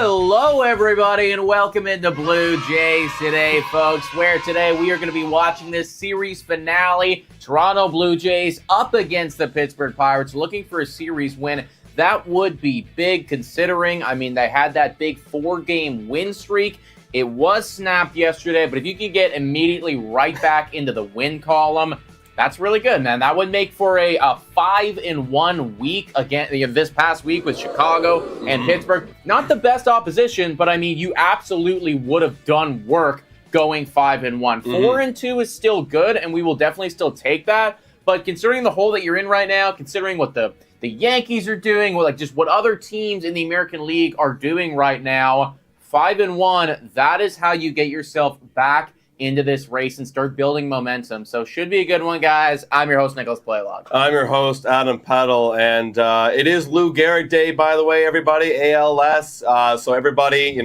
Hello, everybody, and welcome into Blue Jays today, folks, where today we are going to be watching this series finale. Toronto Blue Jays up against the Pittsburgh Pirates, looking for a series win. That would be big considering, they had that big 4-game win streak. It was snapped yesterday, but if you can get immediately right back into the win column, that's really good, man. That would make for a 5-1 week again this past week with Chicago and Pittsburgh. Not the best opposition, but you absolutely would have done work going 5-1. 4-2 is still good, and we will definitely still take that. But considering the hole that you're in right now, considering what the Yankees are doing, what other teams in the American League are doing right now, 5-1, that is how you get yourself back into this race and start building momentum. So should be a good one, guys. I'm your host, Nicholas Playlog. I'm your host, Adam Peddle, and it is Lou Gehrig Day, by the way, everybody, ALS. So everybody,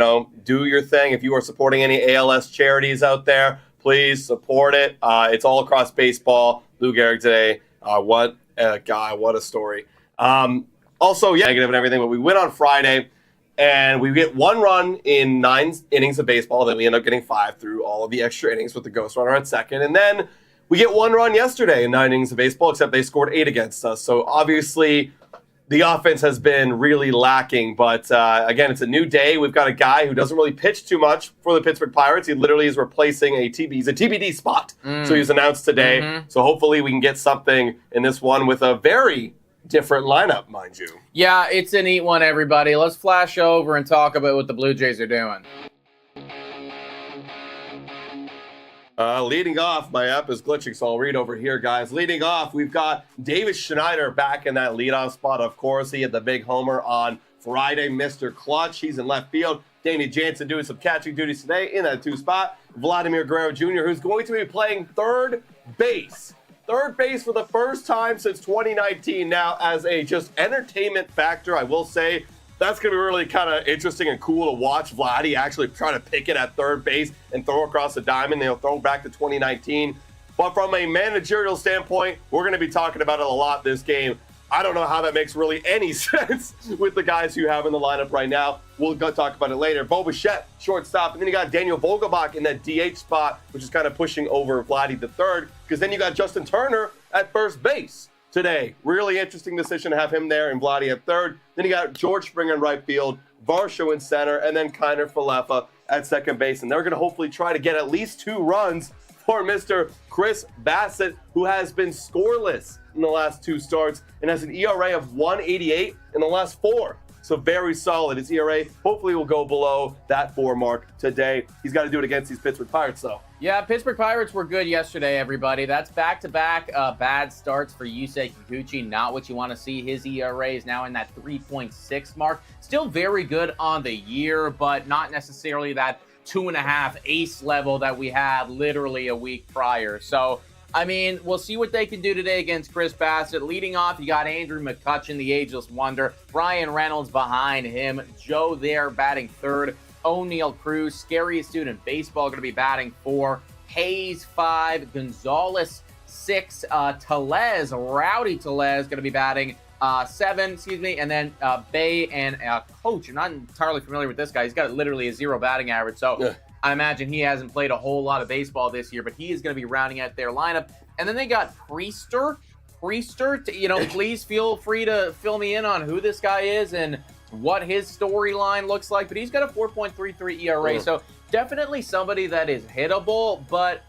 do your thing. If you are supporting any ALS charities out there, please support it. It's all across baseball. Lou Gehrig Day. What a guy. What a story. Also, negative and everything, but we win on Friday. And we get 1 run in 9 innings of baseball. Then we end up getting 5 through all of the extra innings with the ghost runner at second. And then we get 1 run yesterday in 9 innings of baseball, except they scored 8 against us. So obviously the offense has been really lacking. But again, it's a new day. We've got a guy who doesn't really pitch too much for the Pittsburgh Pirates. He literally is replacing he's a TBD spot. So he's announced today. So hopefully we can get something in this one with a very different lineup, mind you. Yeah, it's a neat one, everybody. Let's flash over and talk about what the Blue Jays are doing. Leading off, my app is glitching, so I'll read over here, guys. Leading off, we've got Davis Schneider back in that leadoff spot. Of course, he had the big homer on Friday, Mr. Clutch. He's in left field. Danny Jansen doing some catching duties today in that 2 spot. Vladimir Guerrero Jr., who's going to be playing third base. Third base for the first time since 2019. Now, as a just entertainment factor, I will say that's going to be really kind of interesting and cool to watch Vladdy actually try to pick it at third base and throw across the diamond. They'll throw back to 2019. But from a managerial standpoint, we're going to be talking about it a lot this game. I don't know how that makes really any sense with the guys you have in the lineup right now. We'll go talk about it later. Bo Bichette, shortstop. And then you got Daniel Vogelbach in that DH spot, which is kind of pushing over Vladdy the third. Because then you got Justin Turner at first base today. Really interesting decision to have him there and Vladdy at third. Then you got George Springer in right field, Varsho in center, and then Kiner Falefa at second base. And they're going to hopefully try to get at least 2 runs for Mr. Chris Bassitt, who has been scoreless in the last 2 starts and has an ERA of 1.88 in the last 4. So very solid. His ERA hopefully will go below that 4 mark today. He's got to do it against these Pittsburgh Pirates, though. Yeah, Pittsburgh Pirates were good yesterday, everybody. That's back-to-back bad starts for Yusei Kikuchi. Not what you want to see. His ERA is now in that 3.6 mark. Still very good on the year, but not necessarily that 2.5 ace level that we had literally a week prior. So, we'll see what they can do today against Chris Bassitt. Leading off, you got Andrew McCutchen, the ageless wonder. Brian Reynolds behind him. Joe there batting third. O'Neal Cruz, scariest dude in baseball, going to be batting 4. Hayes 5. Gonzalez 6. Rowdy Tellez, going to be batting 7, and then Bay and Coach. I'm not entirely familiar with this guy. He's got literally a 0 batting average, so I imagine he hasn't played a whole lot of baseball this year, but he is going to be rounding out their lineup. And then they got Priester, please feel free to fill me in on who this guy is and what his storyline looks like, but he's got a 4.33 ERA, so definitely somebody that is hittable. But,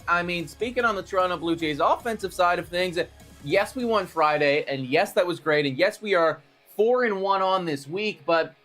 speaking on the Toronto Blue Jays offensive side of things, yes, we won Friday, and yes, that was great, and yes, we are 4-1 on this week, but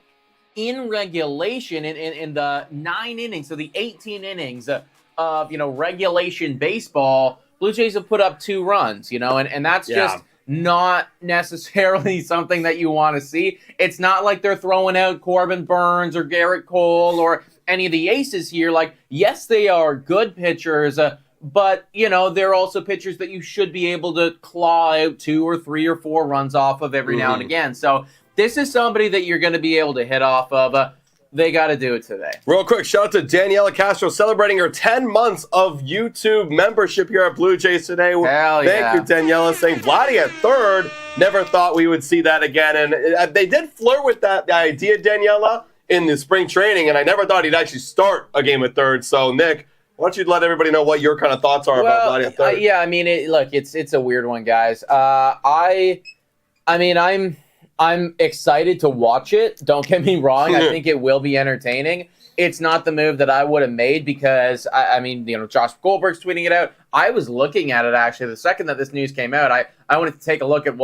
in regulation, in the 9 innings, so the 18 innings of, regulation baseball, Blue Jays have put up 2 runs, and that's just not necessarily something that you want to see. It's not like they're throwing out Corbin Burns or Garrett Cole or any of the aces here. Yes, they are good pitchers, but, they're also pitchers that you should be able to claw out 2 or 3 or 4 runs off of every now and again. So this is somebody that you're going to be able to hit off of. they got to do it today. Real quick, shout out to Daniela Castro celebrating her 10 months of YouTube membership here at Blue Jays today. Hell Thank you, Daniela, saying Vladdy at third. Never thought we would see that again. And they did flirt with that idea, Daniela, in the spring training, and I never thought he'd actually start a game at third. So, Nick, why don't you let everybody know what your kind of thoughts are about Vladdy at third? Yeah, I mean, look, it's a weird one, guys. I'm excited to watch it. Don't get me wrong. I think it will be entertaining. It's not the move that I would have made because, Josh Goldberg's tweeting it out. I was looking at it, actually, the second that this news came out. I wanted to take a look at,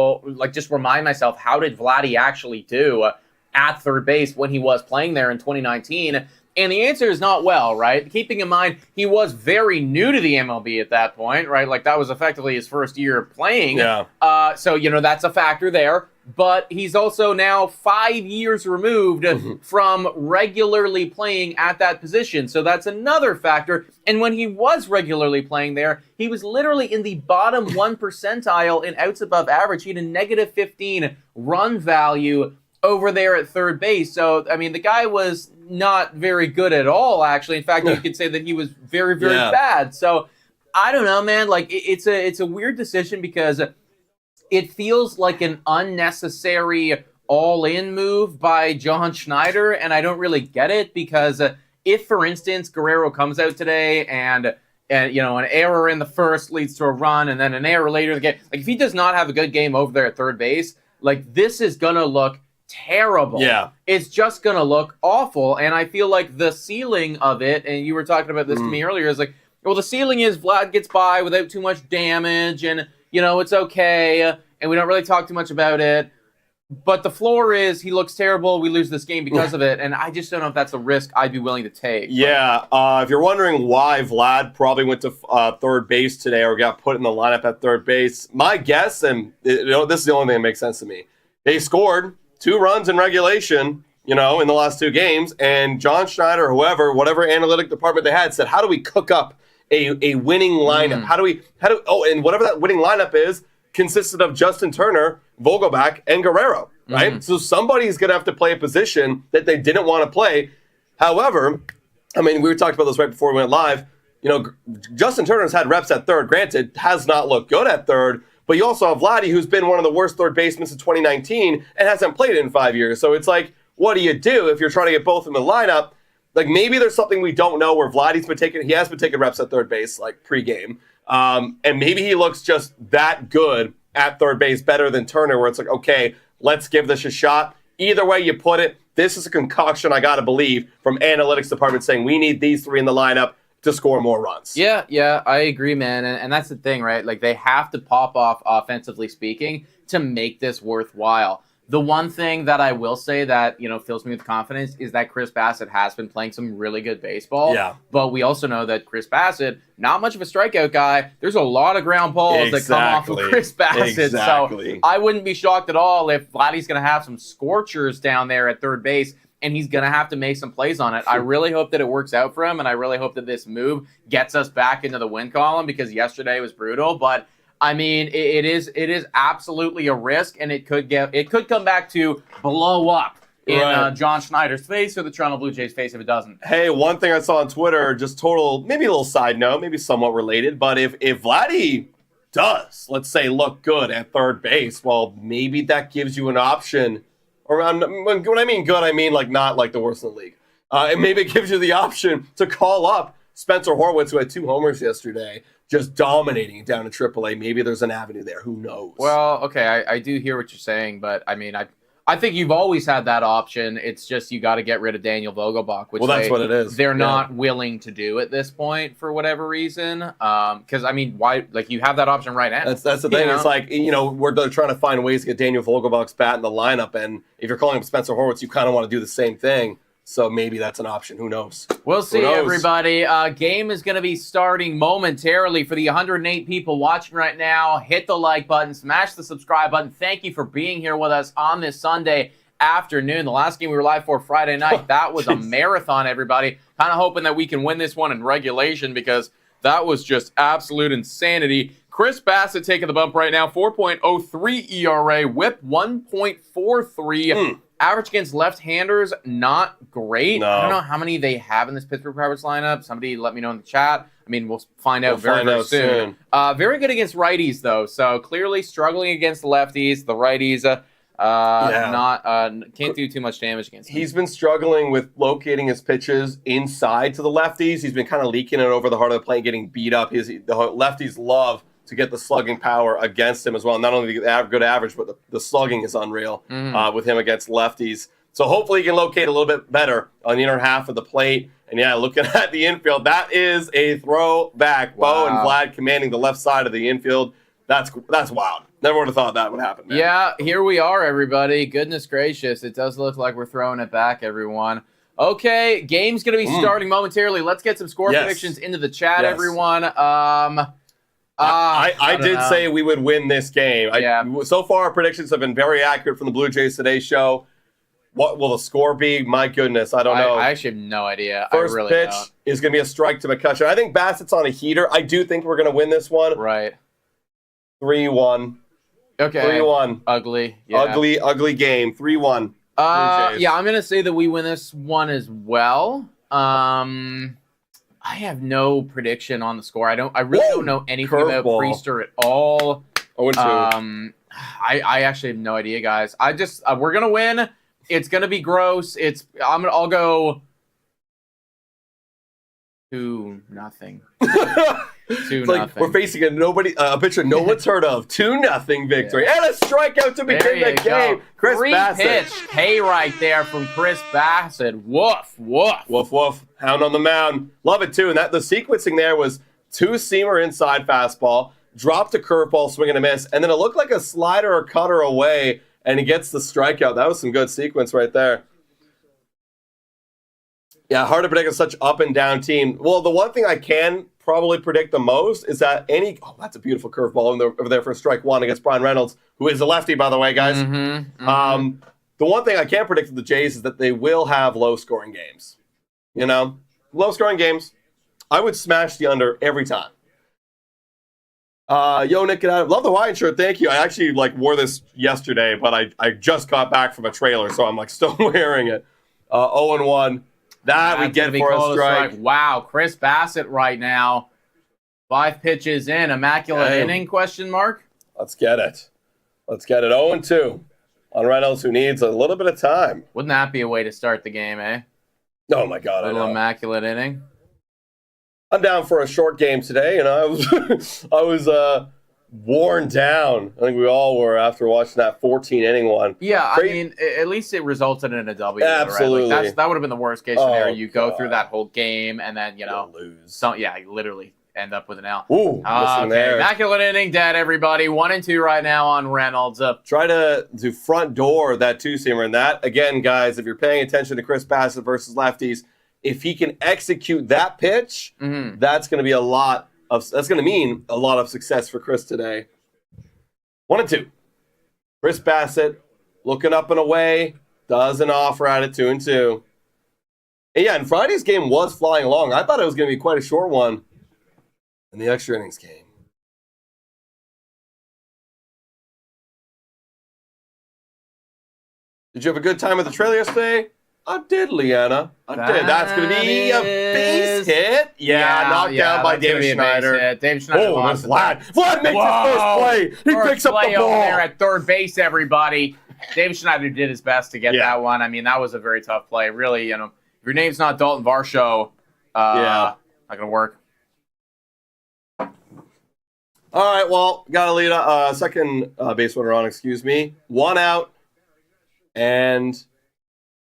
just remind myself, how did Vladdy actually do at third base when he was playing there in 2019? And the answer is not well, right? Keeping in mind, he was very new to the MLB at that point, right? Like, that was effectively his first year playing. Yeah. So, that's a factor there. But he's also now 5 years removed from regularly playing at that position. So that's another factor. And when he was regularly playing there, he was literally in the bottom 1 percentile in outs above average. He had a negative 15 run value over there at third base. So, the guy was not very good at all, actually. In fact, you could say that he was very, very bad. So, I don't know, man. Like, it's a weird decision because it feels like an unnecessary all-in move by John Schneider, and I don't really get it because if, for instance, Guerrero comes out today and an error in the first leads to a run and then an error later in the game, like if he does not have a good game over there at third base, like this is going to look terrible. Yeah. It's just going to look awful, and I feel like the ceiling of it, and you were talking about this to me earlier, is like, well, the ceiling is Vlad gets by without too much damage, and it's okay, and we don't really talk too much about it. But the floor is he looks terrible. We lose this game because of it, and I just don't know if that's a risk I'd be willing to take. Yeah, if you're wondering why Vlad probably went to third base today or got put in the lineup at third base, my guess, and this is the only thing that makes sense to me, they scored 2 runs in regulation, in the last 2 games, and John Schneider, whatever analytic department they had, said, how do we cook up a winning lineup? And whatever that winning lineup is, consisted of Justin Turner, Vogelbach, and Guerrero, right? So somebody's going to have to play a position that they didn't want to play. However, we talked about this right before we went live. Justin Turner's had reps at third. Granted, has not looked good at third, but you also have Vladdy, who's been one of the worst third basemen since 2019 and hasn't played in 5 years. So it's like, what do you do if you're trying to get both of them in the lineup? Like, maybe there's something we don't know where Vladdy's he has been taking reps at third base, like pregame. And maybe he looks just that good at third base, better than Turner, where it's like, okay, let's give this a shot. Either way you put it, this is a concoction, I got to believe, from analytics department saying we need these 3 in the lineup to score more runs. Yeah, I agree, man. And that's the thing, right? Like, they have to pop off offensively speaking to make this worthwhile. The one thing that I will say that, fills me with confidence is that Chris Bassitt has been playing some really good baseball. Yeah. But we also know that Chris Bassitt, not much of a strikeout guy. There's a lot of ground balls that come off of Chris Bassitt. Exactly. So I wouldn't be shocked at all if Vladdy's going to have some scorchers down there at third base, and he's going to have to make some plays on it. I really hope that it works out for him, and I really hope that this move gets us back into the win column because yesterday was brutal. But it is absolutely a risk, and it could come back to blow up in John Schneider's face or the Toronto Blue Jays' face if it doesn't. Hey, one thing I saw on Twitter, just maybe a little side note, maybe somewhat related, but if Vladdy does, let's say, look good at third base, well, maybe that gives you an option around. When I mean good, I mean like not like the worst in the league. And maybe it gives you the option to call up Spencer Horwitz, who had 2 homers yesterday, just dominating down in AAA. Maybe there's an avenue there. Who knows? Well, okay, I do hear what you're saying, but I think you've always had that option. It's just you got to get rid of Daniel Vogelbach, which that's what it is. They're not willing to do at this point for whatever reason. Because why? Like, you have that option right now. That's the thing. It's like they're trying to find ways to get Daniel Vogelbach's bat in the lineup, and if you're calling him Spencer Horwitz, you kind of want to do the same thing. So maybe that's an option. Who knows? We'll see, everybody. Game is going to be starting momentarily. For the 108 people watching right now, hit the like button, smash the subscribe button. Thank you for being here with us on this Sunday afternoon. The last game we were live for Friday night, that was a marathon, everybody. Kind of hoping that we can win this one in regulation because that was just absolute insanity. Chris Bassitt taking the bump right now, 4.03 ERA, whip 1.43. Average against left-handers, not great. No. I don't know how many they have in this Pittsburgh Pirates lineup. Somebody let me know in the chat. I mean, we'll find out very soon. Very good against righties, though. So clearly struggling against the lefties. The righties, can't do too much damage against them. He's been struggling with locating his pitches inside to the lefties. He's been kind of leaking it over the heart of the plate, getting beat up. The lefties love to get the slugging power against him as well. Not only the good average, but the slugging is unreal with him against lefties. So hopefully he can locate a little bit better on the inner half of the plate. And yeah, looking at the infield, that is a throwback. Wow. Bo and Vlad commanding the left side of the infield. That's wild. Never would have thought that would happen, man. Yeah, here we are, everybody. Goodness gracious. It does look like we're throwing it back, everyone. Okay, game's going to be starting momentarily. Let's get some score predictions into the chat, everyone. I did say we would win this game. So far, our predictions have been very accurate from the Blue Jays Today show. What will the score be? My goodness, I don't know. I actually have no idea. First pitch is going to be a strike to McCutcheon. I think Bassett's on a heater. I do think we're going to win this one. Right. 3-1. Okay. 3-1. Ugly. Yeah. Ugly game. 3-1. Yeah, I'm going to say that we win this one as well. I have no prediction on the score. I really don't know anything about Priester at all. 0-2. I actually have no idea, guys. We're going to win. It's going to be gross. I'll go 2-0. 2-0. We're facing a pitcher no one's heard of. 2-0 victory. And a strikeout to begin the game. Chris Bassitt. Pitch K right there from Chris Bassett. Woof, woof. Woof, woof. Hound on the mound. Love it, too. And the sequencing there was two-seamer inside fastball, dropped a curveball, swing and a miss, and then it looked like a slider or cutter away, and he gets the strikeout. That was some good sequence right there. Yeah, hard to predict such up and down team. Well, the one thing I can probably predict the most is that that's a beautiful curveball over there for strike one against Brian Reynolds, who is a lefty, by the way, guys. The one thing I can predict with the Jays is that they will have low-scoring games. Low-scoring games. I would smash the under every time. Yo, Nick, love the Hawaiian shirt. Thank you. I actually wore this yesterday, but I just got back from a trailer, so I'm still wearing it. 0-1. That we get for a strike. Wow, Chris Bassitt right now. 5 pitches in, immaculate inning, question mark? Let's get it. 0-2 on Reynolds, who needs a little bit of time. Wouldn't that be a way to start the game, eh? Oh, my God. A little immaculate inning. I'm down for a short game today. I was worn down. I think we all were after watching that 14-inning one. Yeah, I mean, at least it resulted in a W. Absolutely. Right? That would have been the worst case scenario. You go through that whole game and then, lose. You literally end up with an L. Ooh, there. Immaculate inning dead, everybody. 1-2 right now on Reynolds. Try to do front door that two-seamer. And that, again, guys, if you're paying attention to Chris Bassitt versus lefties, if he can execute that pitch, that's going to mean a lot of success for Chris today. 1-2. Chris Bassitt looking up and away, doesn't offer at it. 2-2. And yeah, and Friday's game was flying along. I thought it was going to be quite a short one. And the extra innings came. Did you have a good time at the trailer yesterday? I did, Leanna. I did. That's going to be a base hit. Knocked down by David Schneider. David Schneider lost Vlad. Vlad makes his first play. He picks up the ball. Over there at third base, everybody. David Schneider did his best to get that one. I mean, that was a very tough play. Really, if your name's not Dalton Varsho, not going to work. All right, well, got to lead a second base runner on, excuse me. 1 out and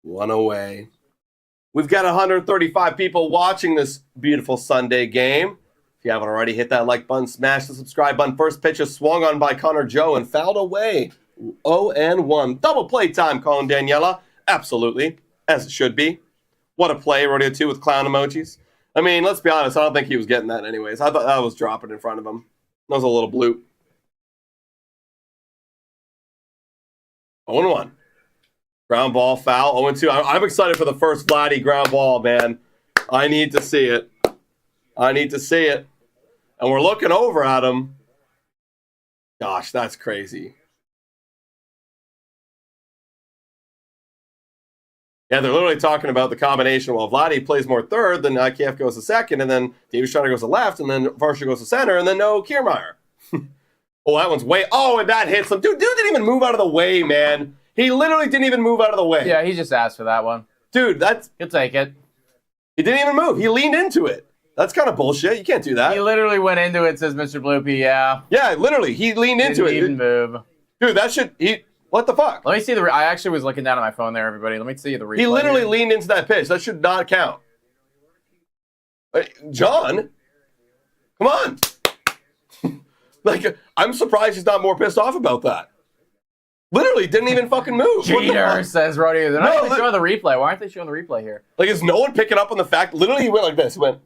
1 away. We've got 135 people watching this beautiful Sunday game. If you haven't already, hit that like button, smash the subscribe button. First pitch is swung on by Connor Joe and fouled away. 0-1. Double play time, Colin Daniela. Absolutely, as it should be. What a play, Rodeo 2 with clown emojis. I mean, let's be honest, I don't think he was getting that anyways. I thought that was dropping in front of him. That was a little bloop. 0-1. Ground ball, foul, 0-2. I'm excited for the first Vladdy ground ball, man. I need to see it. And we're looking over at him. Gosh, that's crazy. Yeah, they're literally talking about the combination. Well, Vladdy plays more third, then IKF goes to second, and then David Schneider goes to left, and then Varsha goes to center, and then no Kiermaier. Oh, that one's way... Oh, and that hits him. Dude didn't even move out of the way, man. He literally didn't even move out of the way. Yeah, he just asked for that one. Dude, that's... He'll take it. He didn't even move. He leaned into it. That's kind of bullshit. You can't do that. He literally went into it, says Mr. Bloopy, yeah. Yeah, literally. He leaned into it. Didn't even move. Dude, that should... What the fuck? Let me see the... I actually was looking down at my phone there, everybody. Let me see the replay. He literally leaned into that pitch. That should not count. John? Come on. Like, I'm surprised he's not more pissed off about that. Literally didn't even fucking move. Cheater, says Rodeo. They're not even showing the replay. Why aren't they showing the replay here? Like, is no one picking up on the fact? Literally, he went like this. He went,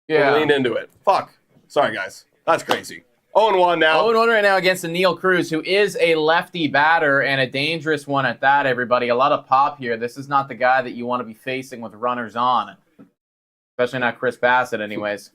yeah. Leaned into it. Fuck. Sorry, guys. That's crazy. 0-1 now. 0-1 right now against Neil Cruz, who is a lefty batter and a dangerous one at that, everybody. A lot of pop here. This is not the guy that you want to be facing with runners on. Especially not Chris Bassitt, anyways.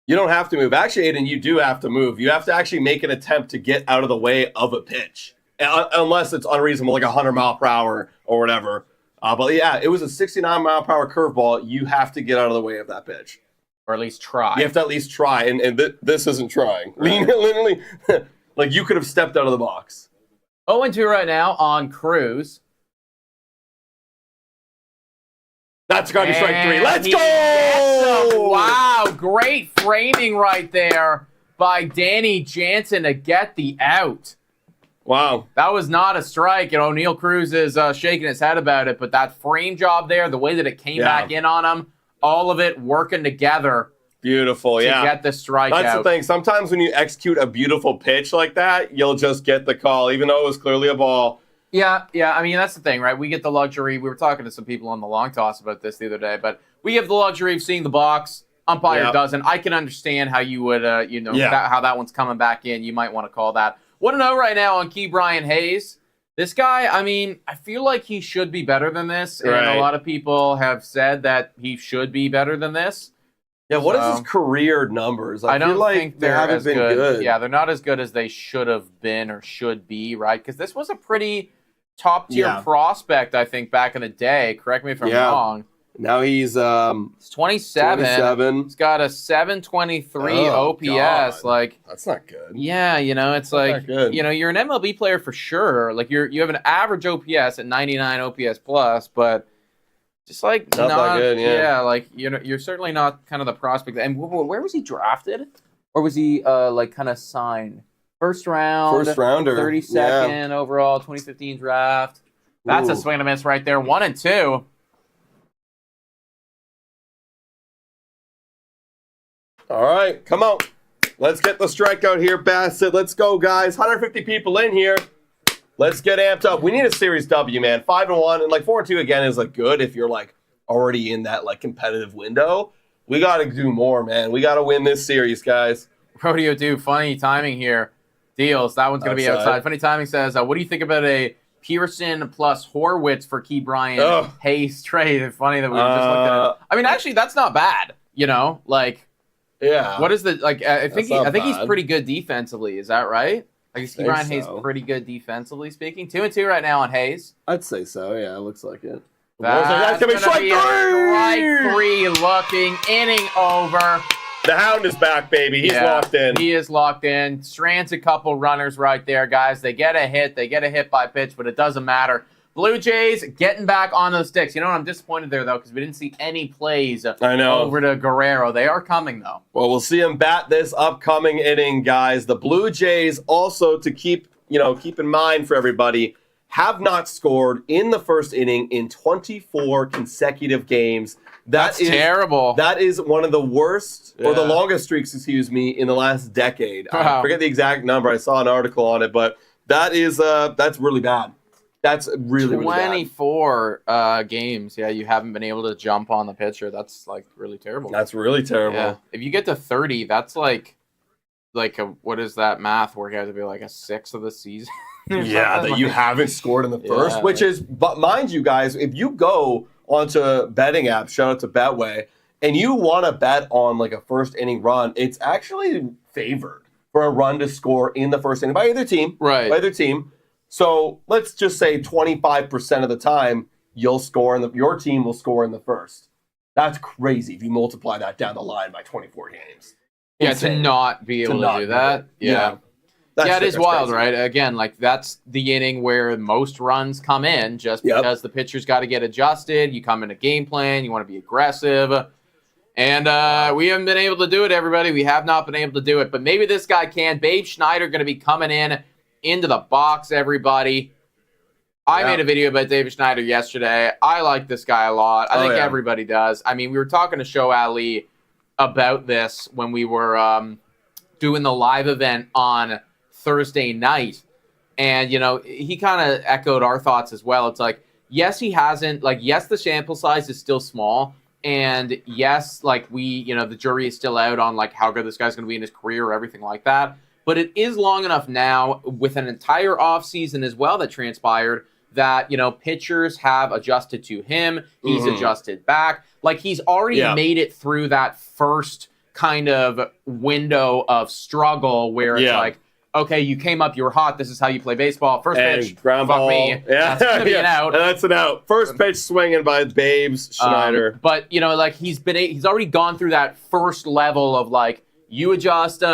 You don't have to move. Actually, Aiden, you do have to move. You have to actually make an attempt to get out of the way of a pitch. Unless it's unreasonable, like 100 mile per hour or whatever. But yeah, it was a 69 mile per hour curveball. You have to get out of the way of that pitch. Or at least try. You have to at least try, and this isn't trying. Right. Literally, like you could have stepped out of the box. 0-2 right now on Cruz. That's got to be strike three. Let's go! Wow, great framing right there by Danny Jansen to get the out. Wow. That was not a strike. You know, Neil Cruz is shaking his head about it, but that frame job there, the way that it came back in on him, all of it working together. Beautiful, to get the strike That's out. the thing. Sometimes when you execute a beautiful pitch like that, you'll just get the call, even though it was clearly a ball. Yeah. I mean, that's the thing, right? We get the luxury. We were talking to some people on the long toss about this the other day, but we have the luxury of seeing the box. Umpire doesn't. I can understand how you would, how that one's coming back in. You might want to call that. 1-0 right now on Key Brian Hayes. This guy, I mean, I feel like he should be better than this, and a lot of people have said that he should be better than this. Yeah, what is his career numbers? I don't feel like think they haven't as been good. Yeah, they're not as good as they should have been or should be, right? Because this was a pretty top-tier prospect, I think, back in the day. Correct me if I'm wrong. Now he's 27. He's got a 723 OPS. God. Like, that's not good. Yeah, it's like, you're an MLB player for sure. Like, you have an average OPS at 99 OPS plus, but just like not that good. Yeah, like you're certainly not kind of the prospect. And where was he drafted, or was he like kind of signed? First rounder, 32nd overall, 2015 draft. That's a swing and a miss right there. 1-2. All right, come on. Let's get the strikeout here, Bassett. Let's go, guys. 150 people in here. Let's get amped up. We need a series W, man. 5-1 and like 4-2 again is like good if you're like already in that like competitive window. We got to do more, man. We got to win this series, guys. Rodeo dude, funny timing here. Deals. That one's going to be outside. Funny timing says, what do you think about a Pearson plus Horwitz for Key Brian Hayes trade? It's funny that we just looked at it. I mean, actually, that's not bad. Like. Yeah. What is the I think he's pretty good defensively. Is that right? I guess Brian Hayes pretty good defensively speaking. 2-2 right now on Hayes. I'd say so. Yeah, it looks like it. That's gonna be strike three. Looking inning over. The Hound is back, baby. He's locked in. He is locked in. Strands a couple runners right there, guys. They get a hit. They get a hit by pitch, but it doesn't matter. Blue Jays getting back on those sticks. You know what? I'm disappointed there, though, because we didn't see any plays over to Guerrero. They are coming, though. Well, we'll see him bat this upcoming inning, guys. The Blue Jays also, to keep in mind for everybody, have not scored in the first inning in 24 consecutive games. That's terrible. That is one of the worst, or the longest streaks, in the last decade. Wow. I forget the exact number. I saw an article on it, but that's really bad. That's really 24 games. Yeah, you haven't been able to jump on the pitcher. That's like really terrible. That's really terrible. Yeah. If you get to 30, that's like what is that math work out to be like a sixth of the season? Yeah, that you haven't scored in the first, which is, but mind you guys, if you go onto betting apps, shout out to Betway, and you want to bet on like a first inning run, it's actually favored for a run to score in the first inning by either team. Right. By either team. So let's just say 25% of the time, you'll score your team will score in the first. That's crazy if you multiply that down the line by 24 games. Yeah, Insane. to not be able to do that. Yeah. It is wild, crazy. right? Again, like that's the inning where most runs come in just because the pitcher's got to get adjusted. You come in a game plan. You want to be aggressive. And we haven't been able to do it, everybody. We have not been able to do it. But maybe this guy can. Babe Schneider going to be coming into the box, everybody. I made a video about David Schneider yesterday. I like this guy a lot. I think everybody does. I mean, we were talking to Show Ali about this when we were doing the live event on Thursday night. And, you know, he kind of echoed our thoughts as well. It's like, yes, he hasn't, like, yes, the sample size is still small. And yes, like the jury is still out on like how good this guy's going to be in his career or everything like that. But it is long enough now with an entire offseason as well that transpired that, pitchers have adjusted to him. He's adjusted back. Like he's already made it through that first kind of window of struggle where it's like, okay, you came up, you were hot. This is how you play baseball. First pitch, ground fuck ball. me. That's gonna be an out. That's an out. First pitch swinging by Babes Schneider. But like he's already gone through that first level of like you adjust,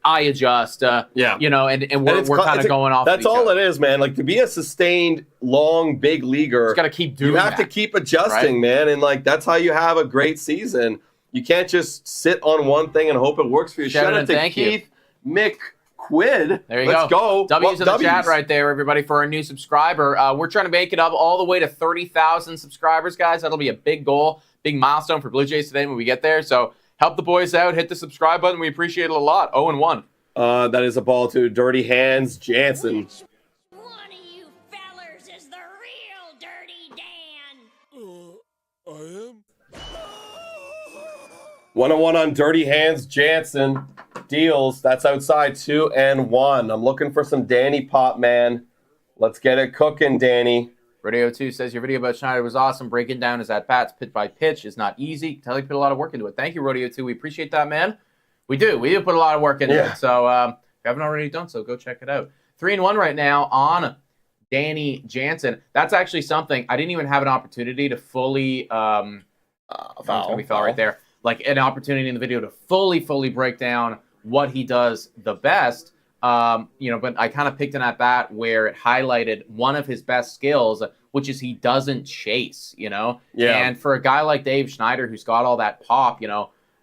I adjust. And we're kind of going off. That's all it is, man. Like to be a sustained, long, big leaguer, you got to keep doing. You have to keep adjusting, man, and like that's how you have a great season. You can't just sit on one thing and hope it works for you. Shout out to Keith McQuid. There you go. W's in the chat right there, everybody, for our new subscriber. We're trying to make it up all the way to 30,000 subscribers, guys. That'll be a big goal, big milestone for Blue Jays today when we get there. So help the boys out. Hit the subscribe button. We appreciate it a lot. 0-1. That is a ball to Dirty Hands Jansen. One of you fellers is the real Dirty Dan. I am? 1-1 on Dirty Hands Jansen. Deals. That's outside 2-1. I'm looking for some Danny Pop, man. Let's get it cooking, Danny. Radio 2 says your video about Schneider was awesome. Breaking down his at-bats pitch by pitch is not easy. Tell you put a lot of work into it. Thank you, Rodeo 2. We appreciate that, man. We do. We do put a lot of work into it. So if you haven't already done so, go check it out. 3-1 right now on Danny Jansen. That's actually something I didn't even have an opportunity to fully foul right there. Like an opportunity in the video to fully break down what he does the best. But I kind of picked an at-bat where it highlighted one of his best skills, which is he doesn't chase, And for a guy like Dave Schneider, who's got all that pop,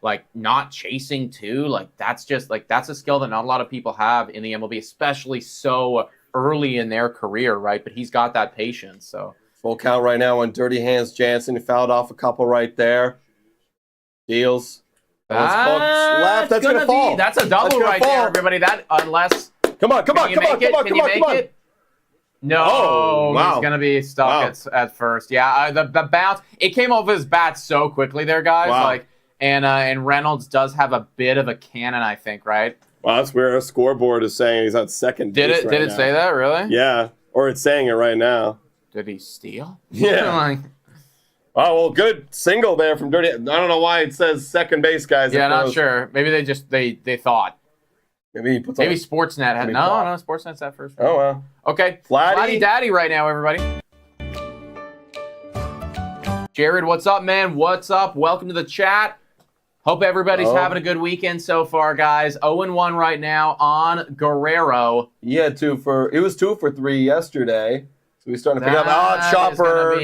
like not chasing too, like that's a skill that not a lot of people have in the MLB, especially so early in their career, right? But he's got that patience, so. Full count right now on Dirty Hands Jansen. He fouled off a couple right there. Deals. Left. That's gonna fall. That's a double right there, everybody. That unless. Come on. No, he's gonna be stuck at first. Yeah, the bounce. It came off his bat so quickly there, guys. Wow. And Reynolds does have a bit of a cannon, I think, right? Well, that's where our scoreboard is saying he's on second base. Did it say that really? Yeah, or it's saying it right now. Did he steal? Yeah. Oh, well, good single there from Dirty. I don't know why it says second base, guys. Yeah, not sure. Maybe they just they thought. Maybe Sportsnet had no. Sportsnet's that first. Oh well. Okay, Vladdy Daddy right now, everybody. Jared, what's up, man? What's up? Welcome to the chat. Hope everybody's having a good weekend so far, guys. 0-1 right now on Guerrero. Yeah, it was 2 for 3 yesterday. So we're starting to pick up. Chopper.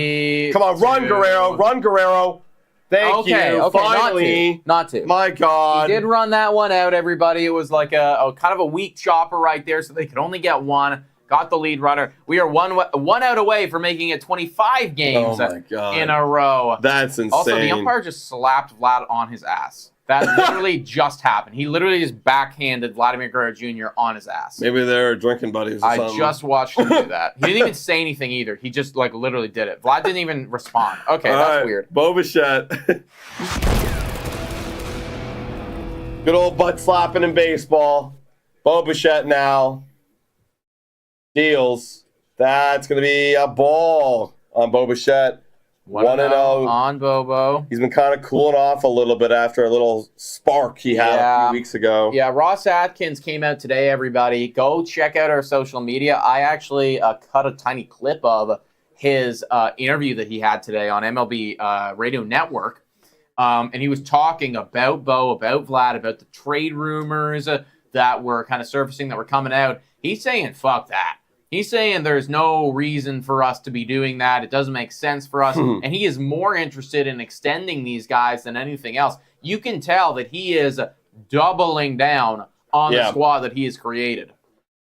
Come on, run, Guerrero. Thank you. Finally. Not to. My God. He did run that one out, everybody. It was like a kind of a weak chopper right there, so they could only get one. Got the lead runner. We are one out away from making it 25 games in a row. That's insane. Also, the umpire just slapped Vlad on his ass. That literally just happened. He literally just backhanded Vladimir Guerrero Jr. on his ass. Maybe they're drinking buddies or something. I just watched him do that. He didn't even say anything either. He just literally did it. Vlad didn't even respond. Okay, that's weird. Bo Bichette. Good old butt slapping in baseball. Bo Bichette now. Deals. That's going to be a ball on Bo Bichette. 1-0 on Bobo. He's been kind of cooling off a little bit after a little spark he had a few weeks ago. Yeah, Ross Atkins came out today, everybody. Go check out our social media. I actually cut a tiny clip of his interview that he had today on MLB Radio Network. And he was talking about Bo, about Vlad, about the trade rumors that were kind of surfacing, that were coming out. He's saying, fuck that. He's saying there's no reason for us to be doing that. It doesn't make sense for us. And he is more interested in extending these guys than anything else. You can tell that he is doubling down on the squad that he has created.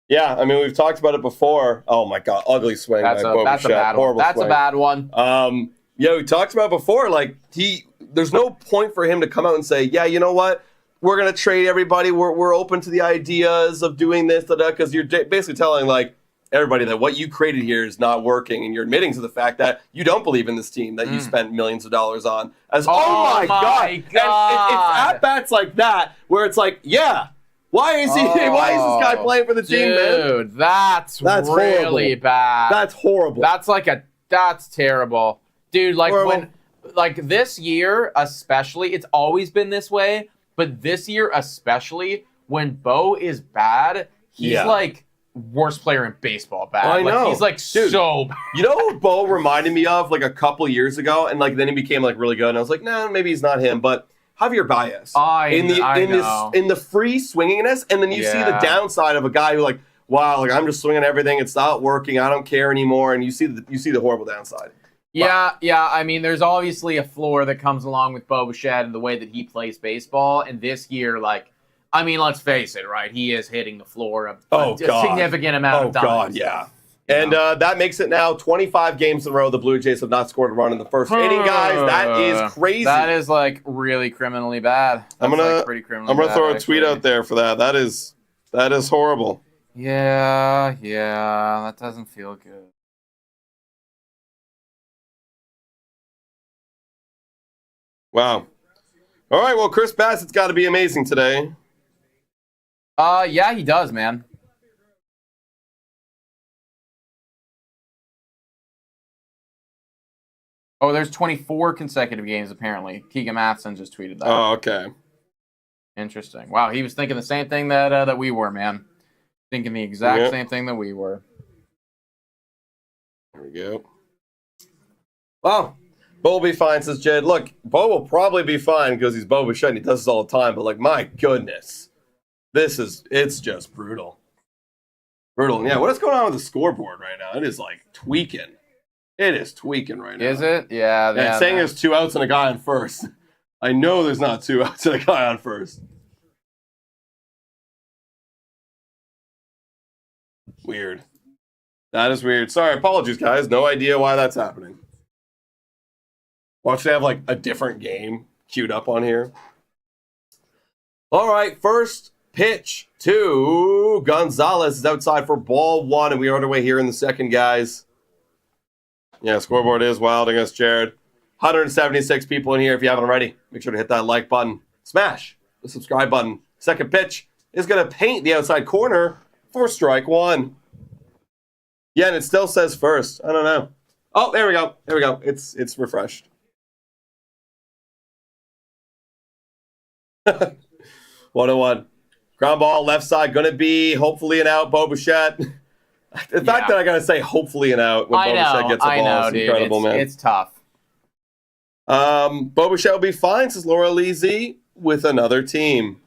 Yeah, I mean, we've talked about it before. Oh, my God. Ugly swing. That's a bad one. That's a bad one. Yeah, we talked about it before. Like, there's no point for him to come out and say, yeah, you know what? We're going to trade everybody. We're open to the ideas of doing this, because you're basically telling, like, everybody that what you created here is not working, and you're admitting to the fact that you don't believe in this team that you spent millions of dollars on. Oh my God. And it's at-bats like that where it's like, yeah, why is this guy playing for the team, man? Dude, that's really horrible. bad. That's horrible. That's terrible. Dude, like horrible. when this year especially, it's always been this way, but this year especially, when Bo is bad, he's like worst player in baseball bad. I know. He's like, dude, so bad. You know what Bo reminded me of like a couple years ago, and like then he became like really good, and I was like, nah, maybe he's not him, but Javier Baez. In the free swinginess, and then you see the downside of a guy who like, wow, like I'm just swinging everything, it's not working, I don't care anymore, and you see the horrible downside. Yeah. I mean, there's obviously a floor that comes along with Bo Bichette and the way that he plays baseball, and this year, like, I mean, let's face it, right? He is hitting the floor a significant amount of times. Oh, God, yeah. And that makes it now 25 games in a row the Blue Jays have not scored a run in the first inning, guys. That is crazy. That is, like, really criminally bad. I'm going to throw a tweet out there for that. That is horrible. Yeah, that doesn't feel good. Wow. All right, well, Chris Bassitt's got to be amazing today. Yeah, he does, man. Oh, there's 24 consecutive games, apparently. Keegan Matheson just tweeted that. Oh, okay. Interesting. Wow, he was thinking the same thing that we were, man. Thinking the exact same thing that we were. There we go. Well, Bo will be fine, says Jed. Look, Bo will probably be fine because he's Bo Bichette and he does this all the time, but like, my goodness. It's just brutal. Brutal. And yeah, what is going on with the scoreboard right now? It is like tweaking. It is tweaking right now. Is it? Yeah. It's saying there's 2 outs and a guy on first. I know there's not 2 outs and a guy on first. Weird. That is weird. Sorry, apologies, guys. No idea why that's happening. Watch they have like a different game queued up on here. All right, first pitch to Gonzalez is outside for ball 1, and we are underway here in the second, guys. Yeah, scoreboard is wild against Jared. 176 people in here. If you haven't already, make sure to hit that like button. Smash the subscribe button. Second pitch is going to paint the outside corner for strike 1. Yeah, and it still says first. I don't know. Oh, there we go. There we go. It's refreshed. 101. Ground ball, left side, going to be hopefully an out, Bo Bichette. The fact that I got to say hopefully an out when Bo Bichette gets a ball is incredible, man. It's tough. Bo Bichette will be fine, says Laura Leasy, with another team.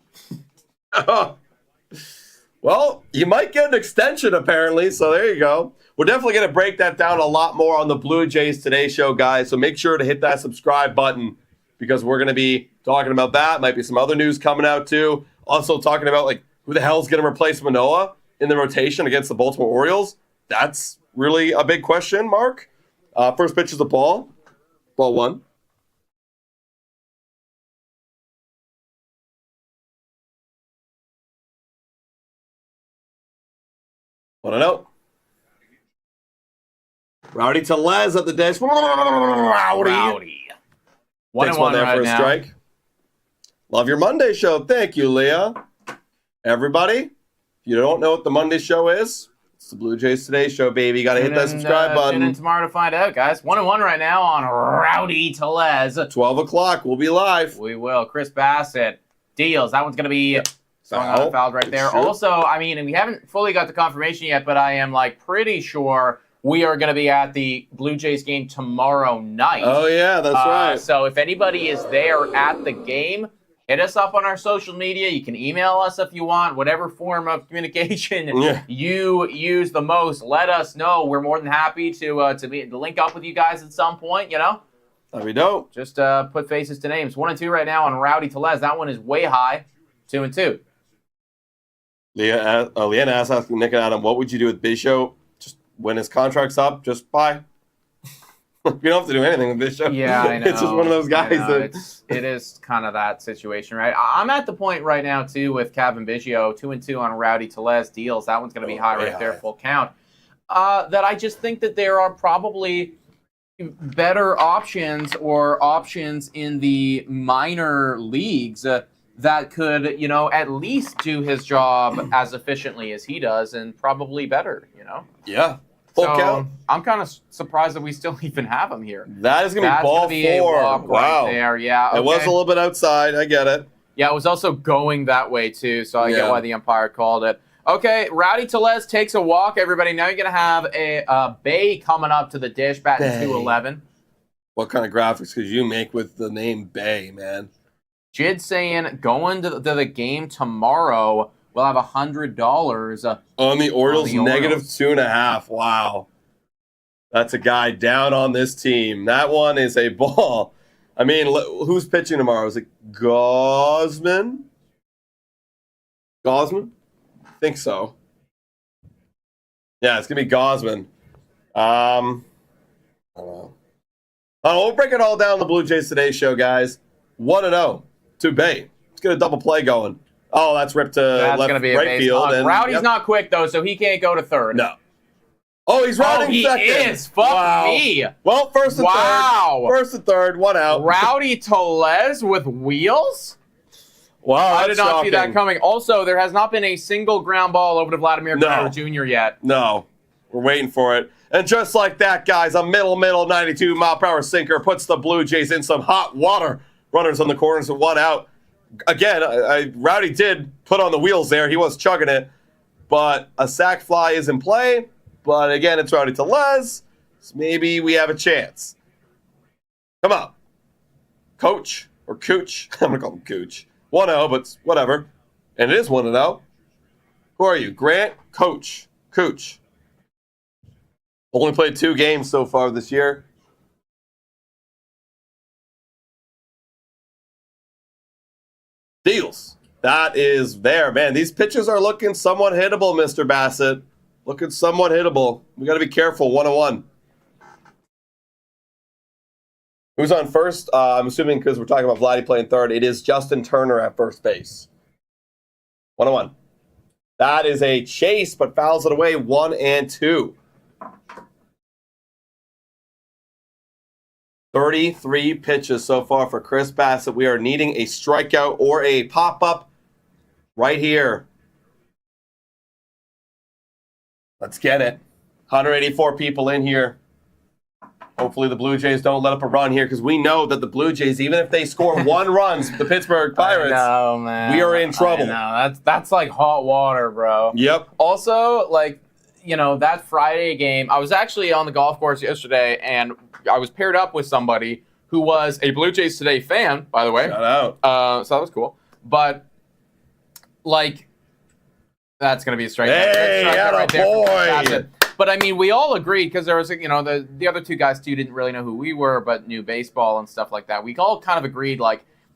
Well, you might get an extension, apparently, so there you go. We're definitely going to break that down a lot more on the Blue Jays Today Show, guys, so make sure to hit that subscribe button because we're going to be talking about that. Might be some other news coming out, too. Also talking about, like, who the hell is going to replace Manoah in the rotation against the Baltimore Orioles? That's really a big question mark. First pitch is a ball. Ball 1. What a note. Rowdy to Les at the dish. Rowdy. 1-1 there right for a now. strike. Love your Monday show. Thank you, Leah. Everybody, if you don't know what the Monday show is, it's the Blue Jays Today Show, baby. You got to hit that subscribe button. Tune in tomorrow to find out, guys. 1-1 right now on Rowdy to Les. 12 o'clock. We'll be live. We will. Chris Bassitt. Deals. That one's going to be fouled right there. Sure. Also, I mean, and we haven't fully got the confirmation yet, but I am like pretty sure we are going to be at the Blue Jays game tomorrow night. Oh, yeah, that's right. So if anybody is there at the game, hit us up on our social media. You can email us if you want, whatever form of communication you use the most. Let us know. We're more than happy to link up with you guys at some point, That'd be dope. Just put faces to names. 1-2 right now on Rowdy Telez. That one is way high. 2-2. Leanna asked asking Nick and Adam, what would you do with Bisho? Just when his contract's up, just buy. You don't have to do anything with Bisho. Yeah, I know. It's just one of those guys. It is kind of that situation, right? I'm at the point right now, too, with Kevin Biggio, 2-2 on Rowdy Telez deals. That one's going to be high right there, full count. That I just think that there are probably better options or options in the minor leagues that could, at least do his job as efficiently as he does and probably better, Yeah. Full count. I'm kind of surprised that we still even have him here. That is going to be ball four. Wow. Right there. Yeah. Okay. It was a little bit outside. I get it. Yeah, it was also going that way, too, so I get why the umpire called it. Okay, Rowdy Telez takes a walk, everybody. Now you're going to have a Bay coming up to the dish, batting 211. What kind of graphics could you make with the name Bay, man? Jid saying going to the game tomorrow, we'll have $100 on the Orioles, negative 2.5. Wow. That's a guy down on this team. That one is a ball. I mean, who's pitching tomorrow? Is it Gosman? Gosman? I think so. Yeah, it's going to be Gosman. I don't know. We'll break it all down on the Blue Jays Today show, guys. 1-0 to Bay. Let's get a double play going. Oh, that's ripped to right field. And, Rowdy's not quick, though, so he can't go to third. No. Oh, he's running second. He is. Fuck me. Well, first and third. First and third, one out. Rowdy Telez with wheels? Wow, I did not see that coming. Also, there has not been a single ground ball over to Vladimir Guerrero Jr. yet. No. We're waiting for it. And just like that, guys, a middle 92-mile-per-hour sinker puts the Blue Jays in some hot water. Runners on the corners and one out. Again, Rowdy did put on the wheels there. He was chugging it. But a sac fly is in play. But again, it's Rowdy Telez. So maybe we have a chance. Come on. Coach or Cooch. I'm going to call him Cooch. 1-0, but whatever. And it is 1-0. Who are you? Grant? Coach. Cooch. Only played 2 games so far this year. Deals. That is there, man. These pitches are looking somewhat hittable, Mr. Bassett. Looking somewhat hittable. We got to be careful. 1-1. Who's on first? I'm assuming because we're talking about Vladdy playing third. It is Justin Turner at first base. 1-1. That is a chase, but fouls it away. 1-2. 33 pitches so far for Chris Bassitt. We are needing a strikeout or a pop-up right here. Let's get it. 184 people in here. Hopefully the Blue Jays don't let up a run here because we know that the Blue Jays, even if they score 1 run, the Pittsburgh Pirates, we are in trouble. That's like hot water, bro. Yep. Also, that Friday game, I was actually on the golf course yesterday, and I was paired up with somebody who was a Blue Jays Today fan, by the way. Shout out. So that was cool. But, that's going to be a strikeout. Hey, right there. Boy. But, I mean, we all agreed because there was, the other 2 guys, too, didn't really know who we were, but knew baseball and stuff like that. We all kind of agreed,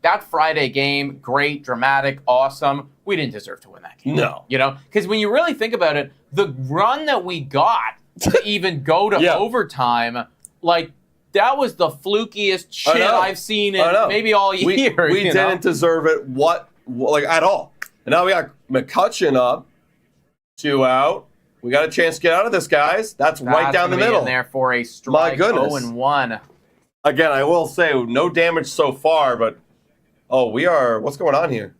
that Friday game, great, dramatic, awesome. We didn't deserve to win that game. No. Because when you really think about it, the run that we got to even go to overtime, that was the flukiest shit I've seen in maybe all year. We didn't deserve it at all. And now we got McCutcheon up, 2 out. We got a chance to get out of this, guys. That's right down the middle. In there for a strike. My goodness. 0-1. Again, I will say no damage so far, but what's going on here?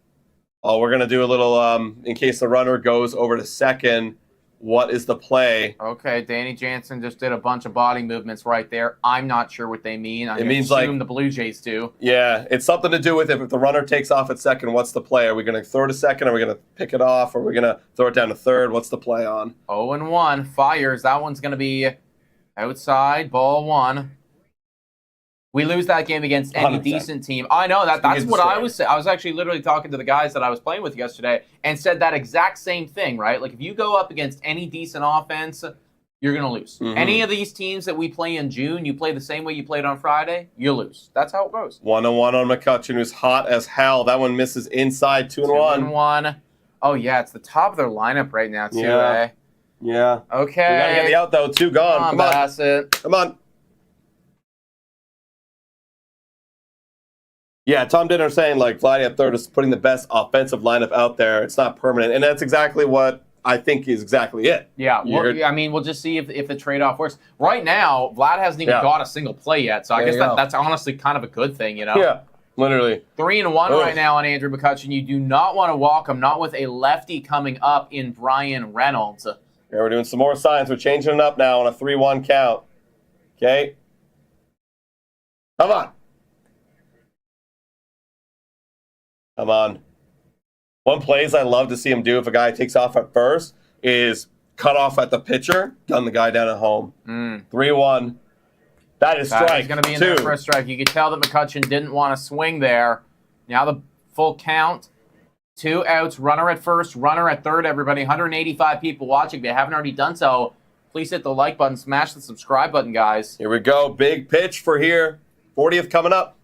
Oh, we're gonna do a little in case the runner goes over to second. What is the play? Okay, Danny Jansen just did a bunch of body movements right there. I'm not sure what they mean. I assume the Blue Jays do. Yeah, it's something to do with if the runner takes off at second, what's the play? Are we going to throw it to second? Are we going to pick it off? Are we going to throw it down to third? What's the play on? 0-1, fires. That one's going to be Outside, ball one. We lose that game against any 100%. decent team. I know that's what I was saying. I was actually literally talking to the guys that I was playing with yesterday and said that exact same thing, right? Like if you go up against any decent offense, you're going to lose. Mm-hmm. Any of these teams that we play in June, you play the same way you played on Friday, you lose. That's how it goes. 1-1 on McCutcheon, who's hot as hell. That one misses inside, 2-1. 2-1. Oh, yeah, it's the top of their lineup right now, too, Yeah. Yeah. Okay. We got to get the out, though. 2 gone. Come on, Bassett. Come on. Yeah, Tom Dinner saying, like, Vladdy at third is putting the best offensive lineup out there. It's not permanent. And that's exactly what I think is exactly it. Yeah, I mean, we'll just see if the trade-off works. Right now, Vlad hasn't even got a single play yet, so I guess that's honestly kind of a good thing, you know? Yeah, literally. 3-1 right now on Andrew McCutcheon. You do not want to walk him, not with a lefty coming up in Brian Reynolds. Yeah, we're doing some more signs. We're changing it up now on a 3-1 count. Okay? Come on. Come on. One plays I love to see him do if a guy takes off at first is cut off at the pitcher, gun the guy down at home. 3-1. That is strike. He's going to be in there for a strike. You could tell that McCutcheon didn't want to swing there. Now the full count. 2 outs, runner at first, runner at third, everybody. 185 people watching. If you haven't already done so, please hit the like button, smash the subscribe button, guys. Here we go. Big pitch for here. 40th coming up.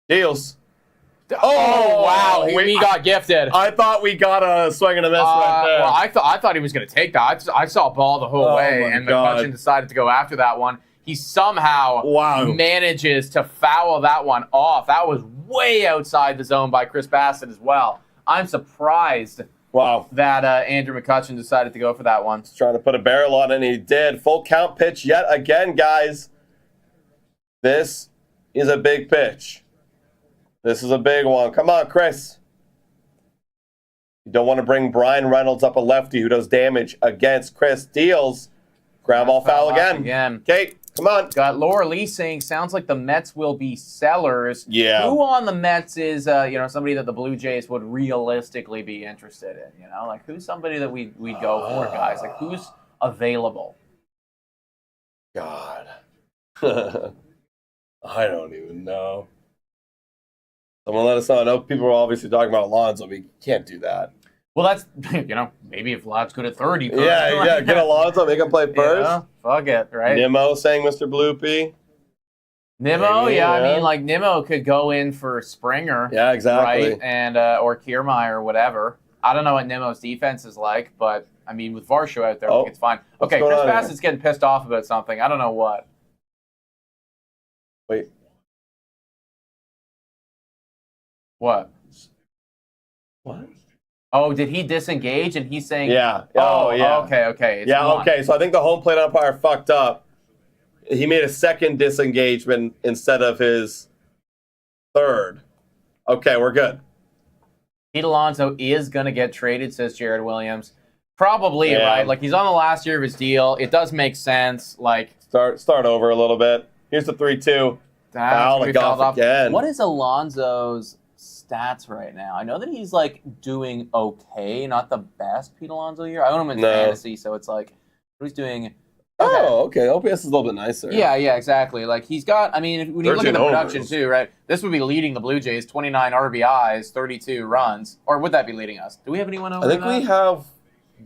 Deals. Oh, wow. We got gifted. I thought we got a swing and a miss right there. Well, I thought he was going to take that. I saw a ball the whole way, and McCutcheon decided to go after that one. He somehow manages to foul that one off. That was way outside the zone by Chris Bassitt as well. I'm surprised that Andrew McCutcheon decided to go for that one. He's trying to put a barrel on it, and he did. Full count pitch yet again, guys. This is a big pitch. This is a big one. Come on, Chris. You don't want to bring Brian Reynolds up a lefty who does damage against Chris. Deals. Ground ball foul again. Okay, come on. Got Laura Lee saying, sounds like the Mets will be sellers. Yeah. Who on the Mets is, somebody that the Blue Jays would realistically be interested in? You know, like who's somebody that we'd go for, guys? Like who's available? God. I don't even know. Someone let us know. I know people are obviously talking about Alonso. We can't do that. Well, that's, maybe if Vlad's good at 30. Yeah, get Alonso, make him play first. Yeah, fuck it, right? Nimmo saying Mr. Bloopy. Nimmo, I mean, like, Nimmo could go in for Springer. Yeah, exactly. Right, and, or Kiermaier or whatever. I don't know what Nimmo's defense is like, but, I mean, with Varsho out there, I think it's fine. Okay, Chris Bassett's getting pissed off about something. I don't know what. Wait. What? What? Oh, did he disengage and he's saying... Yeah. Yeah. Okay. Okay, so I think the home plate umpire fucked up. He made a second disengagement instead of his third. Okay, we're good. Pete Alonso is going to get traded, says Jared Williams. Probably, right? Like, he's on the last year of his deal. It does make sense. Like, start over a little bit. Here's the 3-2. Foul off again. What is Alonso's stats right now? I know that he's like doing okay, not the best Pete Alonso year. I own him in fantasy, so it's like he's doing. Okay. Oh, okay. OPS is a little bit nicer. Yeah, exactly. Like he's got. I mean, when you look at the production too, right? This would be leading the Blue Jays, 29 RBIs, 32 runs, or would that be leading us? Do we have anyone over? I think we have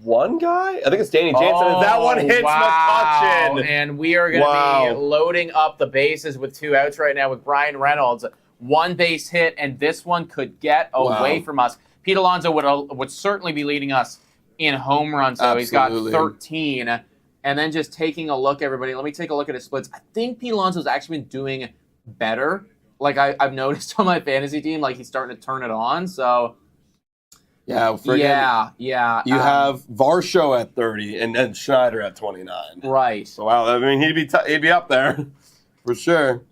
one guy. I think it's Danny Jansen. And that one hits McCutcheon. And we are going to be loading up the bases with 2 outs right now with Brian Reynolds. 1 base hit, and this one could get away from us. Pete Alonso would certainly be leading us in home runs, so he's got 13. And then just taking a look, everybody, let me take a look at his splits. I think Pete Alonso's actually been doing better. Like, I've noticed on my fantasy team, like, he's starting to turn it on, so... Yeah. You have Varsho at 30 and then Schneider at 29. Right. So, wow, I mean, he'd be up there for sure.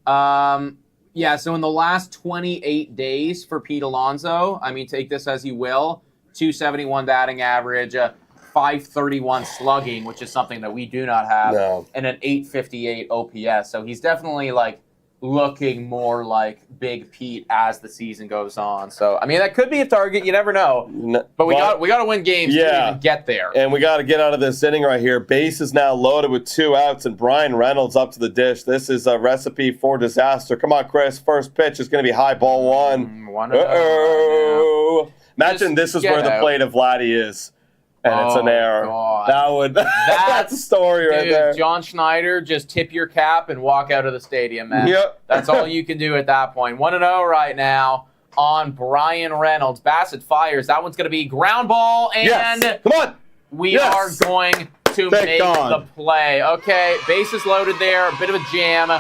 Yeah, so in the last 28 days for Pete Alonso, I mean, take this as you will, 271 batting average, 531 slugging, which is something that we do not have, and an 858 OPS. So he's definitely, like, looking more like Big Pete as the season goes on. So, I mean, that could be a target. You never know. But we got to win games to even get there. And we got to get out of this inning right here. Base is now loaded with 2 outs, and Brian Reynolds up to the dish. This is a recipe for disaster. Come on, Chris. First pitch is going to be high ball 1. Uh-oh. Imagine this is where the plate of Vladdy is. And it's an error. God. That's a story right there. John Schneider, just tip your cap and walk out of the stadium, man. Yep. That's all you can do at that point. 1-0 right now on Brian Reynolds. Bassett fires. That one's going to be ground ball, and come on. We are going to make the play. Okay, bases loaded there. A bit of a jam,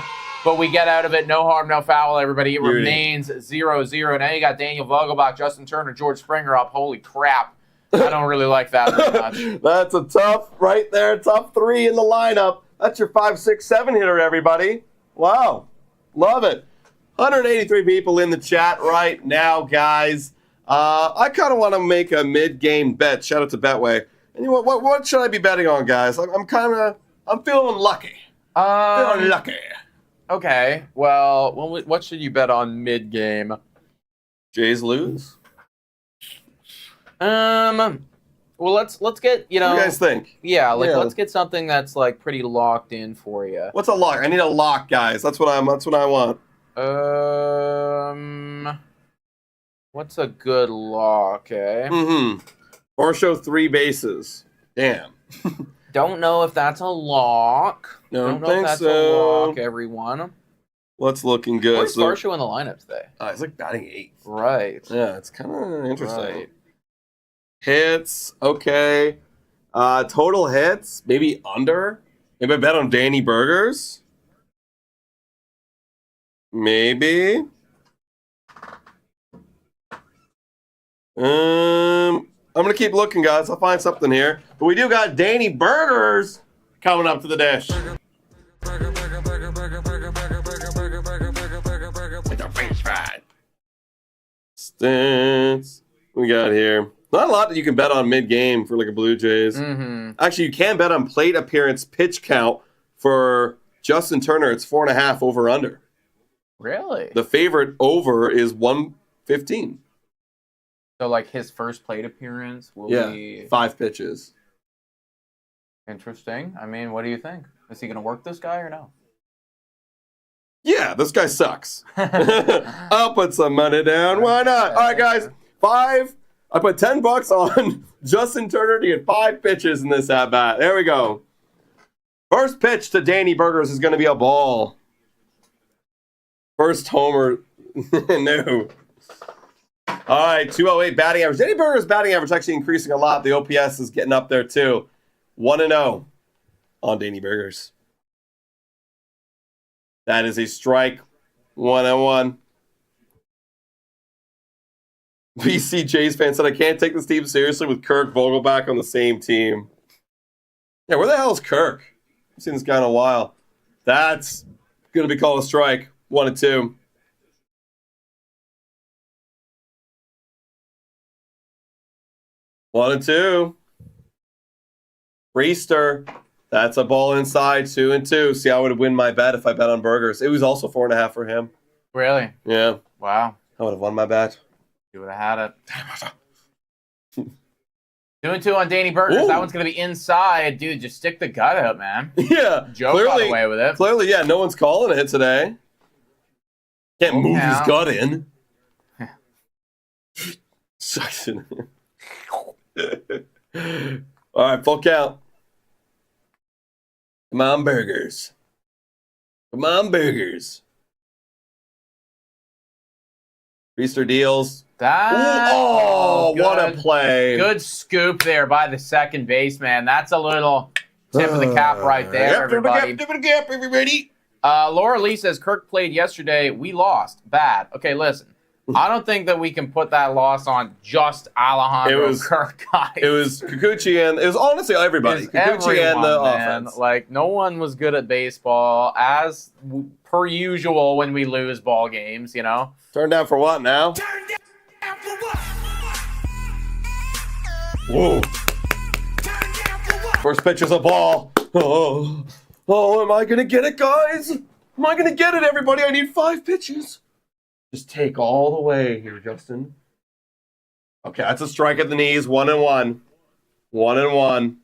but we get out of it. No harm, no foul, everybody. It remains 0-0. Now you got Daniel Vogelbach, Justin Turner, George Springer up. Holy crap. I don't really like that very much. That's a tough, right there, top 3 in the lineup. That's your 5, 6, 7 hitter, everybody. Wow. Love it. 183 people in the chat right now, guys. I kind of want to make a mid-game bet. Shout out to Betway. And you know what should I be betting on, guys? I'm feeling lucky. Feeling lucky. Okay. Well, what should you bet on mid-game? Jays lose. Well, let's get, you know. What do you guys think? Yeah, let's get something that's like pretty locked in for you. What's a lock? I need a lock, guys. That's what I want. What's a good lock, eh? Or show 3 bases. Damn. Don't know if that's a lock. Don't know if that's a lock, everyone. What's looking good? Where's Varsho in the lineup today? He's like batting 8th. Right. Yeah, it's kind of interesting. Right. Hits, okay. Total hits, maybe under. Maybe I bet on Danny Burgers. Maybe. I'm gonna keep looking, guys. I'll find something here. But we do got Danny Burgers coming up to the dish. With the French fries. Stats. We got here. Not a lot that you can bet on mid-game for like a Blue Jays. Actually, you can bet on plate appearance pitch count for Justin Turner. It's 4.5 over/under. Really? The favorite over is 115. So like his first plate appearance will be 5 pitches. Interesting. I mean, what do you think? Is he going to work this guy or no? Yeah, this guy sucks. I'll put some money down. Why not? All right, guys. 5. I put $10 on Justin Turner to get 5 pitches in this at-bat. There we go. First pitch to Danny Burgers is going to be a ball. First homer. No. All right, 208 batting average. Danny Burgers' batting average actually increasing a lot. The OPS is getting up there, too. 1-0 on Danny Burgers. That is a strike. 1-1. BC Jays fan said, I can't take this team seriously with Kirk Vogelbach on the same team. Yeah, where the hell is Kirk? I've seen this guy in a while. That's going to be called a strike. 1-2. One and two. Reister. That's a ball inside. 2-2. See, I would win my bet if I bet on Burgers. It was also 4.5 for him. Really? Yeah. Wow. I would have won my bet. You would have had it. 2-2 on Danny Burgers. Ooh. That one's going to be inside. Dude, just stick the gut out, man. Yeah. Joe got away with it. Clearly, yeah, no one's calling it today. Can't move his gut in. Sucks in. All right, full count. Come on, Burgers. Come on, Burgers. Reister deals. What a play. Good scoop there by the second baseman. That's a little tip of the cap right there, everybody. Tip of the cap, everybody. Laura Lee says, Kirk played yesterday. We lost. Bad. Okay, listen. I don't think that we can put that loss on just Alejandro Kirk, guys. It was Kikuchi and it was honestly everybody. Kikuchi and the offense. Like, no one was good at baseball, as per usual when we lose ball games, you know? Turn down for what now? Turn down for what? Whoa. Turn down for what? First pitch is a ball. Oh, am I going to get it, guys? Am I going to get it, everybody? I need 5 pitches. Just take all the way here, Justin. Okay, that's a strike at the knees. 1-1. 1-1.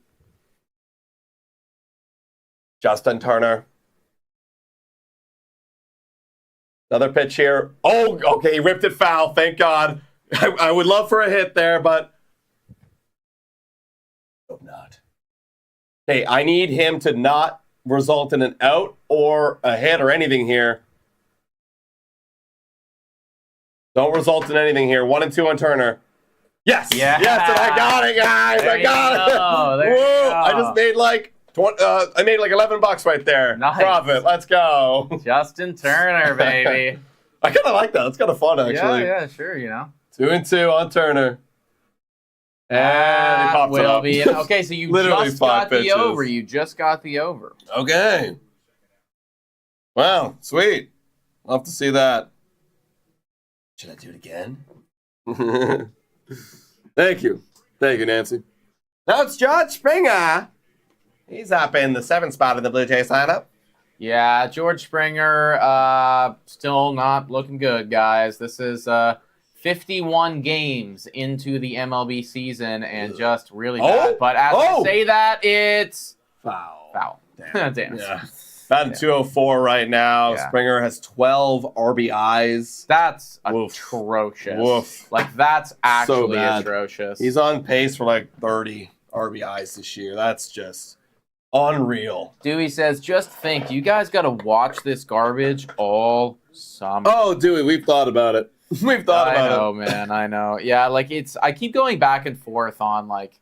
Justin Turner. Another pitch here. Oh, okay, he ripped it foul. Thank God. I would love for a hit there, but hope not. Hey, I need him to not result in an out or a hit or anything here. Don't result in anything here. 1-2 on Turner. Yes. Yeah. Yes, and I got it, guys. There I got it. Whoa. I just made like $11 right there. Nice. Profit. Let's go. Justin Turner, baby. I kind of like that. It's kind of fun, actually. Yeah, sure, 2-2 on Turner. And he pops it up. Okay, so you Literally just 5 got the pitches. over. You just got the over. Okay. Wow, sweet. I'll have to see that. Should I do it again? Thank you. Thank you, Nancy. Now it's George Springer. He's up in the 7th spot in the Blue Jays lineup. Yeah, George Springer, still not looking good, guys. This is 51 games into the MLB season and just really bad. But as I say that, it's foul. Damn. Yeah. About 204 right now. Yeah. Springer has 12 RBIs. That's Woof. atrocious. Woof. Like, that's actually bad. atrocious. He's on pace for like 30 RBIs this year. That's just unreal. Dewey says, just think, you guys got to watch this garbage all summer. Oh, Dewey, we've thought about it. We've thought about it. I know, man. I know. Yeah, like, I keep going back and forth on, like,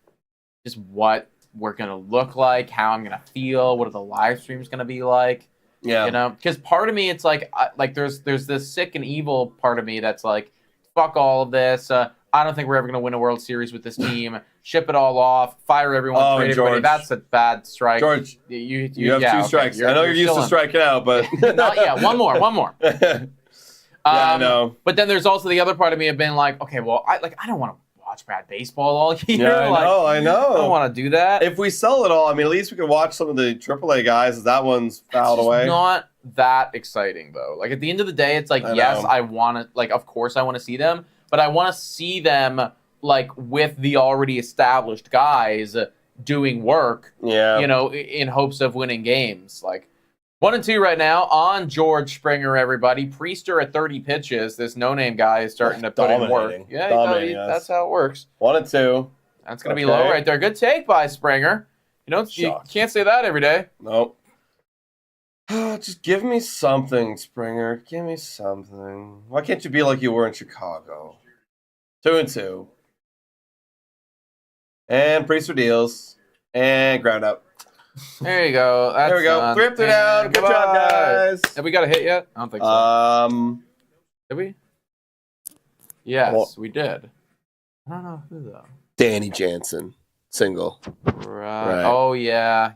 just what we're going to look like, how I'm going to feel, what are the live streams going to be like. Yeah. You know, because part of me, it's like there's this sick and evil part of me that's like, fuck all of this. I don't think we're ever going to win a World Series with this team. Ship it all off. Fire everyone. Trade everybody. That's a bad strike. George, you have 2 strikes. I know you're used to striking out, but not yet. One more. Yeah, I know. But then there's also the other part of me of being like, okay, well, I don't want to watch bad baseball all year. Yeah, I know. I don't want to do that. If we sell it all, I mean, at least we can watch some of the AAA guys. As that one's fouled away. Not that exciting though. Like at the end of the day, it's like yes, I want to. Like of course I want to see them, but I want to see them like with the already established guys doing work. Yeah. You know, in hopes of winning games. Like 1-2 right now on George Springer. Everybody, Priester at 30 pitches. This no-name guy is starting to put in work. Yeah, that's how it works. 1-2. That's going to be low right there. Good take by Springer. You can't say that every day. Nope. Just give me something, Springer. Give me something. Why can't you be like you were in Chicago? 2-2. And Priester deals. And ground up. There you go. There we go. 3 up, 3 down. Good job, guys. Have we got a hit yet? I don't think so. Did we? Yes, we did. I don't know who though. Danny Jansen. Single. Right. Oh, yeah.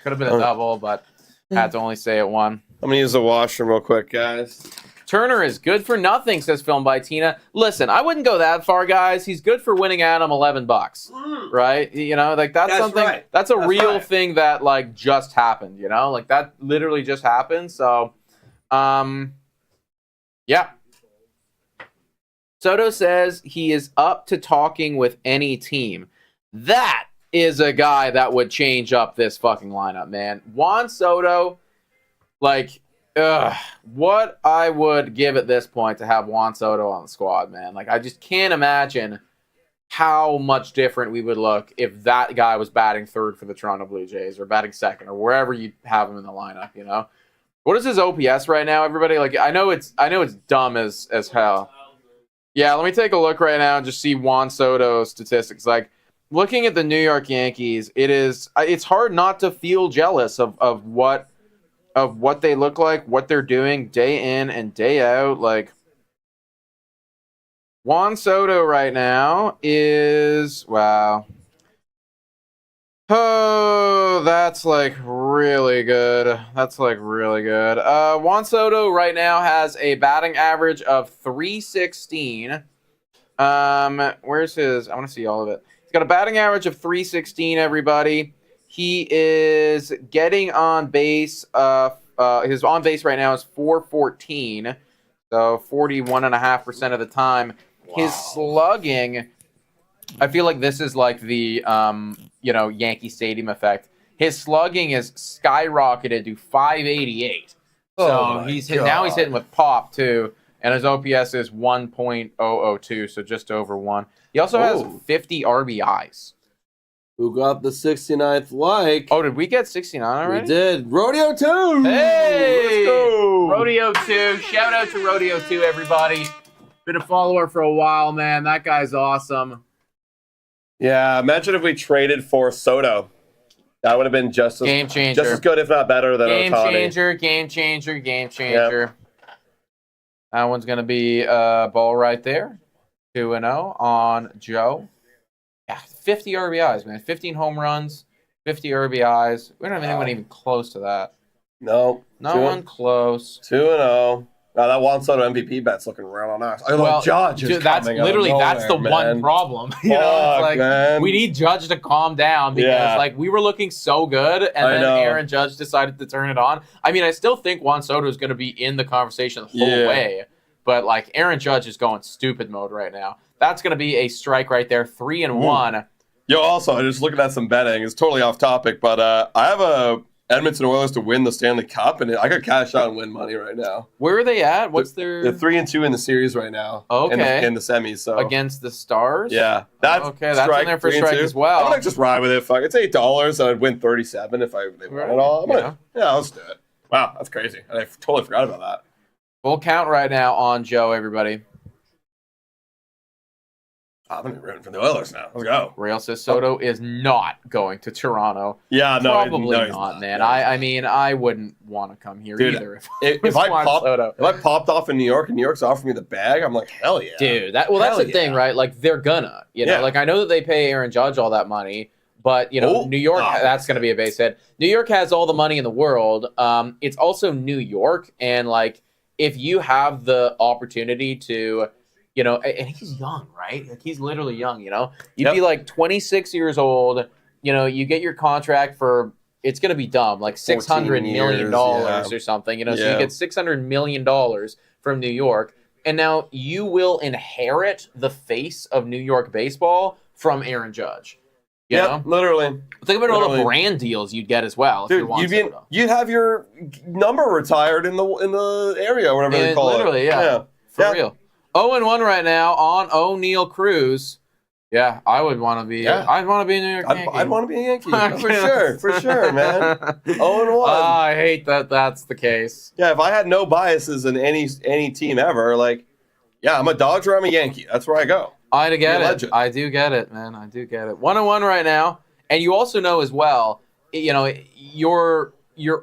Could have been a double, but had to only say it one. I'm going to use the washroom real quick, guys. Turner is good for nothing, says Film by Tina. Listen, I wouldn't go that far, guys. He's good for winning Adam $11, right? You know, like that's something. Right. That's a real thing that like just happened. You know, like that literally just happened. So, yeah. Soto says he is up to talking with any team. That is a guy that would change up this fucking lineup, man. Juan Soto, like. What I would give at this point to have Juan Soto on the squad, man. Like, I just can't imagine how much different we would look if that guy was batting third for the Toronto Blue Jays or batting second or wherever you have him in the lineup, you know? What is his OPS right now, everybody? Like, I know it's dumb as hell. Yeah, let me take a look right now and just see Juan Soto's statistics. Like, looking at the New York Yankees, it's hard not to feel jealous of what they look like, what they're doing day in and day out. Like, Juan Soto right now is, wow. Oh, that's like really good. Juan Soto right now has a batting average of 316. Where's his? I want to see all of it. He's got a batting average of 316, everybody. He is getting on base his on base right now is 414, so 41.5% of the time. Wow. His slugging, I feel like this is like the Yankee Stadium effect. His slugging is skyrocketed to 588. So he's hitting with pop too, and his OPS is 1.002, so just over 1. He also has 50 RBIs. Who got the 69th like? Oh, did we get 69 already? We did. Rodeo 2! Hey! Let's go! Rodeo 2. Shout out to Rodeo 2, everybody. Been a follower for a while, man. That guy's awesome. Yeah, imagine if we traded for Soto. That would have been just as game changer. Just as good, if not better, than Ohtani. Game changer. Yep. That one's going to be a ball right there. 2-0 on Joe. Yeah, 50 RBIs, man. 15 home runs, 50 RBIs. We don't have anyone even close to that. No. No one close. 2-0. Now that Juan Soto MVP bet's looking real nice. Judge is that's literally that's the one problem. You know, it's like man. We need Judge to calm down because like we were looking so good, and then Aaron Judge decided to turn it on. I mean, I still think Juan Soto is going to be in the conversation the whole way, but like Aaron Judge is going stupid mode right now. That's going to be a strike right there, 3-1. Yo, also, I'm just looking at some betting. It's totally off topic, but I have a Edmonton Oilers to win the Stanley Cup, and I could cash out and win money right now. Where are they at? What's their... They're 3-2 in the series right now. Okay. In the semis. So against the Stars? Yeah. That's in there for strike as well. I'm going to just ride with it. Fuck, it's $8, so I'd win 37 if they won it all. Let's do it. Wow, that's crazy. I totally forgot about that. Full count right now on Joe, everybody. I'm going to be rooting for the Oilers now. Let's go. Real says Soto is not going to Toronto. Yeah, no. Probably not, man. Yeah. I mean, I wouldn't want to come here either. If I popped off in New York and New York's offering me the bag, I'm like, hell yeah. Dude, that's the thing, right? Like, they're gonna. You know, like, I know that they pay Aaron Judge all that money, but, you know, New York, that's going to be a base hit. New York has all the money in the world. It's also New York, and, like, if you have the opportunity to... You know, and he's young, right? Like, he's literally young, you know? You'd be like 26 years old, you know, you get your contract for, it's going to be dumb, like $600 million or something, you know? So you get $600 million from New York, and now you will inherit the face of New York baseball from Aaron Judge. You know? Literally. Think about all the brand deals you'd get as well. Dude, you'd have your number retired in the area, whatever they call it. Literally, For real. 0-1 right now on O'Neal Cruz. Yeah, I would want to be. Yeah. I'd want to be a New York Yankee. I'd want to be a Yankee for sure, man. 0-1. I hate that that's the case. Yeah, if I had no biases in any team ever, like, yeah, I'm a Dodger, I'm a Yankee. That's where I go. I get it. Legend. I do get it, man. I do get it. 1-1 right now, and you also know as well. You know, you're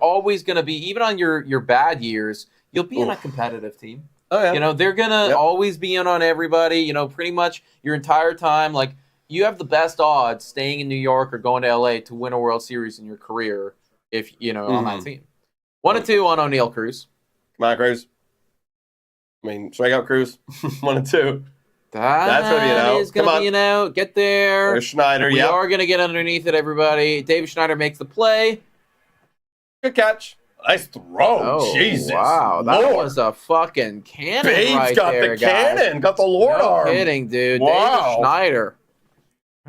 always going to be, even on your bad years, you'll be in a competitive team. Oh, yeah. You know, they're going to always be in on everybody, you know, pretty much your entire time. Like, you have the best odds staying in New York or going to LA to win a World Series in your career if, you know, on that team. 1-2 on O'Neal Cruz. Come on, Cruz. I mean, strikeout Cruz. 1-2. That's going to be an out. It's going to be an out. Get there. There's Schneider, We are going to get underneath it, everybody. David Schneider makes the play. Good catch. Nice throw. Oh, Jesus. Wow. That was a fucking cannon Babe's got there, the cannon. Got the Lord arm. No kidding, dude. Wow. David Schneider.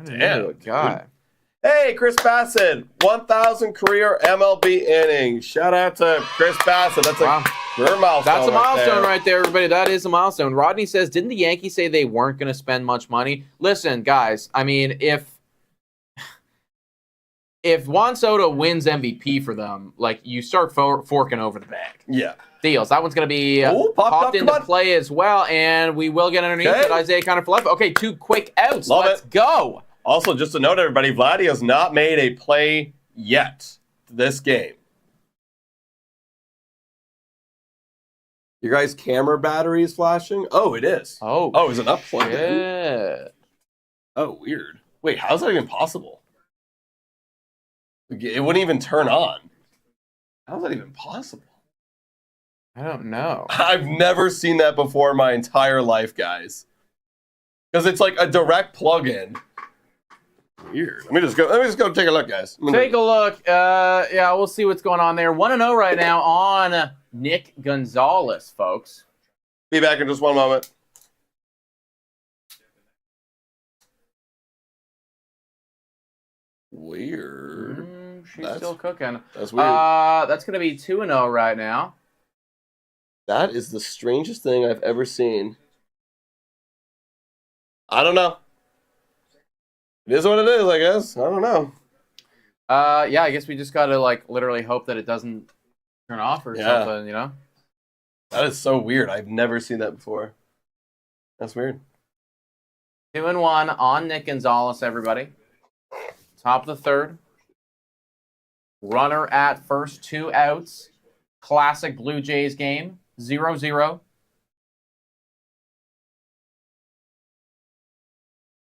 Damn. God. Hey, Chris Bassitt. 1,000 career MLB innings. Shout out to Chris Bassitt. That's a career milestone. That's a milestone right there, everybody. That is a milestone. Rodney says, didn't the Yankees say they weren't going to spend much money? Listen, guys, I mean, if Juan Soto wins MVP for them, like, you start forking over the bag. Yeah. Deals. That one's going to be popped into play as well, and we will get underneath it. Isaiah Kiner-Falefa. Okay, 2 quick outs. Let's go. Also, just to note, everybody, Vladdy has not made a play yet this game. Your guys' camera battery is flashing? Oh, it is. Oh, is it not plugged in? Oh, weird. Wait, how's that even possible? It wouldn't even turn on. How's that even possible? I don't know. I've never seen that before in my entire life, guys. Because it's like a direct plug-in. Weird. Let me just go take a look, guys. Take a look. Yeah, we'll see what's going on there. 1-0 right now on Nick Gonzalez, folks. Be back in just one moment. Weird. She's still cooking. That's weird. That's going to be 2-0 right now. That is the strangest thing I've ever seen. I don't know. It is what it is, I guess. I don't know. Yeah, I guess we just got to, like, literally hope that it doesn't turn off or something, you know? That is so weird. I've never seen that before. That's weird. 2-1 on Nick Gonzalez, everybody. Top of the third. Runner at first, 2 outs. Classic Blue Jays game. 0-0.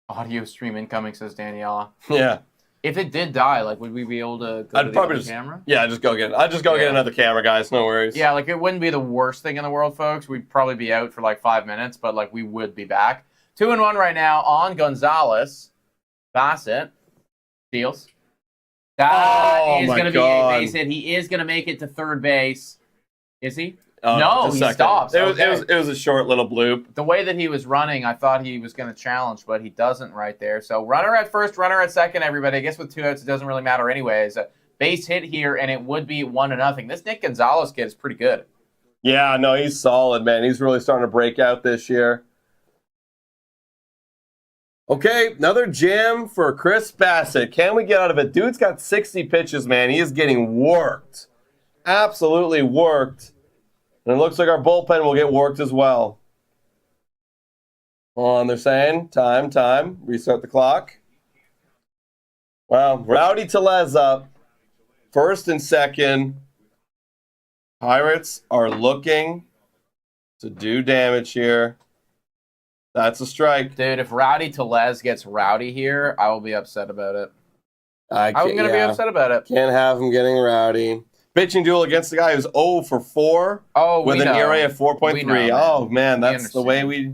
Audio stream incoming, says Daniela. Yeah. If it did die, like, would we be able to go to the other camera? Yeah, just go get it. I'd just go get another camera, guys. No worries. Yeah, like, it wouldn't be the worst thing in the world, folks. We'd probably be out for, like, 5 minutes, but, like, we would be back. 2-1 right now on Gonzalez. Bassett. Steals. That is going to be a base hit. He is going to make it to third base. Is he? No, he stops. It was a short little bloop. The way that he was running, I thought he was going to challenge, but he doesn't right there. So runner at first, runner at second, everybody. I guess with 2 outs, it doesn't really matter anyways. A base hit here, and it would be 1-0. This Nick Gonzalez kid is pretty good. Yeah, no, he's solid, man. He's really starting to break out this year. Okay, another jam for Chris Bassitt. Can we get out of it? Dude's got 60 pitches, man. He is getting worked. Absolutely worked. And it looks like our bullpen will get worked as well. Hold on, they're saying. Time. Restart the clock. Wow, Rowdy Tellez up. First and second. Pirates are looking to do damage here. That's a strike. Dude, if Rowdy Tellez gets rowdy here, I will be upset about it. I'm going to be upset about it. Can't have him getting rowdy. Pitching duel against the guy who's 0 for 4 with an ERA of 4.3. Oh, man, that's the way we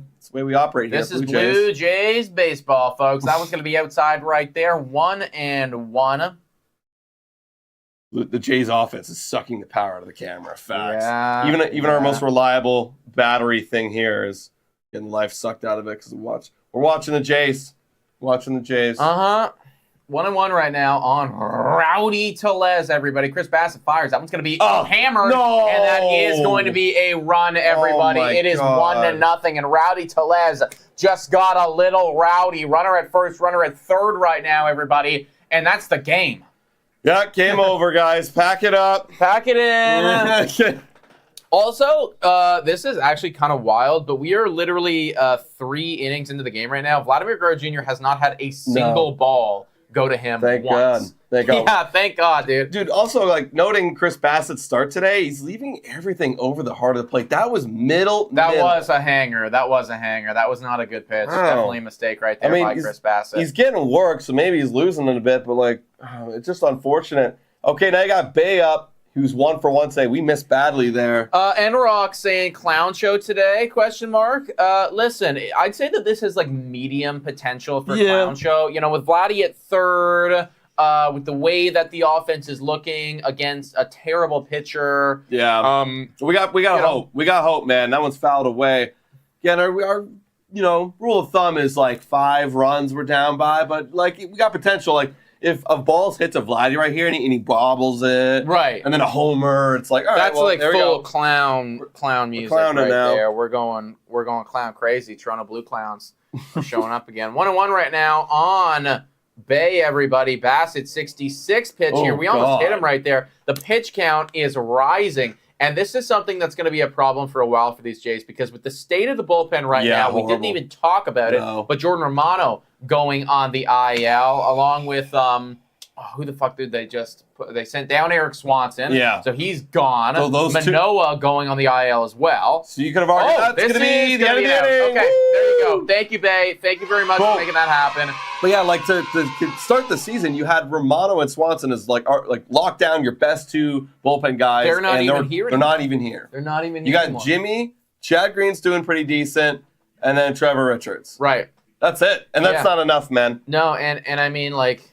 operate here. This is Blue Jays baseball, folks. That one's going to be outside right there. 1-1. The Jays offense is sucking the power out of the camera. Facts. Yeah, even our most reliable battery thing here is getting life sucked out of it because we're watching the Jays. Watching the Jays. 1-1 right now on Rowdy Tellez, everybody. Chris Bassitt fires. That one's going to be hammered. No! And that is going to be a run, everybody. It is 1-0. And Rowdy Tellez just got a little rowdy. Runner at first, runner at third right now, everybody. And that's the game. Yeah, game over, guys. Pack it up. Pack it in. Also, this is actually kind of wild, but we are literally 3 innings into the game right now. Vladimir Guerrero Jr. has not had a single ball go to him once. God. Thank God. Yeah, thank God, dude. Dude, also, like, noting Chris Bassitt's start today, he's leaving everything over the heart of the plate. That was middle. That was a hanger. That was not a good pitch. Definitely a mistake right there by Chris Bassitt. He's getting work, so maybe he's losing it a bit, but, like, it's just unfortunate. Okay, now you got Bay up, who's 1 for 1 today. We missed badly there. Enrock saying clown show today, question mark. Listen, I'd say that this has, like, medium potential for clown show. You know, with Vladdy at third, with the way that the offense is looking against a terrible pitcher. Yeah. We got hope. We got hope, man. That one's fouled away. Again, our rule of thumb is, like, 5 runs we're down by, but, like, we got potential. Like, if a ball's hit to Vladdy right here and he bobbles it, right, and then a homer, it's like, all right, that's like full clown music right there. We're going clown crazy. Toronto Blue Clowns are showing up again. 1-1 right now on Bay, everybody. Bassett 66 pitch here. We almost hit him right there. The pitch count is rising. And this is something that's going to be a problem for a while for these Jays because with the state of the bullpen right now, we didn't even talk about it, but Jordan Romano going on the IL along with who the fuck did they just put? They sent down Eric Swanson. Yeah. So he's gone. So those Manoah going on the IL as well. So you could have argued that's going to be the end of the inning. Okay, there you go. Thank you, Bay. Thank you very much for making that happen. But yeah, like to start the season, you had Romano and Swanson as like lock down your best 2 bullpen guys. They're not even here. They're not even here. They're not even here. You got anymore. Jimmy, Chad Green's doing pretty decent, and then Trevor Richards. Right. That's it. And that's not enough, man. No, and I mean, like,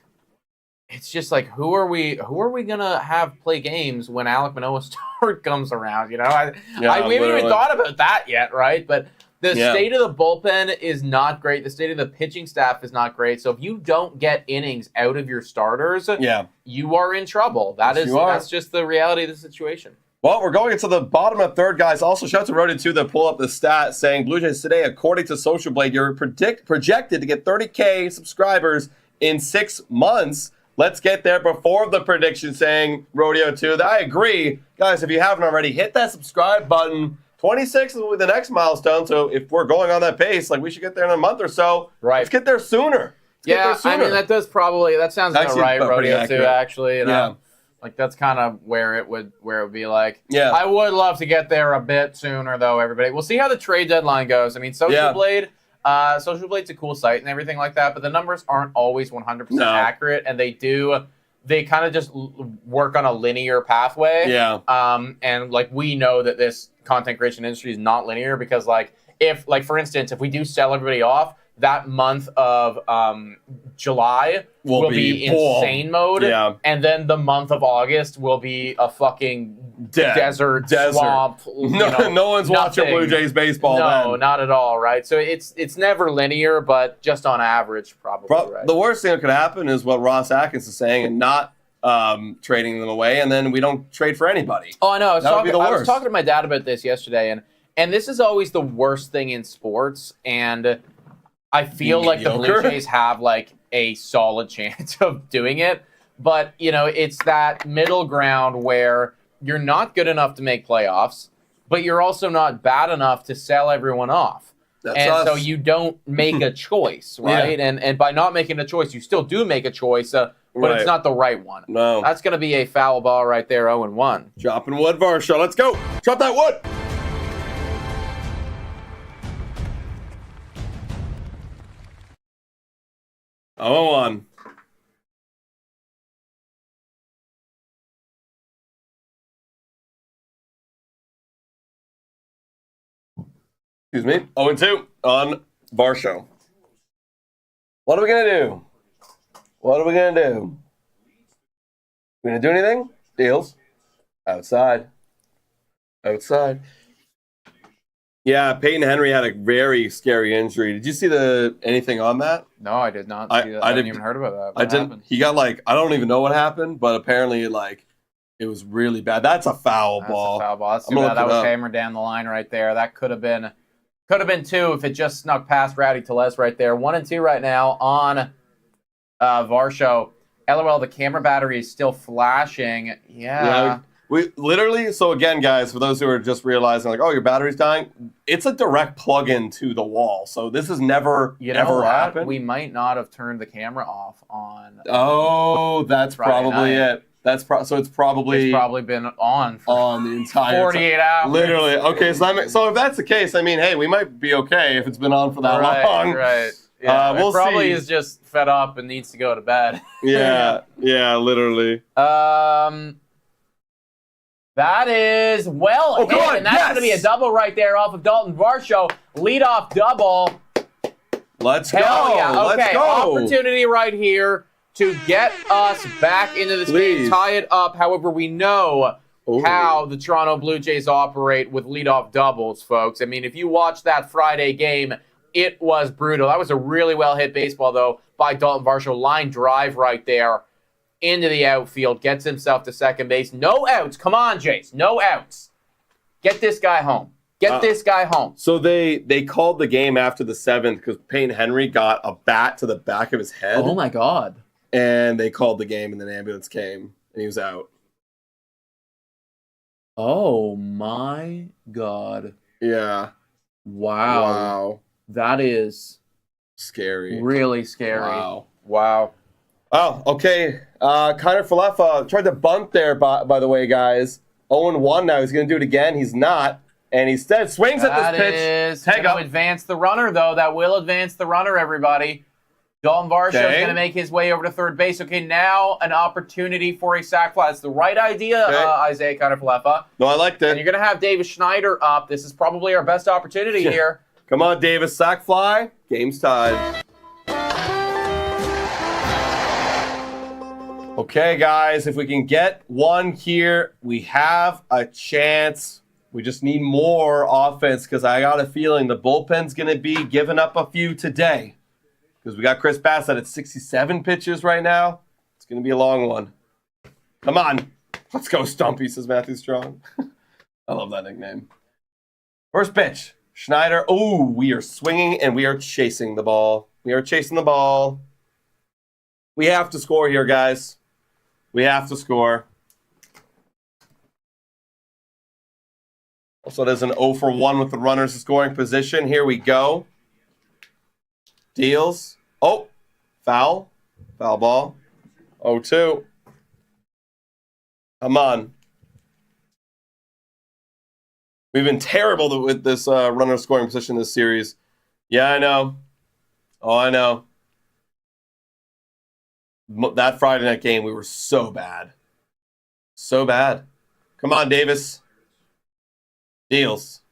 it's just like, who are we gonna have play games when Alek Manoah's start comes around? You know, we haven't even thought about that yet, right? But the state of the bullpen is not great. The state of the pitching staff is not great. So if you don't get innings out of your starters, you are in trouble. That's just the reality of the situation. Well, we're going into the bottom of third, guys. Also, shout out to Roden, too, that pull up the stat saying Blue Jays today, according to Social Blade, you're projected to get 30K subscribers in 6 months. Let's get there before the prediction saying Rodeo 2. I agree. Guys, if you haven't already, hit that subscribe button. 26 will be the next milestone. So if we're going on that pace, like we should get there in a month or so. Right. Let's get there sooner. I mean, that sounds about right, Rodeo 2, actually. You know? Like, that's kind of where it would be like. Yeah. I would love to get there a bit sooner, though, everybody. We'll see how the trade deadline goes. I mean, Social Blade's a cool site and everything like that, but the numbers aren't always 100% accurate, and they kind of just work on a linear pathway. Yeah. And, like, we know that this content creation industry is not linear because, like, for instance, if we do sell everybody off, that month of July will be insane mode, and then the month of August will be a fucking desert swamp. No one's watching Blue Jays baseball. No, not at all, right? So it's never linear, but just on average, probably. Right. The worst thing that could happen is what Ross Atkins is saying, and not trading them away, and then we don't trade for anybody. Oh, I know. I was talking to my dad about this yesterday, and this is always the worst thing in sports, and I feel like the Blue Jays have, like, a solid chance of doing it. But, you know, it's that middle ground where you're not good enough to make playoffs, but you're also not bad enough to sell everyone off. So you don't make a choice, right? And by not making a choice, you still do make a choice, but it's not the right one. No. That's going to be a foul ball right there, 0-1. Dropping wood, Varsho. Let's go. Drop that wood. Oh, 1. Excuse me. 0-2 on Varsho. What are we going to do? What are we going to do? We going to do anything? Deals. Outside. Yeah, Peyton Henry had a very scary injury. Did you see anything on that? No, I did not see that. I didn't even heard about that. What happened? He got, like, I don't even know what happened, but apparently, like, it was really bad. That's a foul ball. That's a foul ball. That's too bad. That was hammered down the line right there. That could have been 2 if it just snuck past Rowdy Tellez right there. 1-2 right now on Varsho. LOL, the camera battery is still flashing. Yeah. We literally, so again, guys, for those who are just realizing, like, oh, your battery's dying, it's a direct plug-in to the wall. So this has never happened. We might not have turned the camera off on. Oh, that's probably it. So it's probably been on the entire 48 hours. Literally. Okay, so if that's the case, I mean, hey, we might be okay if it's been on for that long. Right. Yeah, we'll probably see. Is just fed up and needs to go to bed. Yeah, literally. That is hit, and that's going to be a double right there off of Dalton Varsho. Leadoff double. Let's go. Yeah. Okay, let's go. Opportunity right here to get us back into this game, tie it up. However, we know how the Toronto Blue Jays operate with leadoff doubles, folks. I mean, if you watch that Friday game, it was brutal. That was a really well-hit baseball, though, by Dalton Varsho. Line drive right there into the outfield, gets himself to second base. No outs. Come on, Jays. No outs. Get this guy home. Get this guy home. So they called the game after the 7th because Peyton Henry got a bat to the back of his head. Oh, my God. And they called the game, and then the ambulance came, and he was out. Oh, my God. Yeah. Wow. That is scary. Really scary. Wow. Oh, okay. Connor Falefa tried to bunt there, by the way, guys. 0-1 now. He's going to do it again. He's not. And he instead swings at this pitch. That is going to advance the runner, though. That will advance the runner, everybody. Dalton Varsho is going to make his way over to third base. Okay, now an opportunity for a sac fly. It's the right idea, Isaiah Connor Falefa. No, I liked it. And you're going to have Davis Schneider up. This is probably our best opportunity here. Come on, Davis. Sack fly. Game's tied. Okay, guys. If we can get one here, we have a chance. We just need more offense because I got a feeling the bullpen's going to be giving up a few today. Because we got Chris Bassitt at 67 pitches right now. It's going to be a long one. Come on. Let's go, Stumpy, says Matthew Strong. I love that nickname. First pitch. Schneider. Oh, we are swinging and we are chasing the ball. We are chasing the ball. We have to score here, guys. We have to score. Also, there's an 0 for 1 with the runners in scoring position. Here we go. Deals. Oh, foul. Foul ball. 0-2. Come on. We've been terrible with this runner scoring position this series. Yeah, I know. Oh, I know. That Friday night game, we were so bad. So bad. Come on, Davis. Deals.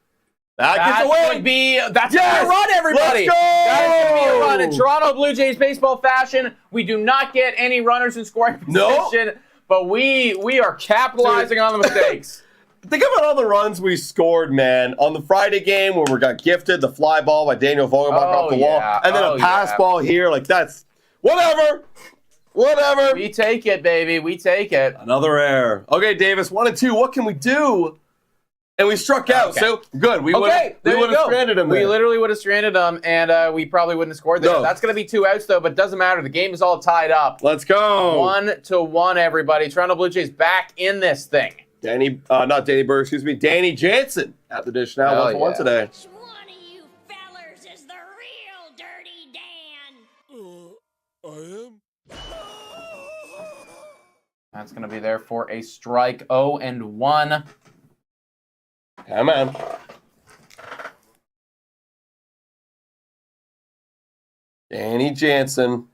That gets away. That's going to be a run, everybody. Let's go! That is going to be a run. In Toronto Blue Jays baseball fashion, we do not get any runners in scoring position, but we are capitalizing on the mistakes. Think about all the runs we scored, man. On the Friday game where we got gifted the fly ball by Daniel Vogelbach off the wall, and then a pass ball here. Like, that's whatever. Whatever. We take it, baby. We take it. Another error. Okay, Davis, 1 and 2. What can we do? And we struck out, okay. So good. We would have stranded him there. We literally would have stranded him, and we probably wouldn't have scored there. No. That's going to be 2 outs, though, but doesn't matter. The game is all tied up. Let's go. 1-1, everybody. Toronto Blue Jays back in this thing. Not Danny Berg, excuse me. Danny Jansen at the dish now. 1 for 1 today. Which one of you fellers is the real Dirty Dan? I am? That's going to be there for a strike. 0-1. Come on. Danny Jansen.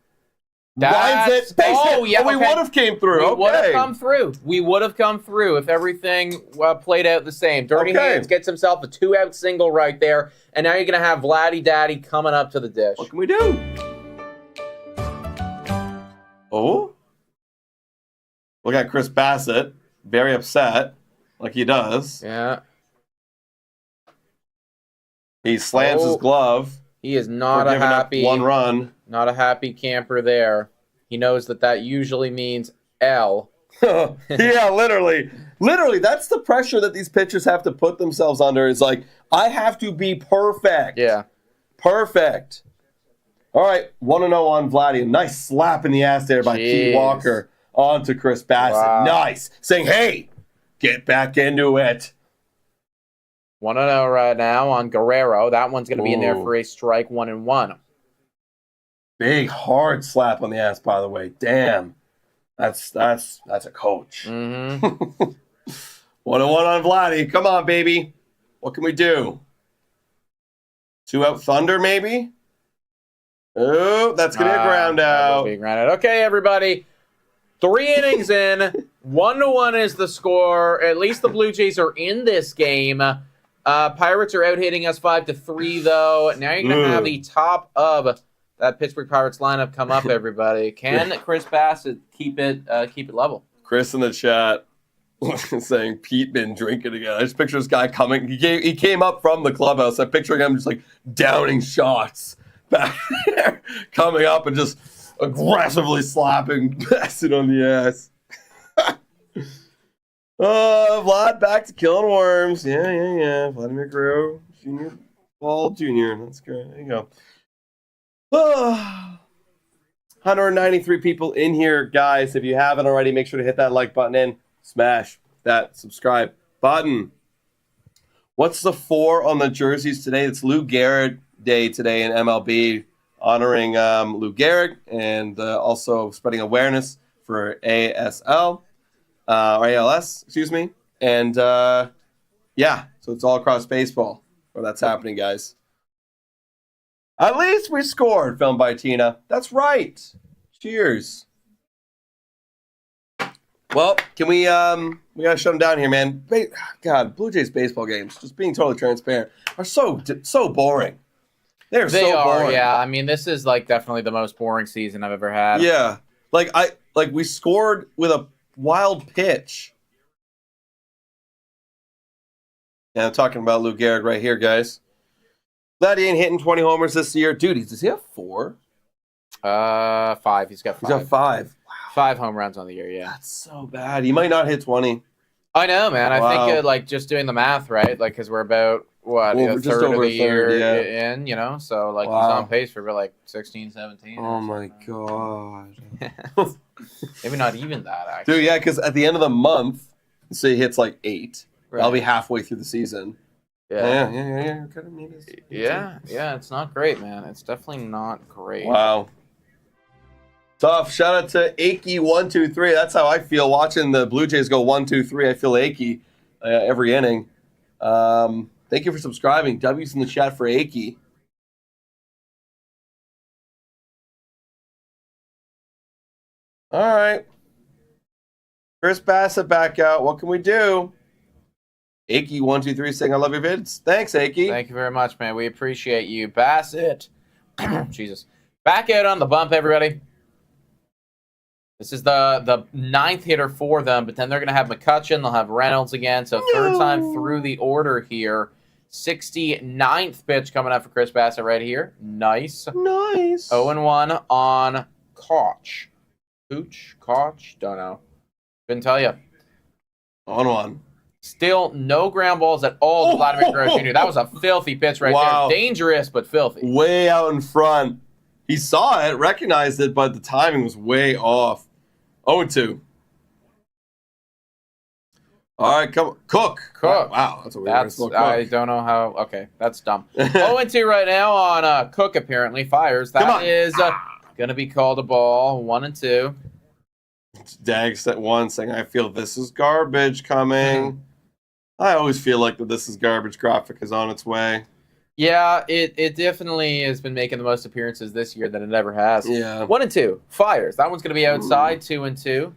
Lines it. Oh, yeah. We would have came through. We would have come through. We would have come through if everything played out the same. Dirty Hands gets himself a 2-out single right there. And now you're going to have Vladdy Daddy coming up to the dish. What can we do? Oh? Look at Chris Bassitt. Very upset. Like he does. Yeah. He slams his glove. He is not a happy 1 run. Not a happy camper there. He knows that usually means L. Yeah, literally. Literally, that's the pressure that these pitchers have to put themselves under. Is like, I have to be perfect. Yeah. Perfect. All right, 1-0 on Vladdy. A nice slap in the ass there by Keith Walker onto Chris Bassitt. Wow. Nice. Saying, hey, get back into it. 1-0 right now on Guerrero. That one's going to be in there for a strike. 1-1. Big hard slap on the ass, by the way. Damn, that's a coach. 1-1 on Vladdy. Come on, baby. What can we do? 2-out Thunder, maybe. Oh, that's gonna be a ground out. Be grounded. Okay, everybody. 3 innings in. 1-1 is the score. At least the Blue Jays are in this game. Pirates are out hitting us 5-3, though. Now you're going to have the top of that Pittsburgh Pirates lineup come up, everybody. Can Chris Bassitt keep it level? Chris in the chat saying Pete been drinking again. I just picture this guy coming. He came up from the clubhouse. I'm picturing him just like downing shots back there, coming up and just aggressively slapping Bassitt on the ass. Vlad back to killing worms. Yeah. Vladimir Guerrero Jr. Ball Jr. That's great. There you go. 193 people in here, guys. If you haven't already, make sure to hit that like button and smash that subscribe button. What's the 4 on the jerseys today? It's Lou Gehrig Day today in MLB, honoring Lou Gehrig and also spreading awareness for ASL. Or ALS, excuse me. And, yeah, so it's all across baseball where that's happening, guys. At least we scored, filmed by Tina. That's right. Cheers. Well, can we got to shut them down here, man. God, Blue Jays baseball games, just being totally transparent, are so boring. They're They so are, boring. yeah. I mean, this is like definitely the most boring season I've ever had. Yeah. Like we scored with a wild pitch. Yeah, I'm talking about Lou Gehrig right here, guys. Vladdy ain't hitting 20 homers this year. Dude, does he have 4? 5. He's got 5. He's got 5. 5 home runs on the year, yeah. That's so bad. He might not hit 20. I know, man. Wow. I think like just doing the math, right? Like, because we're about what Well, a just third over of a the third, year in, you know. So like he's Wow. on pace for about like 16, 17. Oh my god. Maybe not even that actually. Dude, yeah, because at the end of the month, say he hits like 8. Right. That'll be halfway through the season. Yeah. Yeah. Kind of need this. Yeah. It's not great, man. It's definitely not great. Wow. Tough. Shout out to Achy123. That's how I feel watching the Blue Jays go 1-2-3. I feel achy every inning. Thank you for subscribing. W's in the chat for Achy. All right. Chris Bassitt back out. What can we do? Achy123 saying, I love your vids. Thanks, Achy. Thank you very much, man. We appreciate you. Bassett. Jesus. Back out on the bump, everybody. This is the 9th hitter for them, but then they're going to have McCutchen. They'll have Reynolds again. So third time through the order here. 69th pitch coming up for Chris Bassitt right here. Nice. Nice. 0-1 on Koch. Koch? Don't know. Couldn't tell you. 1-1. Still no ground balls at all to Vladimir Guerrero Jr. That was a filthy pitch right Wow. there. Dangerous, but filthy. Way out in front. He saw it, recognized it, but the timing was way off. 0-2. All right, come on. Cook. Wow, that's a weird way to spell Cook. I don't know how. Okay, that's dumb. 0-2 right now on Cook, apparently. Fires. That is going to be called a ball. 1-2. Dags at 1 saying, I feel this is garbage coming. I always feel like the this is garbage graphic is on its way. Yeah, it definitely has been making the most appearances this year than it ever has. Yeah. 1-2. Fires. That one's going to be outside. 2-2.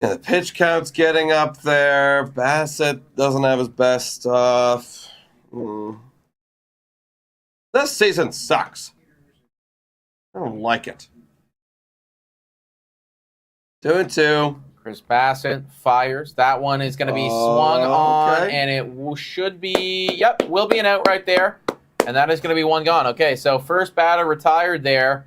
Yeah, the pitch count's getting up there. Bassett doesn't have his best stuff. This season sucks. I don't like it. 2-2. Chris Bassitt fires. That one is going to be swung on, okay. and it should be, will be an out right there. And that is going to be one gone. Okay, so first batter retired there.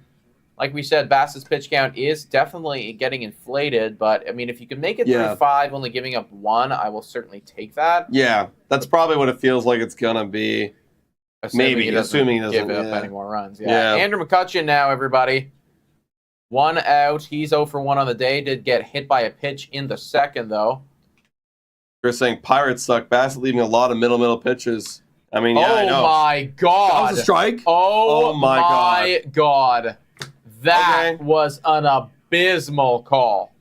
Like we said, Bassett's pitch count is definitely getting inflated, but, I mean, if you can make it through 5, only giving up 1, I will certainly take that. Yeah, that's probably what it feels like it's going to be. Assuming he doesn't give up any more runs. Yeah. Andrew McCutchen now, everybody. 1 out. He's 0-for-1 on the day. Did get hit by a pitch in the second, though. You're saying Pirates suck. Bassett leaving a lot of middle pitches. I mean, I know. Oh, my God. That was a strike? Oh my God. That was an abysmal call.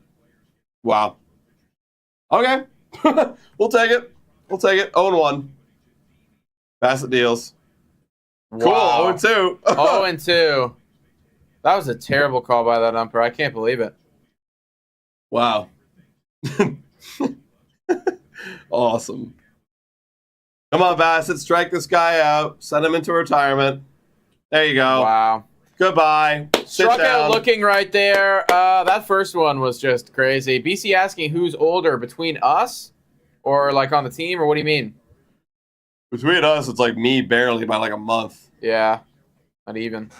Wow. Okay. We'll take it. 0-1. Bassett deals. Wow. Cool. 0-2. 0-2. That was a terrible call by that umpire. I can't believe it. Wow. Awesome. Come on, Bassett. Strike this guy out. Send him into retirement. There you go. Wow. Goodbye. Struck out looking right there. That first one was just crazy. BC asking who's older, between us or like on the team, or what do you mean? Between us, it's like me barely by like a month. Yeah. Not even.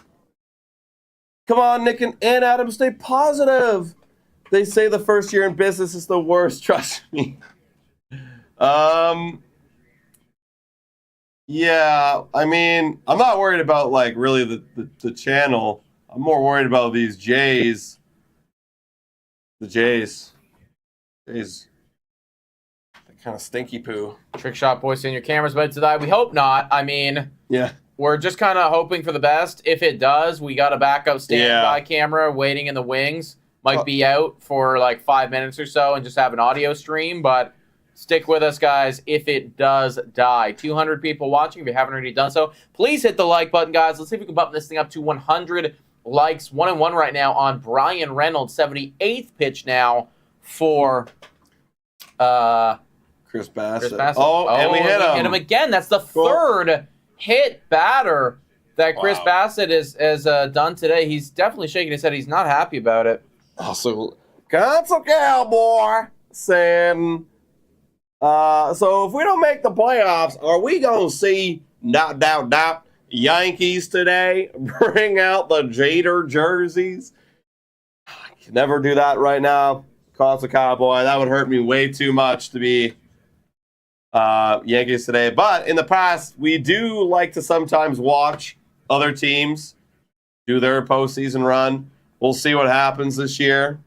Come on, Nick and Adam, stay positive. They say the first year in business is the worst. Trust me. Yeah, I mean, I'm not worried about like really the channel. I'm more worried about these Jays. The Jays. They're kind of stinky poo. Trick shot, boys, in your cameras about to die. We hope not. I mean, yeah. We're just kind of hoping for the best. If it does, we got a backup standby camera waiting in the wings. Might be out for like 5 minutes or so and just have an audio stream, but stick with us, guys, if it does die. 200 people watching. If you haven't already done so, please hit the like button, guys. Let's see if we can bump this thing up to 100 likes. 1-1 right now on Brian Reynolds. 78th pitch now for Chris Bassett. Oh, and we hit him. Hit him again. That's the third hit batter that Chris Wow. Bassitt has done today. He's definitely shaking his head. He's not happy about it. Also, Council Cowboy saying, so if we don't make the playoffs, are we going to see Yankees today bring out the Jader jerseys? I can never do that right now. Council Cowboy, that would hurt me way too much to be Yankees today. But in the past, we do like to sometimes watch other teams do their postseason run. We'll see what happens this year.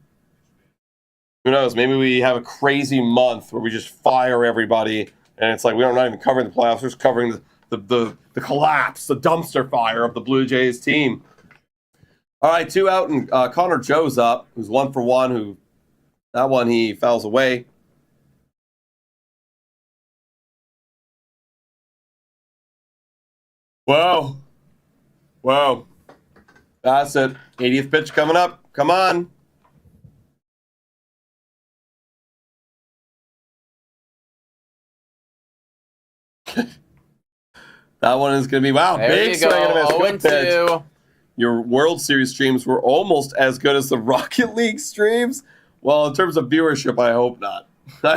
Who knows? Maybe we have a crazy month where we just fire everybody, and it's like we're not even covering the playoffs. We're just covering the collapse, the dumpster fire of the Blue Jays team. All right, 2 out, and Connor Joe's up, who's 1 for 1. That one he fouls away. Whoa. That's it. 80th pitch coming up. Come on. That one is going to be, wow, There big you go. swing and a miss. Good pitch. 0-2. Your World Series streams were almost as good as the Rocket League streams. Well, in terms of viewership, I hope not. I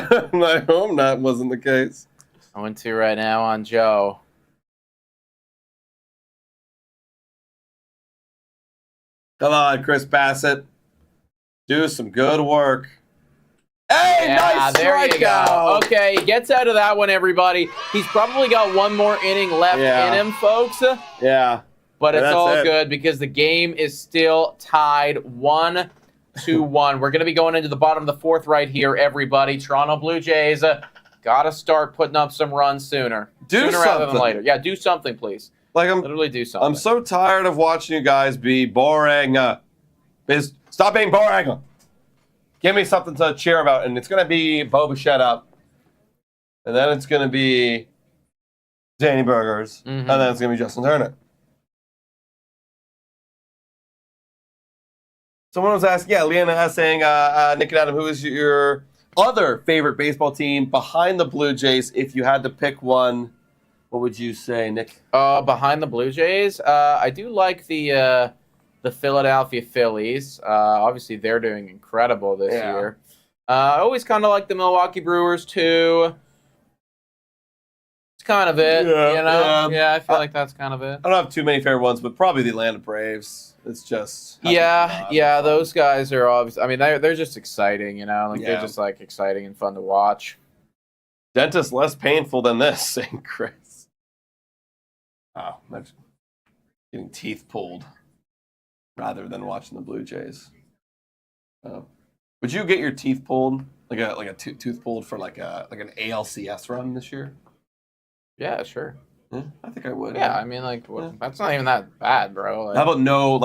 hope that wasn't the case. 0-2 right now on Joe. Come on, Chris Bassett. Do some good work. Hey, Yeah, nice there you go. strikeout. Okay, he gets out of that one, everybody. He's probably got one more inning left Yeah. in him, folks. Yeah. But it's That's all it. good because the game is still tied 1-1. We're going to be going into the bottom of the 4th right here, everybody. Toronto Blue Jays got to start putting up some runs sooner. Do sooner rather than something. later. Yeah, do something, please. Like Literally do something. I'm so tired of watching you guys be boring. Stop being boring. Give me something to cheer about, and it's going to be Bo Bichette up, and then it's going to be Danny Burgers, and then it's going to be Justin Turner. Someone was asking, Leanna saying, Nick and Adam, who is your other favorite baseball team behind the Blue Jays? If you had to pick one, what would you say, Nick? Behind the Blue Jays, I do like the Philadelphia Phillies. Obviously, they're doing incredible this year. I always kind of like the Milwaukee Brewers, too. It's kind of it, you know? Yeah, I feel like that's kind of it. I don't have too many favorite ones, but probably the Atlanta Braves. It's just... Yeah, those guys are obviously... I mean, they're just exciting, you know? Like, they're just, like, exciting and fun to watch. Dentist less painful than this, saying Chris. Oh, imagine getting teeth pulled rather than watching the Blue Jays. Would you get your teeth pulled, like a tooth pulled for like an ALCS run this year? Yeah, sure. Yeah, I think I would. Yeah, I mean, like, that's not even that bad, bro. Like, How about no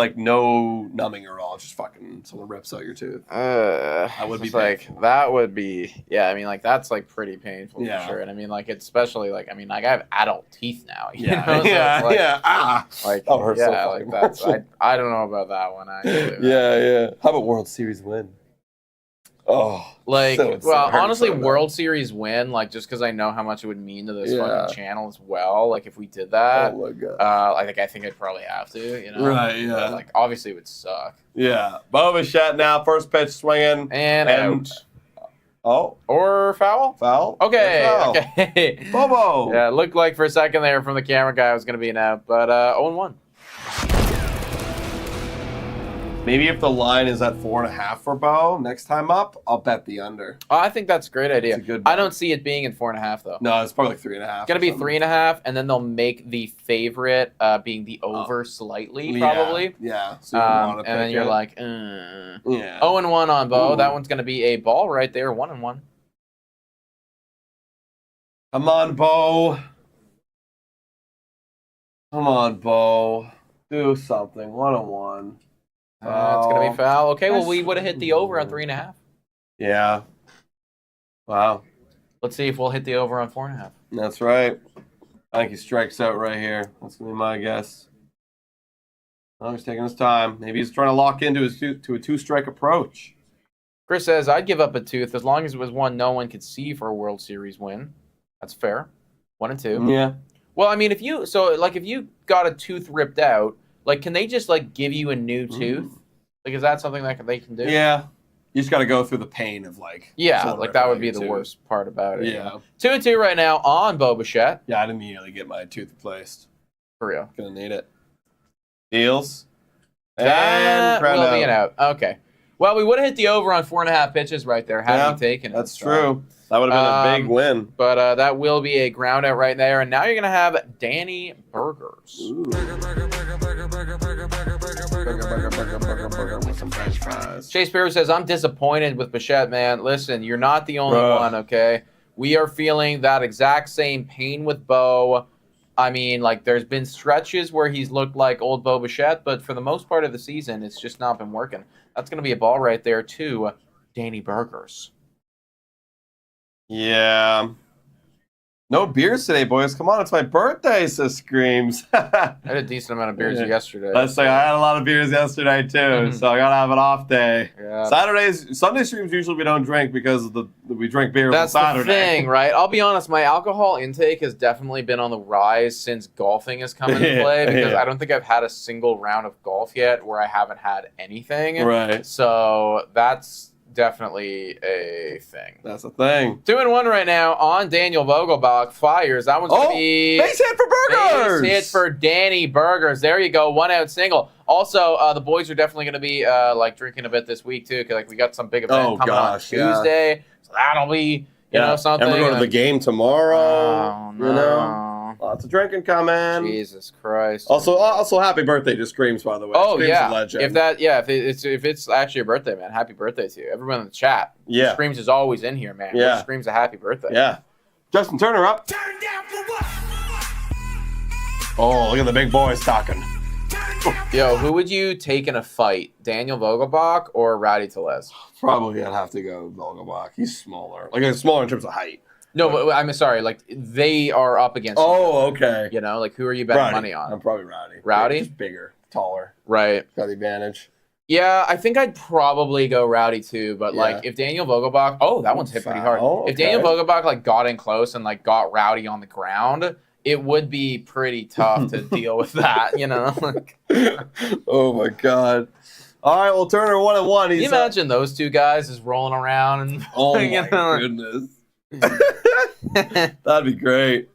numbing at all? Just fucking someone rips out your tooth. that would be like painful. that would be I mean, like, that's like pretty painful Yeah. for sure. And I mean, like, it's especially like, I mean, like, I have adult teeth now. You Yeah, know? So it's like, like Oh, it hurts so yeah, fucking like that's much. I don't know about that one actually. Yeah. How about World Series win? Oh, Like, so insane. well, It hurts honestly, so bad. World Series win, like, just because I know how much it would mean to this Yeah. fucking channel as well. Like, if we did that, Oh my god. I think I'd probably have to, you know. Right, yeah. But, like, obviously, it would suck. Yeah. Bo Bichette now, first pitch swinging. And out. Oh, Or foul? foul. Okay. Foul. Okay. Bobo. Yeah, it looked like for a second there from the camera guy it was going to be an out, but 0-1. Maybe if the line is at 4.5 for Bo next time up, I'll bet the under. I think that's a great idea. It's a good I bet. don't see it being in 4.5 though. No, it's probably like 3.5. It's gonna be 3.5, and then they'll make the favorite being the over slightly, probably. Yeah. So you want to And pick then you're it. like, yeah. 0-1 on Bo. Ooh. That one's gonna be a ball right there, 1-1. Come on, Bo. Come on, Bo. Do something. 1-1. It's gonna be foul. Okay, well, That's- we would have hit the over on 3.5. Yeah. Wow. Let's see if we'll hit the over on 4.5. That's right. I think he strikes out right here. That's going to be my guess. Oh, he's taking his time. Maybe he's trying to lock into to a two-strike approach. Chris says, I'd give up a tooth as long as it was one no one could see for a World Series win. That's fair. 1-2. Yeah. Well, I mean, if you got a tooth ripped out, like, can they just like give you a new tooth? Like, is that something that they can do? Yeah. You just got to go through the pain of like. Yeah, like that would be the worst part about it. Yeah. 2-2 right now on Boba. Yeah, I'd immediately get my tooth replaced. For real. Gonna need it. Deals. That will be an out. Okay. Well, we would have hit the over on 4.5 pitches right there had we taken it. That's true. That would have been a big win. But that will be a ground out right there. And now you're going to have Danny Burgers. Burger with some French fries. Chase Spears says, I'm disappointed with Bichette, man. Listen, you're not the only one, okay? We are feeling that exact same pain with Bo. I mean, like, there's been stretches where he's looked like old Bo Bichette, but for the most part of the season, it's just not been working. That's going to be a ball right there to Danny Burgers. Yeah. No beers today, boys. Come on, it's my birthday, says Screams. I had a decent amount of beers yesterday. Let's say I had a lot of beers yesterday, too, so I got to have an off day. Yeah. Sunday streams usually we don't drink because we drink beer on Saturday. That's the thing, right? I'll be honest, my alcohol intake has definitely been on the rise since golfing has come into play because I don't think I've had a single round of golf yet where I haven't had anything. Right. So that's definitely a thing. That's a thing. 2-1 right now on Daniel Vogelbach. Fires. That one's going to be... base hit for Burgers! Base hit for Danny Burgers. There you go. 1 out single. Also, the boys are definitely going to be drinking a bit this week, too, because we got some big event coming on Tuesday. Yeah. So that'll be, you know, something. And we're going to the game tomorrow. Oh, no. You know? Lots of drinking coming. Jesus Christ. Also, happy birthday to Screams, by the way. Oh, Screams yeah. is a legend. If it's actually your birthday, man, happy birthday to you. Everyone in the chat. Yeah. Screams is always in here, man. Yeah. Screams a happy birthday. Yeah. Justin Turner up. Turn down for what? Oh, look at the big boys talking. Yo, who would you take in a fight? Daniel Vogelbach or Rowdy Tellez? Probably I'd have to go Vogelbach. He's smaller. Like, he's smaller in terms of height. No, but I'm sorry. Like, they are up against each other, okay. You know, like, who are you betting money on? I'm probably Rowdy. Rowdy? Just bigger, taller. Right. Got the advantage. Yeah, I think I'd probably go Rowdy too, but like if Daniel Vogelbach, that one's hit pretty hard. Okay. If Daniel Vogelbach like got in close and like got Rowdy on the ground, it would be pretty tough to deal with that, you know? Oh my God. All right, well, Turner 1-1. Can you imagine those two guys just rolling around and oh my goodness. That'd be great.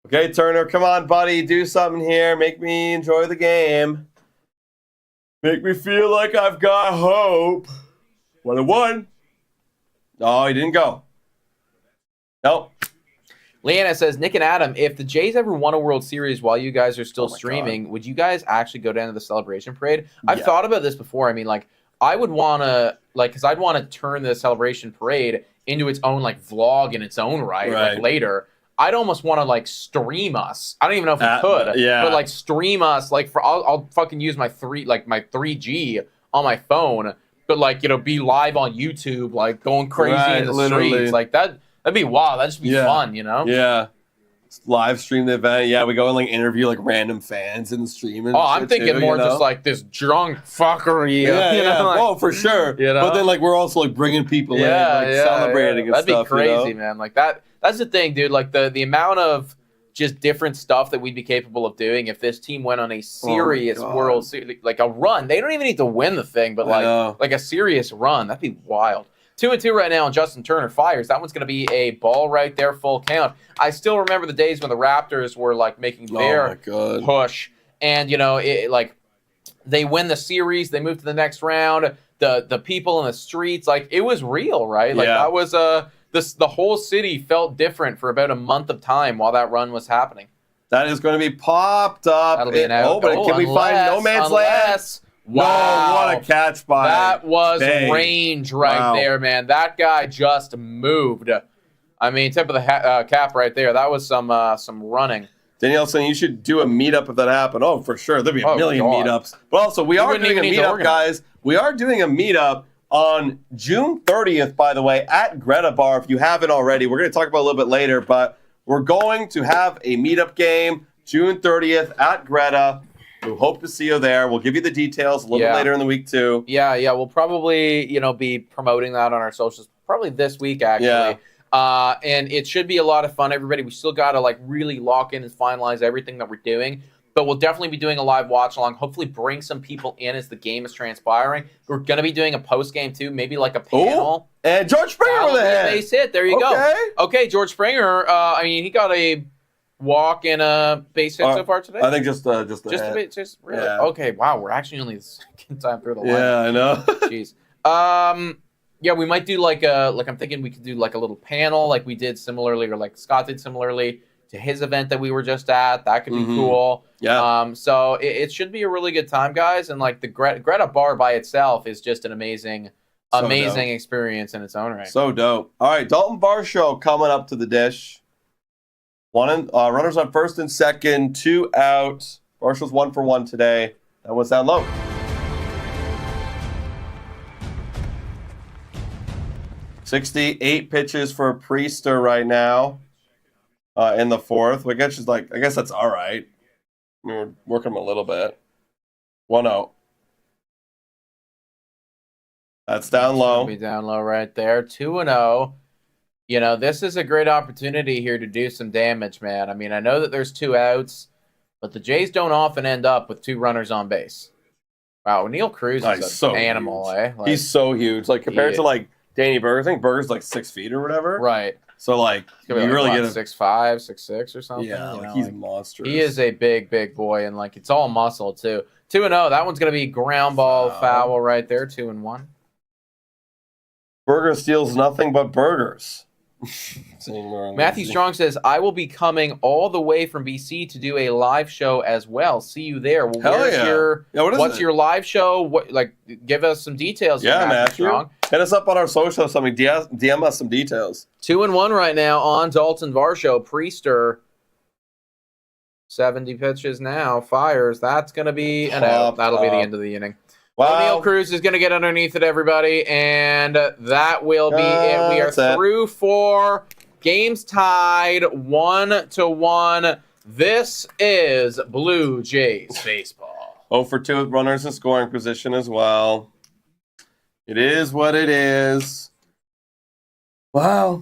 Okay, Turner, come on, buddy. Do something here. Make me enjoy the game. Make me feel like I've got hope. 1-1. Oh, he didn't go. Nope. Leanna says, Nick and Adam, if the Jays ever won a World Series while you guys are still streaming, would you guys actually go down to the celebration parade? I've thought about this before. I mean, like, I would want to, like, because I'd want to turn the celebration parade into its own, like, vlog in its own right. Like, later. I'd almost want to, like, stream us. I don't even know if we could. But, like, stream us. Like, I'll fucking use my 3G on my phone. But, like, you know, be live on YouTube, like, going crazy in the streets. Like, that'd be wild. That'd just be fun, you know? Yeah. Live stream the event. Yeah, we go and, like, interview, like, random fans in the stream. And I'm thinking more just, like, this drunk fuckery. Yeah, you know? Like, for sure. You know? But then, like, we're also, like, bringing people in, like, celebrating and stuff. That'd be crazy, you know? man. Like, that's the thing, dude. Like, the amount of just different stuff that we'd be capable of doing if this team went on a serious World Series, like a run. They don't even need to win the thing, but like a serious run. That'd be wild. 2-2 right now, and Justin Turner fires. That one's going to be a ball right there, full count. I still remember the days when the Raptors were, like, making their push. And, you know, like, they win the series. They move to the next round. The people in the streets, like, it was real, right? Like, that was the whole city felt different for about a month of time while that run was happening. That is going to be popped up. That'll be an out. But can we find no man's land? Wow, what a catch by that was range right there, man. That guy just moved. I mean, tip of the cap right there. That was some running. Danielle saying you should do a meetup if that happened. Oh, for sure. There'll be a million meetups. But also, we are doing a meetup, guys. We are doing a meetup on June 30th, by the way, at Greta Bar. If you haven't already, we're going to talk about it a little bit later, but we're going to have a meetup game June 30th at Greta. We hope to see you there. We'll give you the details a little bit later in the week, too. Yeah. We'll probably, be promoting that on our socials probably this week, actually. And it should be a lot of fun, everybody. We still got to like really lock in and finalize everything that we're doing. But we'll definitely be doing a live watch along. Hopefully bring some people in as the game is transpiring. We're going to be doing a post game too, maybe like a panel. Ooh, and George Springer with a hit. Base hit. There you go. Okay, George Springer. I mean, he got a walk and a base hit so far today. I think just a bit, just really. Yeah. Okay, wow. We're actually only the second time through the line. Yeah, I know. Jeez. Yeah, we might do like I'm thinking we could do like a little panel like we did similarly, or like Scott did similarly to his event that we were just at. That could be cool. Yeah. So it should be a really good time, guys. And like the Greta bar by itself is just an amazing experience in its own right. So dope. All right, Dalton Varsho coming up to the dish. Runners on first and second, 2 out. Varsho's 1 for 1 today. That was down low. $68 pitches for Priester right now in the fourth. I guess that's all right. We're working him a little bit. 1-0. That's down low. Be down low right there. 2-0. You know, this is a great opportunity here to do some damage, man. I mean, I know that there's 2 outs, but the Jays don't often end up with 2 runners on base. Wow, Neil Cruz is an animal, eh? Like, he's so huge. Like compared to like Danny Burger, I think Burger's like 6 feet or whatever. Right. So like you like, really get 6'5", 6'6" or something. Yeah, like he's monstrous. He is a big boy, and like it's all muscle too. 2-0. That one's gonna be ground ball foul right there. 2-1. Burger steals nothing but burgers. Matthew Strong says, I will be coming all the way from BC to do a live show as well. See you there. Well, what's your live show? Give us some details. Yeah, Matthew. Strong. Hit us up on our social or something. DM us some details. 2-1 right now on Dalton Varsho. Priester, 70 pitches now. Fires. That's going to be an out. That'll be the end of the inning. Wow. O'Neal Cruz is going to get underneath it, everybody, and that will be it. We are through 4 games tied 1-1. This is Blue Jays baseball. 0 for 2 with runners in scoring position as well. It is what it is. Wow.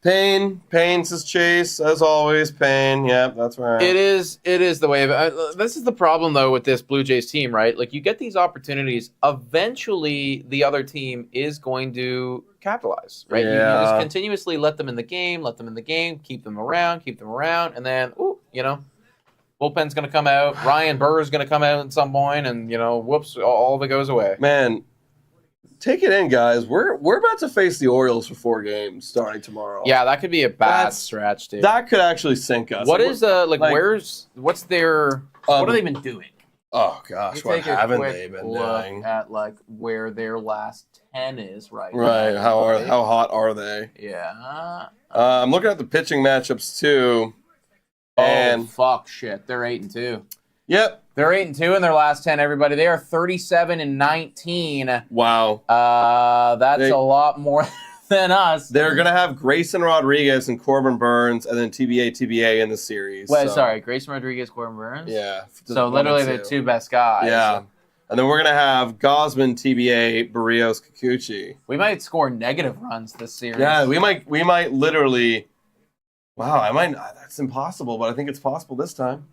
Pain says Chase, as always. Pain, yep, that's right. It is the way of it. This is the problem, though, with this Blue Jays team, right? Like, you get these opportunities. Eventually, the other team is going to capitalize, right? Yeah. You just continuously let them in the game, keep them around, and then, bullpen's going to come out. Ryan Burr's going to come out at some point, and, whoops, all of it goes away. Man, take it in, guys. We're about to face the Orioles for 4 games starting tomorrow. Yeah, that could be a bad stretch, dude. That could actually sink us. What have they been doing? Oh gosh, what haven't they been doing? At like where their last 10 is right now. Right. How hot are they? Yeah. I'm looking at the pitching matchups too. And fuck shit. They're 8-2. Yep. They're 8-2 in their last 10, everybody. They are 37-19. Wow. That's a lot more than us. They're going to have Grayson Rodriguez and Corbin Burns and then TBA in the series. Wait, sorry. Grayson Rodriguez, Corbin Burns? Yeah. So literally the 2 best guys. Yeah. And then we're going to have Gosman, TBA, Barrios, Kikuchi. We might score negative runs this series. Yeah, we might literally. Wow, that's impossible, but I think it's possible this time.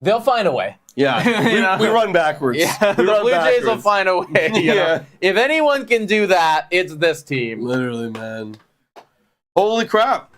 They'll find a way. Yeah, we run backwards. Yeah, the Blue Jays will find a way. Yeah. If anyone can do that, it's this team. Literally, man. Holy crap,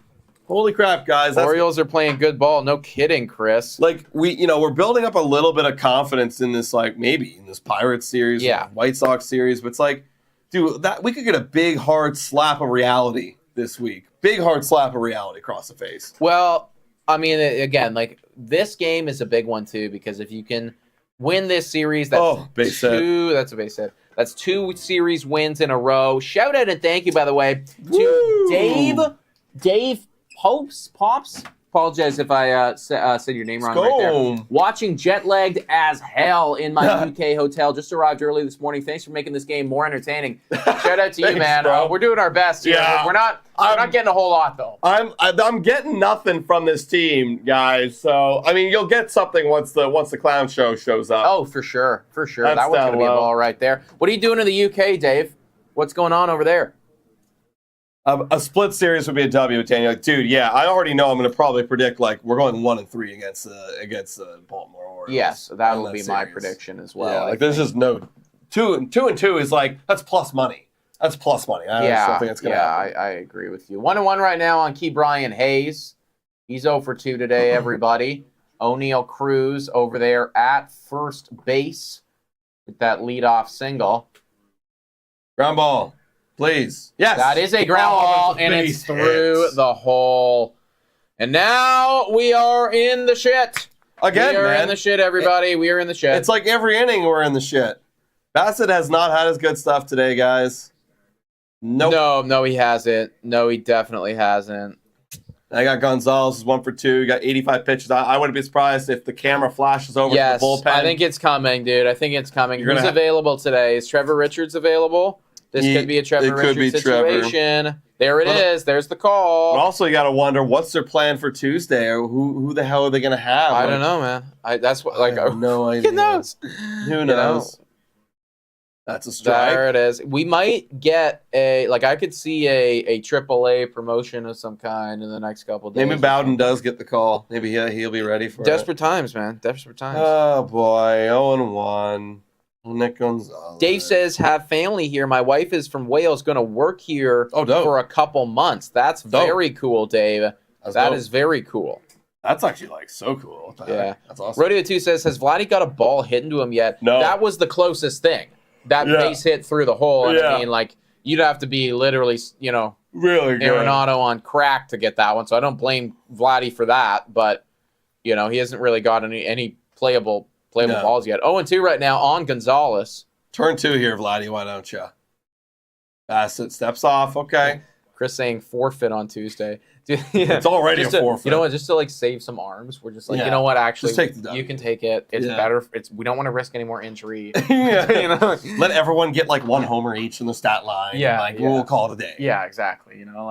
guys! Orioles are playing good ball. No kidding, Chris. Like we're building up a little bit of confidence in this, like maybe in this Pirates series, White Sox series. But it's like, dude, that we could get a big hard slap of reality this week. Big hard slap of reality across the face. Well, I mean, again, like this game is a big one too, because if you can win this series, that's base hit. That's a base hit. That's 2 series wins in a row. Shout out and thank you, by the way, to Dave Pops. Apologize if I said your name wrong right there. Watching jet-lagged as hell in my UK hotel. Just arrived early this morning. Thanks for making this game more entertaining. Shout out to you, man. We're doing our best here. Yeah. We're not getting a whole lot, though. I'm getting nothing from this team, guys. So, I mean, you'll get something once the clown show shows up. Oh, for sure. That one's going to be a ball right there. What are you doing in the UK, Dave? What's going on over there? A split series would be a W, Daniel. Like, dude, yeah, I already know I'm going to probably predict like we're going 1-3 against the Baltimore Orioles. Yes, that will in be series. my prediction as well. Yeah, like there's just no 2-2 is like that's plus money. That's plus money. I just don't think that's going to happen. I agree with you. 1-1 right now on Key Brian Hayes. He's 0 for 2 today, everybody. O'Neal Cruz over there at first base with that leadoff single. Ground ball, please. Yes. That is a ground ball, and it's through the hole. And now we are in the shit. Again, we are man. in the shit, everybody. We are in the shit. It's like every inning we're in the shit. Bassett has not had his good stuff today, guys. Nope. No, he hasn't. No, he definitely hasn't. I got Gonzalez is 1 for 2. You got 85 pitches. I wouldn't be surprised if the camera flashes over to the bullpen. I think it's coming, dude. I think it's coming. Who's available today? Is Trevor Richards available? This could be a Trevor Richards situation. Trevor. There it is. There's the call. But also, you got to wonder what's their plan for Tuesday, or who the hell are they going to have? I don't know, man. That's what. Like, I have no idea. Who knows? Who knows? That's a strike. There it is. We might get I could see a AAA promotion of some kind in the next couple of days. Maybe Bowden does get the call. Maybe he'll be ready for Desperate times, man. Desperate times. Oh, boy. 0-1. Nick Gonzalez. Dave says, have family here. My wife is from Wales, going to work here for a couple months. That's very cool, Dave. That is very cool. That's actually so cool. Yeah. That's awesome. Rodeo 2 says, has Vladdy got a ball hit into him yet? No. That was the closest thing. That base hit through the hole. And I mean, you'd have to be literally, really good. Arenado on crack to get that one. So I don't blame Vladdy for that. But, he hasn't really got any playable balls yet. 0-2 right now on Gonzalez. Turn 2 here, Vladdy. Why don't you? Bassett steps off. Okay. Chris saying forfeit on Tuesday. Dude, it's already a forfeit. You know what? Just to save some arms, we're just you know what? Actually, you can take it. It's better. We don't want to risk any more injury. Let everyone get one homer each in the stat line. We'll call it a day. Yeah, exactly. They're no,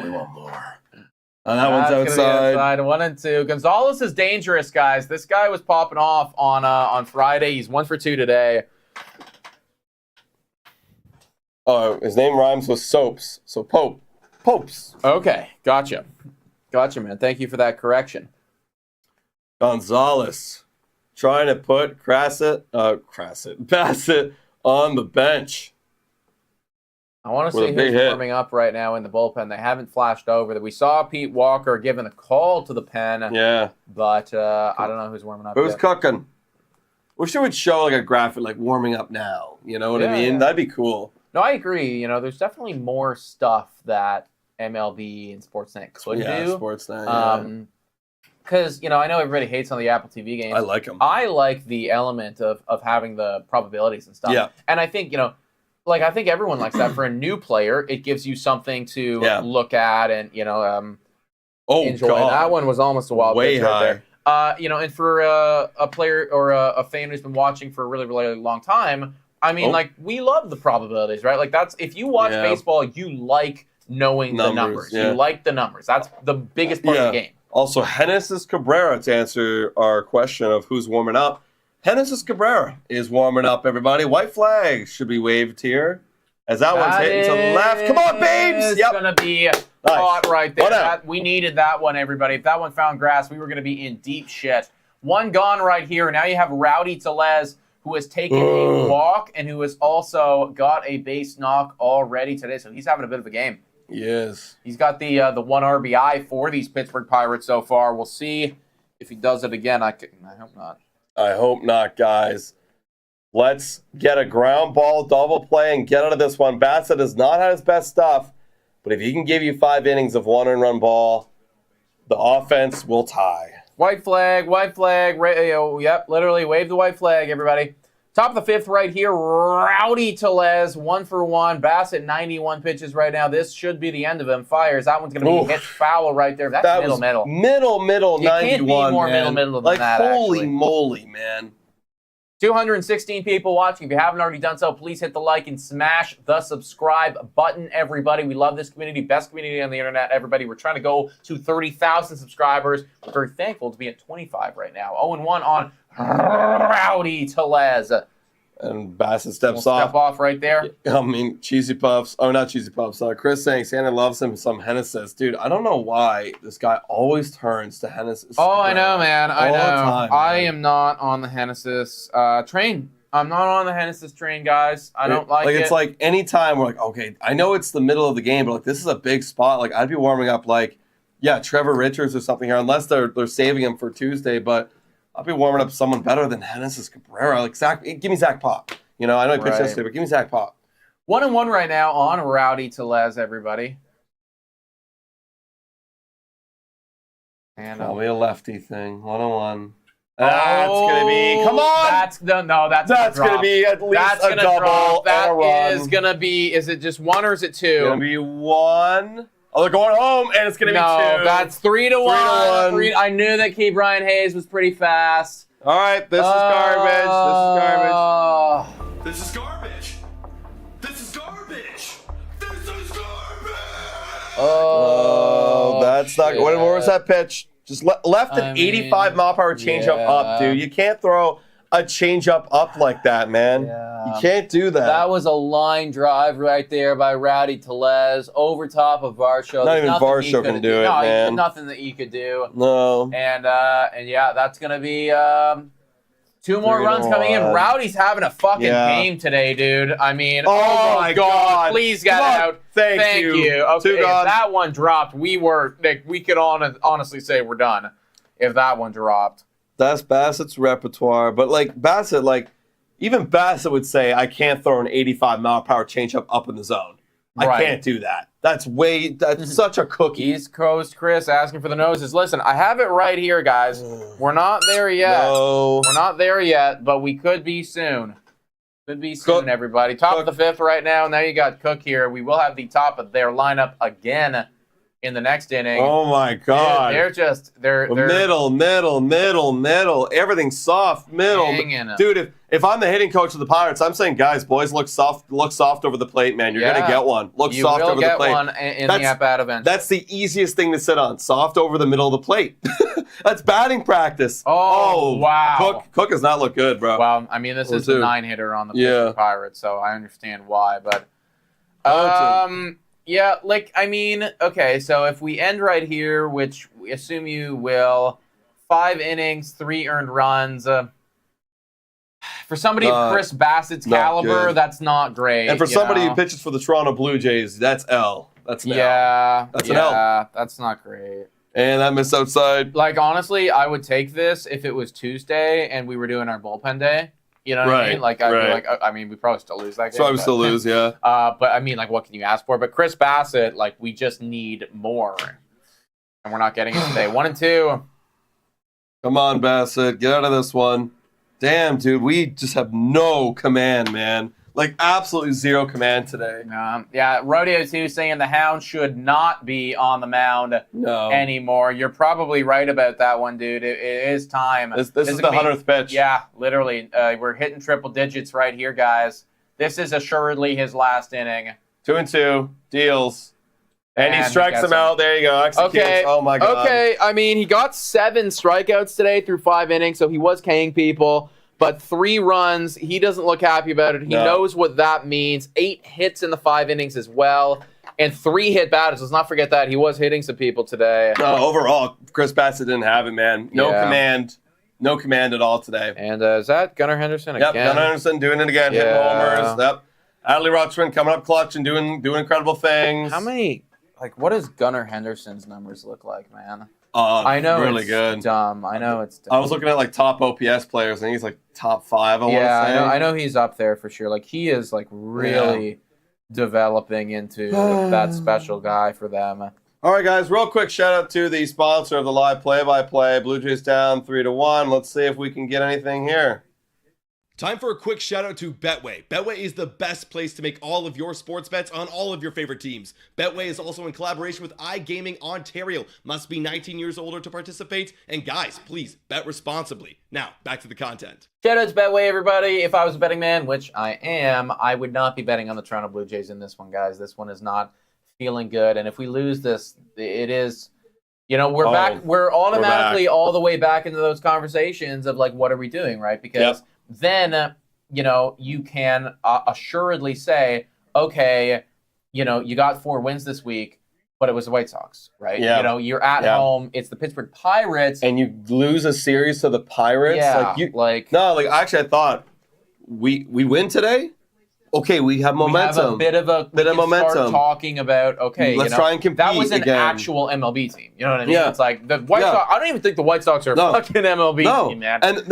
we want more. That one's outside. 1-2. Gonzalez is dangerous, guys. This guy was popping off on Friday. He's 1 for 2 today. Oh, his name rhymes with soaps. So Popes. Okay, gotcha, man. Thank you for that correction. Gonzalez trying to put Bassett on the bench. I want to see who's warming up right now in the bullpen. They haven't flashed over. We saw Pete Walker giving a call to the pen. Yeah. But I don't know who's warming up Who's yet. cooking? Wish it would show a graphic warming up now. You know what I mean? Yeah. That'd be cool. No, I agree. There's definitely more stuff that MLB and Sportsnet could do. Yeah, Sportsnet, because, I know everybody hates on the Apple TV games. I like them. I like the element of having the probabilities and stuff. Yeah. And I think, I think everyone likes that. For a new player, it gives you something to look at and, enjoy. God. That one was almost a wild way pitch high. Right there. And for a player or a fan who's been watching for a really, really long time, I mean, we love the probabilities, right? That's if you watch baseball, you like knowing the numbers. Yeah. You like the numbers. That's the biggest part of the game. Also, Genesis Cabrera, to answer our question of who's warming up. Genesis Cabrera is warming up, everybody. White flag should be waved here. As that one's hitting to the left. Come on, babes! It's going to be hot right there. We needed that one, everybody. If that one found grass, we were going to be in deep shit. One gone right here. Now you have Rowdy Tellez, who has taken a walk and who has also got a base knock already today. So he's having a bit of a game. He is. He's got the 1 RBI for these Pittsburgh Pirates so far. We'll see if he does it again. I hope not. I hope not, guys. Let's get a ground ball double play and get out of this one. Bassett has not had his best stuff, but if he can give you 5 innings of 1-run ball, the offense will tie. White flag. Yep, literally wave the white flag, everybody. Top of the 5th right here, Rowdy Tellez, 1 for 1. Bassett, 91 pitches right now. This should be the end of him. Fires. That one's going to be hit foul right there. That's middle. Middle, you 91, can't be more man. middle than that, holy actually. Moly, man. 216 people watching. If you haven't already done so, please hit the like and smash the subscribe button, everybody. We love this community. Best community on the internet, everybody. We're trying to go to 30,000 subscribers. We're very thankful to be at 25 right now. 0-1 on Rowdy Tellez. And Bassett steps We'll off. step off right there. I mean, Cheesy Puffs. Oh, not Cheesy Puffs. Chris saying Santa loves him. Some Hennessy's. Dude, I don't know why this guy always turns to Hennessy's. Oh, I know, man. I All know. the time, I man. am not on the Hennessy's train. I'm not on the Hennessy's train, guys. I don't like it. It's like anytime we're like, okay, I know it's the middle of the game, but like this is a big spot. Like I'd be warming up like, yeah, Trevor Richards or something here, unless they're saving him for Tuesday. But I'll be warming up someone better than Hennessy's Cabrera. Like Zach, give me Zach Pop. You know, I know he pitched yesterday, but give me Zach Pop. 1-1 right now on Rowdy Tellez, everybody. And Probably a lefty thing. 1-1. That's gonna be. Come on. That's gonna be at least that's a gonna double. drop. That and a run. is gonna be. Is it just 1 or is it 2? Gonna be 1. Oh, they're going home, and it's gonna be 2. No, that's 3-1. 3-1. I knew that Key Brian Hayes was pretty fast. All right, this is garbage. This is garbage. This is garbage. This is garbage. Oh, that's not. What was that pitch? Just left an 85 mile per hour changeup up, dude. You can't throw a changeup up like that, man. Yeah. You can't do that. That was a line drive right there by Rowdy Tellez over top of Varsho. Not even Varsho can do it, no, man. Nothing that you could do. No. And yeah, that's gonna be 2 more runs coming in. 3-1. Rowdy's having a fucking game today, dude. I mean, oh my God. Please get out. Thank you. Okay, if God. that one dropped, we could honestly say we're done. If that one dropped. That's Bassett's repertoire. But like Bassett, like even Bassett would say, I can't throw an 85 mile per hour changeup up in the zone. Right. I can't do that. That's such a cookie. East Coast Chris asking for the noses. Listen, I have it right here, guys. We're not there yet. No. We're not there yet, but we could be soon. Could be soon, Cook. everybody. Top of the 5th right now. Now you got Cook here. We will have the top of their lineup again in the next inning. Oh my God. They're Middle. Everything's soft. Hanging. Dude, if I'm the hitting coach of the Pirates, I'm saying, guys, boys, look soft over the plate, man. You're gonna get one. Look soft over the plate. You will get one in the at-bat event. That's the easiest thing to sit on. Soft over the middle of the plate. That's batting practice. Oh, wow. Cook does not look good, bro. Well, I mean, this is the 9-hitter on the Pittsburgh Pirates, so I understand why. But yeah, like, I mean, okay, so if we end right here, which we assume you will, 5 innings, 3 earned runs. For somebody of Chris Bassett's caliber, that's not great. And for somebody who pitches for the Toronto Blue Jays, that's L. That's an L. That's an L. That's not great. And that missed outside. Like, honestly, I would take this if it was Tuesday and we were doing our bullpen day. You know what I mean? Like, I'd be like, I mean, we probably still lose that game. So I would still lose, yeah. But I mean, like, what can you ask for? But Chris Bassitt, like, we just need more. And we're not getting it today. 1-2. Come on, Bassett. Get out of this one. Damn, dude. We just have no command, man. Like, absolutely zero command today. Yeah, Rodeo 2 saying the Hound should not be on the mound anymore. You're probably right about that one, dude. It is time. This is the 100th pitch. Yeah, literally. We're hitting triple digits right here, guys. This is assuredly his last inning. 2-2. Deals. And he strikes him out. There you go. Executes. Okay. Oh, my God. Okay, I mean, he got 7 strikeouts today through 5 innings, so he was K-ing people. But 3 runs, he doesn't look happy about it. He knows what that means. 8 hits in the 5 innings as well. And 3 hit batters. Let's not forget that. He was hitting some people today. No, overall, Chris Bassett didn't have it, man. No command. No command at all today. And is that Gunnar Henderson again? Yep, Gunnar Henderson doing it again. Hitting homers. Yep. Adley Rutschman coming up clutch and doing incredible things. How many, like, what does Gunnar Henderson's numbers look like, man? I know really it's good. Dumb. I know it's dumb. I was looking at like top OPS players, and he's like top 5. I want to say. I know he's up there for sure. Like he is like really developing into that special guy for them. All right, guys. Real quick shout out to the sponsor of the live play-by-play. Blue Jays down 3-1. Let's see if we can get anything here. Time for a quick shout out to Betway. Betway is the best place to make all of your sports bets on all of your favorite teams. Betway is also in collaboration with iGaming Ontario. Must be 19 years older to participate. And guys, please bet responsibly. Now, back to the content. Shout out to Betway, everybody. If I was a betting man, which I am, I would not be betting on the Toronto Blue Jays in this one, guys. This one is not feeling good. And if we lose this, it is... You know, we're back. We're automatically all the way back into those conversations of like, what are we doing, right? Because then you can assuredly say, okay, you got 4 wins this week, but it was the White Sox, right? Yeah. You're at home. It's the Pittsburgh Pirates. And you lose a series to the Pirates? Yeah. Actually, I thought we win today? Okay, we have momentum. We have a bit of momentum. Start talking about, okay, let's try and compete. That was an actual MLB team. You know what I mean? Yeah. It's like the White Sox. I don't even think the White Sox are a fucking MLB team, man. And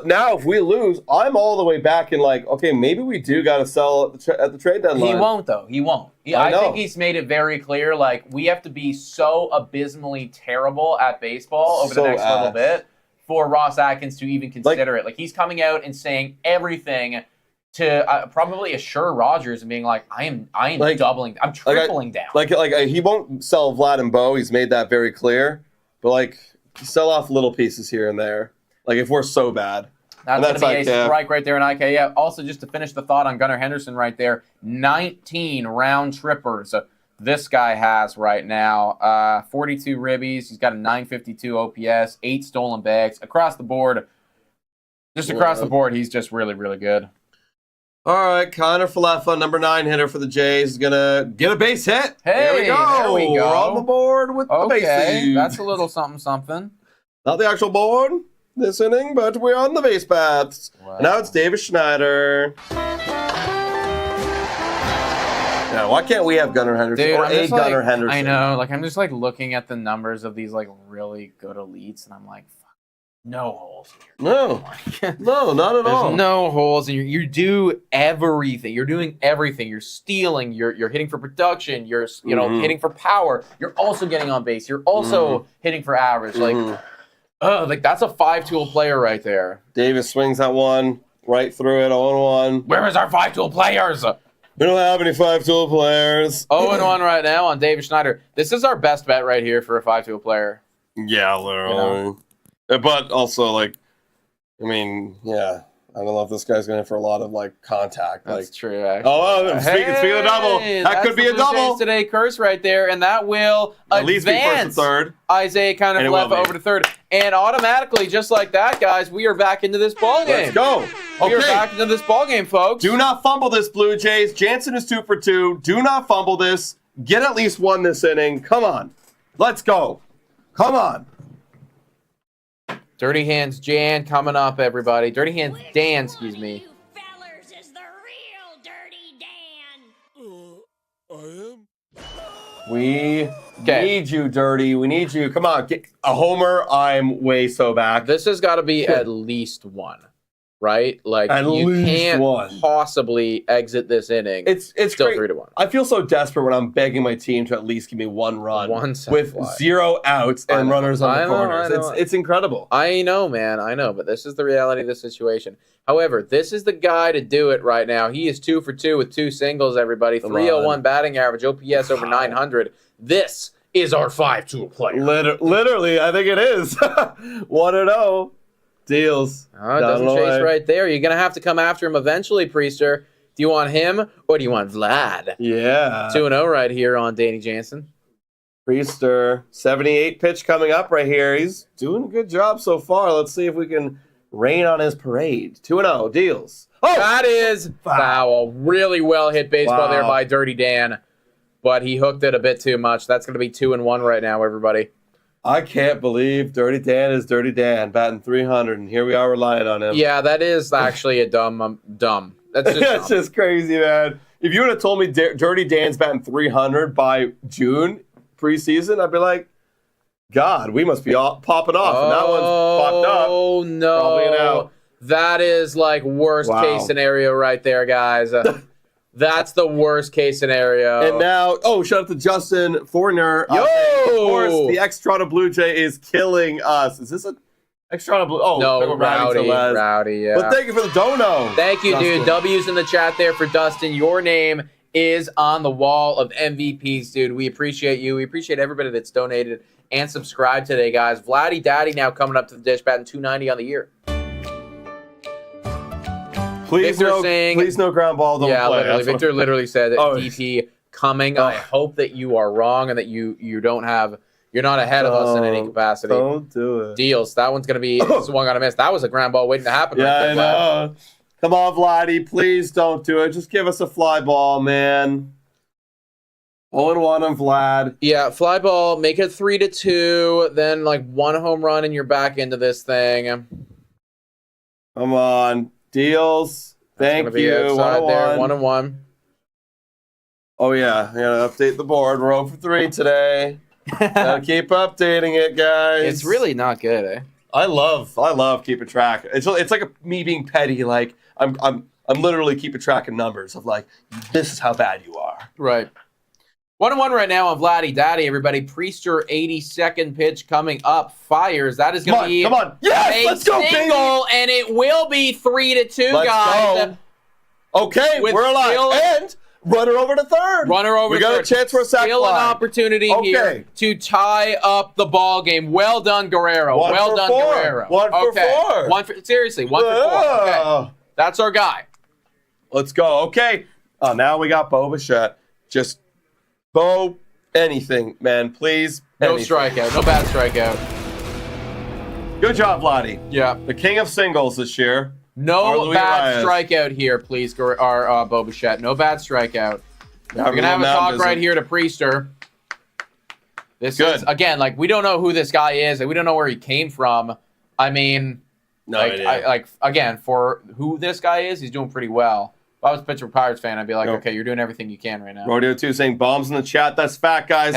now if we lose, I'm all the way back in okay, maybe we do got to sell at the trade deadline. He won't, though. He won't. I think he's made it very clear, we have to be so abysmally terrible at baseball over the next little bit for Ross Atkins to even consider it. He's coming out and saying everything to probably assure Rogers and being like, I am doubling, I'm tripling down. He won't sell Vlad and Bo. He's made that very clear. But sell off little pieces here and there. If we're so bad. That's going to be a strike right there in IK. Yeah. Also, just to finish the thought on Gunnar Henderson right there, 19 round trippers this guy has right now. 42 ribbies. He's got a 952 OPS, 8 stolen bags across the board. Across the board, he's just really, really good. All right, Connor Falefa, number 9 hitter for the Jays, is going to get a base hit. Hey, there we go. We're on the board with the bases. That's a little something. Not the actual board this inning, but we're on the base paths. Wow. Now it's Davis Schneider. Now, why can't we have Gunnar Henderson or Gunnar Henderson? I know. I'm just looking at the numbers of these really good elites, and I'm like, no holes here. No, not at all. There's no holes, and you do everything. You're doing everything. You're stealing. You're hitting for production. You're hitting for power. You're also getting on base. You're also hitting for average. That's a 5-tool player right there. Davis swings that one right through it. 0-1. Where is our 5-tool players? We don't have any 5-tool players. 0-1 right now on Davis Schneider. This is our best bet right here for a 5-tool player. Yeah, literally. But also, I don't know if this guy's going for a lot of contact. That's true, actually. Speaking of double, that could be a double today. Curse right there, and that will at least be first and third. Isaiah kind of left over to third, and automatically, just like that, guys, we are back into this ball game. Let's go. We are back into this ball game, folks. Do not fumble this, Blue Jays. Jansen is 2 for 2. Do not fumble this. Get at least 1 this inning. Come on, let's go. Come on. Dirty Hands Jan coming up, everybody. Dirty Hands Dan, excuse me. You fellers is the real Dirty Dan. I am? We need you, Dirty. We need you. Come on, get a homer. I'm way so back. This has got to be at least 1, right? You can't possibly exit this inning. It's still great. 3-1. I feel so desperate when I'm begging my team to at least give me 1 run with 0 outs and runners on the corners. It's incredible. I know, man. I know, but this is the reality of the situation. However, this is the guy to do it right now. He is 2 for 2 with 2 singles, everybody. 301 batting average, OPS over 900. This is our 5-tool player. Literally, I think it is. 1-0. Deals. Oh, it doesn't chase right there. You're going to have to come after him eventually, Priester. Do you want him or do you want Vlad? Yeah. 2-0 right here on Danny Jansen. Priester, 78 pitch coming up right here. He's doing a good job so far. Let's see if we can rain on his parade. 2-0. Deals. Oh! That is foul. Really well hit baseball there by Dirty Dan. But he hooked it a bit too much. That's going to be 2-1 right now, everybody. I can't believe Dirty Dan is Dirty Dan, batting 300, and here we are relying on him. Yeah, that is actually a dumb. That's just That's just crazy, man. If you would have told me Dirty Dan's batting 300 by June preseason, I'd be like, God, we must be popping off. And that one's popped up. Oh, no. Probably an out. That is worst case scenario right there, guys. That's the worst case scenario. And now, shout out to Justin Forner. Yo! Of course, the ex-Toronto Blue Jay is killing us. Is this an ex-Toronto Blue? Oh, no, Rowdy, yeah. But thank you for the dono. Thank you, Dustin. dude. W's in the chat there for Dustin. Your name is on the wall of MVPs, dude. We appreciate you. We appreciate everybody that's donated and subscribed today, guys. Vladdy Daddy now coming up to the dish, batting 290 on the year. Please no ground ball. Don't play. Literally. Victor literally said DP coming. I hope that you are wrong and that you're not ahead of us in any capacity. Don't do it. Deals. That one's gonna be swung on a miss. That was a ground ball waiting to happen. Yeah, I know. Come on, Vladdy. Please don't do it. Just give us a fly ball, man. 0-1 on Vlad. Yeah, fly ball, make it 3-2, then like 1 home run and you're back into this thing. Come on. Deals. Thank you. Outside there, 1-1. 1-1. Oh, yeah. I gotta update the board. We're 0 for 3 today. Gotta keep updating it, guys. It's really not good, eh? I love keeping track. It's like me being petty. Like I'm literally keeping track of numbers of like, this is how bad you are. Right. 1-1 right now on Vladdy Daddy, everybody. Priester 82nd pitch coming up. Fires. That is going to be come on. Yes, a let's go, single, and it will be 3-2, let's guys. Go. Okay, With we're alive. And runner over to third. Runner over we to third. We got a chance for a sack Still fly. an opportunity here to tie up the ball game. Well done, Guerrero. Well done, Guerrero. 1 for 4. Seriously, 1 for 4. Okay. That's our guy. Let's go. Okay. Oh, now we got Bo Bassett. Just Bo, anything, man. Please. No anything. strikeout. No bad strikeout. Good job, Vladdy. Yeah. The king of singles this year. No bad strikeout here, please, Bo Bichette. No bad strikeout. We're going to have a talk right here to Priester. This is, again, like, we don't know who this guy is. And we don't know where he came from. I mean, again, for who this guy is, he's doing pretty well. If I was a Pittsburgh Pirates fan, I'd be like, okay, you're doing everything you can right now. Rodeo 2 saying bombs in the chat. That's fat, guys.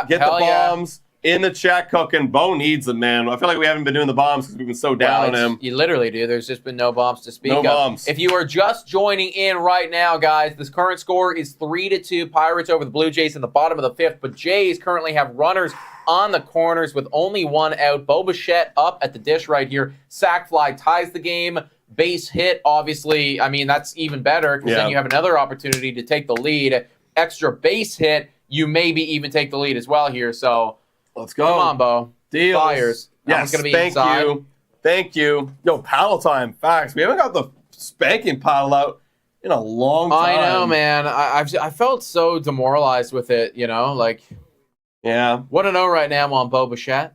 Get the bombs in the chat cooking. Bo needs them, man. I feel like we haven't been doing the bombs because we've been so down on him. You literally do. There's just been no bombs to speak of. No bombs. If you are just joining in right now, guys, this current score is 3-2 Pirates over the Blue Jays in the bottom of the 5th. But Jays currently have runners on the corners with only 1 out. Bo Bichette up at the dish right here. Sack fly ties the game. Base hit, obviously, I mean, that's even better because then you have another opportunity to take the lead. Extra base hit, you maybe even take the lead as well here. So let's go. Come on, Bo. Deals. Fires. Yes, gonna be thank inside. you. Thank you. Yo, paddle time. Facts. We haven't got the spanking paddle out in a long time. I know, man. I felt so demoralized with it, you know? Like, yeah. What a no right now on Bo Bichette.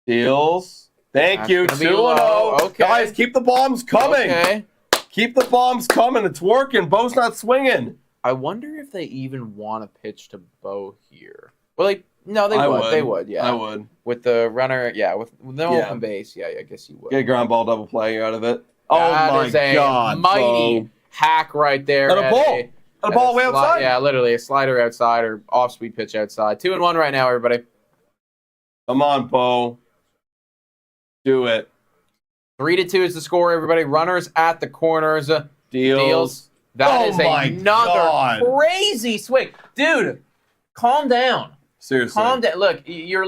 Deals. Thank you. 2-0. Okay. Guys, keep the bombs coming. Okay. Keep the bombs coming. It's working. Bo's not swinging. I wonder if they even want to pitch to Bo here. Well, no, they would. They would, yeah. I would. With the runner, with no open base, I guess you would. Get a ground ball double play out of it. That oh, my is a God. mighty hack right there. And a ball. And a ball way outside. Yeah, literally. A slider outside or off-speed pitch outside. 2-1 right now, everybody. Come on, Bo. Do it. 3-2 is the score, everybody. Runners at the corners. Deals. That is another crazy swing. Dude, calm down. Seriously. Calm down. Look, you're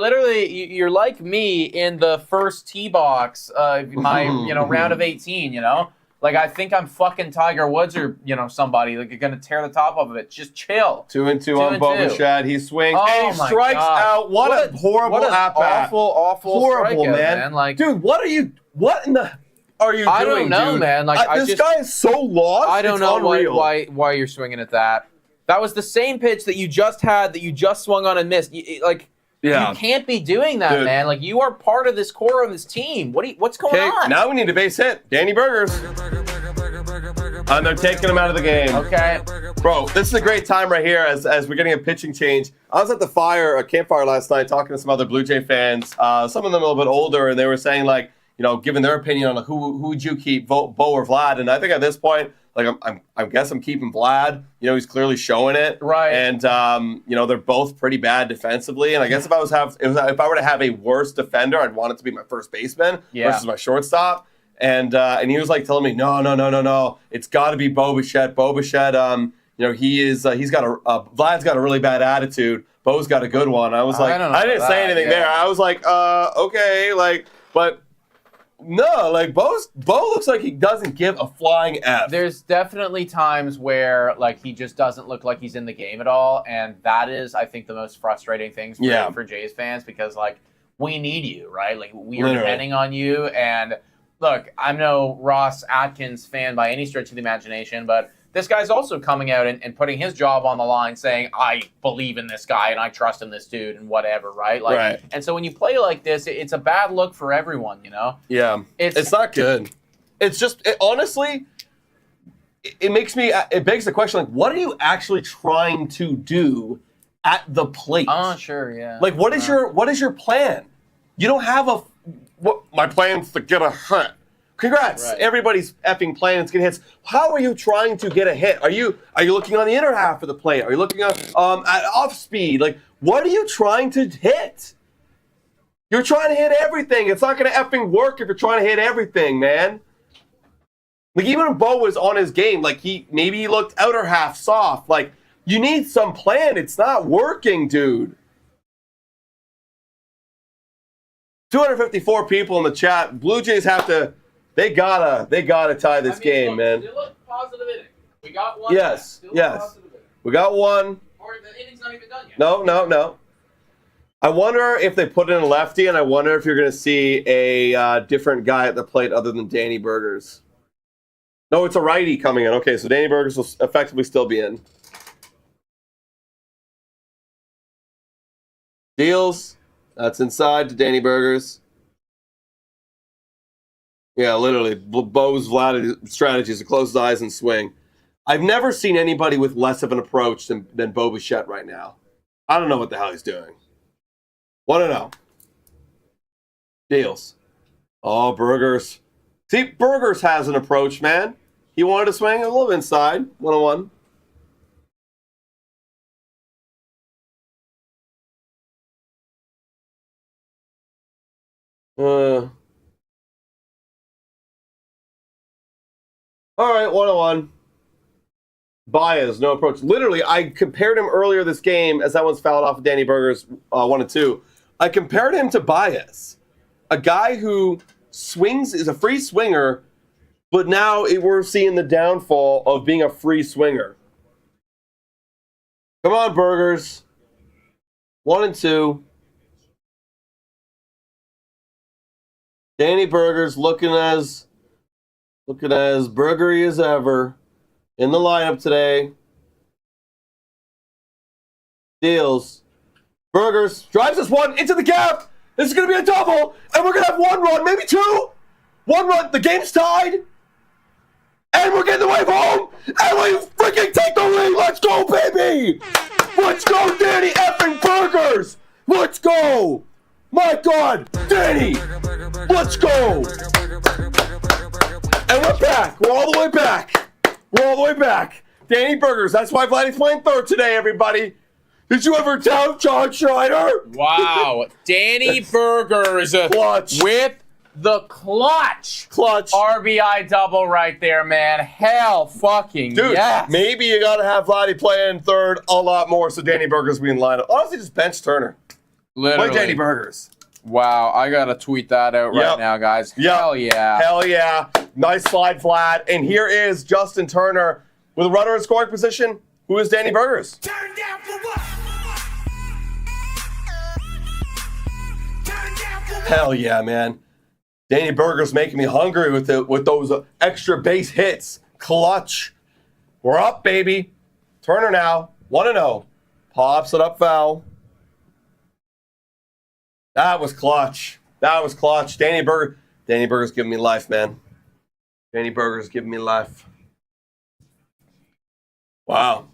like me in the first tee box of my, round of 18, Like, I think I'm fucking Tiger Woods or, somebody. Like, you're going to tear the top off of it. Just chill. 2-2 on Bo Bichette. He swings and he strikes out. What a horrible at-bat. Awful horrible, man. Like, dude, what in the are you doing, I don't know, dude? man. Like, this guy is so lost. I don't know why you're swinging at that. That was the same pitch that you just had, that you just swung on and missed. You can't be doing that, dude. Man. Like, you are part of this core of this team. What's going on? Now we need a base hit. Danny Burgers. And they're taking him out of the game. Okay. Bro, this is a great time right here as we're getting a pitching change. I was at the campfire last night talking to some other Blue Jay fans. Some of them a little bit older, and they were saying, like, giving their opinion on who would you keep, Bo or Vlad. And I think at this point, like, I guess I'm keeping Vlad. He's clearly showing it, right? And they're both pretty bad defensively. And I guess if I were to have a worse defender, I'd want it to be my first baseman versus my shortstop. And he was like telling me, no, it's got to be Bo Bichette. Bo Bichette, Vlad's got a really bad attitude. Bo's got a good one. I was like, I didn't say anything there. I was like, okay, like, but. No, like Bo looks like he doesn't give a flying F. There's definitely times where like he just doesn't look like he's in the game at all, and that is, I think, the most frustrating thing for Jays fans, because like we need you, right? Like we are depending on you. And look, I'm no Ross Atkins fan by any stretch of the imagination, but this guy's also coming out and putting his job on the line, saying, I believe in this guy and I trust in this dude and whatever, right? Like, and so when you play like this, it's a bad look for everyone, Yeah. It's not good. It's just, honestly, it begs the question, like, what are you actually trying to do at the plate? Oh, sure, yeah. Like, what is your plan? You don't have my plan's to get a hit. Congrats. Right. Everybody's effing plan is getting hits. How are you trying to get a hit? Are you looking on the inner half of the plate? Are you looking at off speed? Like, what are you trying to hit? You're trying to hit everything. It's not going to effing work if you're trying to hit everything, man. Like, even when Bo was on his game, like, maybe he looked outer half soft. Like, you need some plan. It's not working, dude. 254 people in the chat. Blue Jays have to. They gotta tie this game, man. Still a positive inning. We got one. Yes. We got one. Or the inning's not even done yet. No. I wonder if they put in a lefty, and I wonder if you're going to see a different guy at the plate other than Danny Burgers. No, it's a righty coming in. Okay, so Danny Burgers will effectively still be in. Deals. That's inside to Danny Burgers. Yeah, literally. Bo's Vladdy strategy is to close his eyes and swing. I've never seen anybody with less of an approach than Bo Bichette right now. I don't know what the hell he's doing. Want to know. Deals. Oh, Burgers. See, Burgers has an approach, man. He wanted to swing a little inside. 1-1. All right, 1-1. Baez, no approach. Literally, I compared him earlier this game as that one's fouled off of Danny Burgers 1-2. I compared him to Baez, a guy who swings, is a free swinger, but now we're seeing the downfall of being a free swinger. Come on, Burgers. 1-2. Danny Burgers looking as burgery as ever in the lineup today. Deals. Burgers drives this one into the gap. This is going to be a double, and we're going to have one run, maybe two. One run. The game's tied, and we're getting the wave home, and we freaking take the lead. Let's go, baby. Let's go, Danny effing Burgers. Let's go. My God, Danny. Let's go. And we're back. We're all the way back. We're all the way back. Danny Burgers. That's why Vladdy's playing third today, everybody. Did you ever doubt John Schneider? Wow. Danny Burgers Clutch. with the clutch RBI double right there, man. Hell fucking Dude, yes. maybe you got to have Vladdy playing third a lot more so Danny Burgers be in lineup. Honestly, just bench Turner. Literally. Play Danny Burgers. Wow, I gotta tweet that out right now, guys. Yep. Hell yeah. Hell yeah. Nice slide, Vlad. And here is Justin Turner with a runner in scoring position. Who is Danny Burgers? Turn down for what? Turn down for what? Hell yeah, man. Danny Burgers making me hungry with those extra base hits. Clutch. We're up, baby. Turner now. 1-0. Pops it up foul. That was clutch. That was clutch. Danny Burgers giving me life, man. Danny Burgers giving me life. Wow.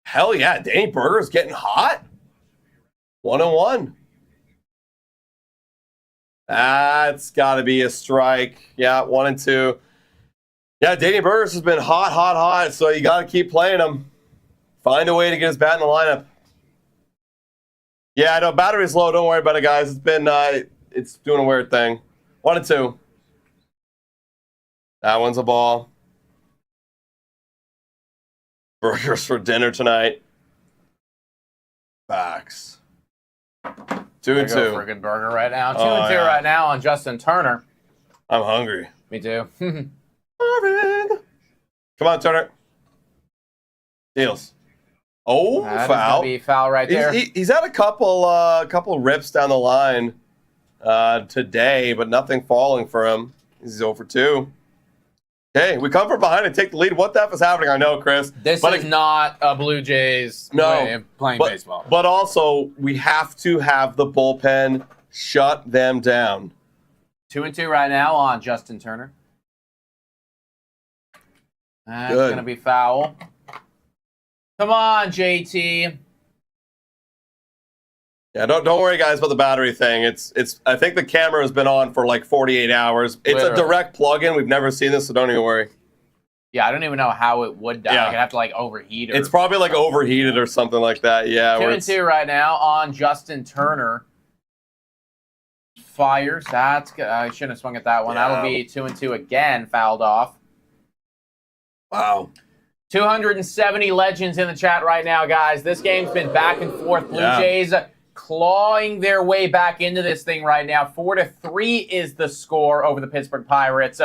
Hell yeah. Danny Burgers getting hot. 1-1. That's got to be a strike. Yeah, 1-2. Yeah, Danny Burgers has been hot. So you got to keep playing him. Find a way to get his bat in the lineup. Yeah, I know battery's low. Don't worry about it, guys. It's been, it's doing a weird thing. 1-2. That one's a ball. Burgers for dinner tonight. Facts. 2-2. Friggin' burger right now. 2-2 right now on Justin Turner. I'm hungry. Me too. Come on, Turner. Deals. Oh, That is foul. gonna be foul right there. He's had a couple rips down the line today, but nothing falling for him. He's 0 for 2. Okay, we come from behind and take the lead. What the F is happening? I know, Chris. This is not a Blue Jays way of playing baseball. But also, we have to have the bullpen shut them down. 2-2 right now on Justin Turner. That's Good. going to be foul. Come on, JT. Yeah, don't worry, guys, about the battery thing. It's. I think the camera has been on for like 48 hours. It's Literally. a direct plug-in. We've never seen this, so don't even worry. Yeah, I don't even know how it would die. Yeah. Like, I'd have to like overheat it. It's probably like overheated or something like that. Yeah. 2-2 right now on Justin Turner. Fires. That's good. I shouldn't have swung at that one. Yeah. That'll be 2-2 again, fouled off. Wow. 270 legends in the chat right now, guys. This game's been back and forth. Blue Jays clawing their way back into this thing right now. 4-3 is the score over the Pittsburgh Pirates.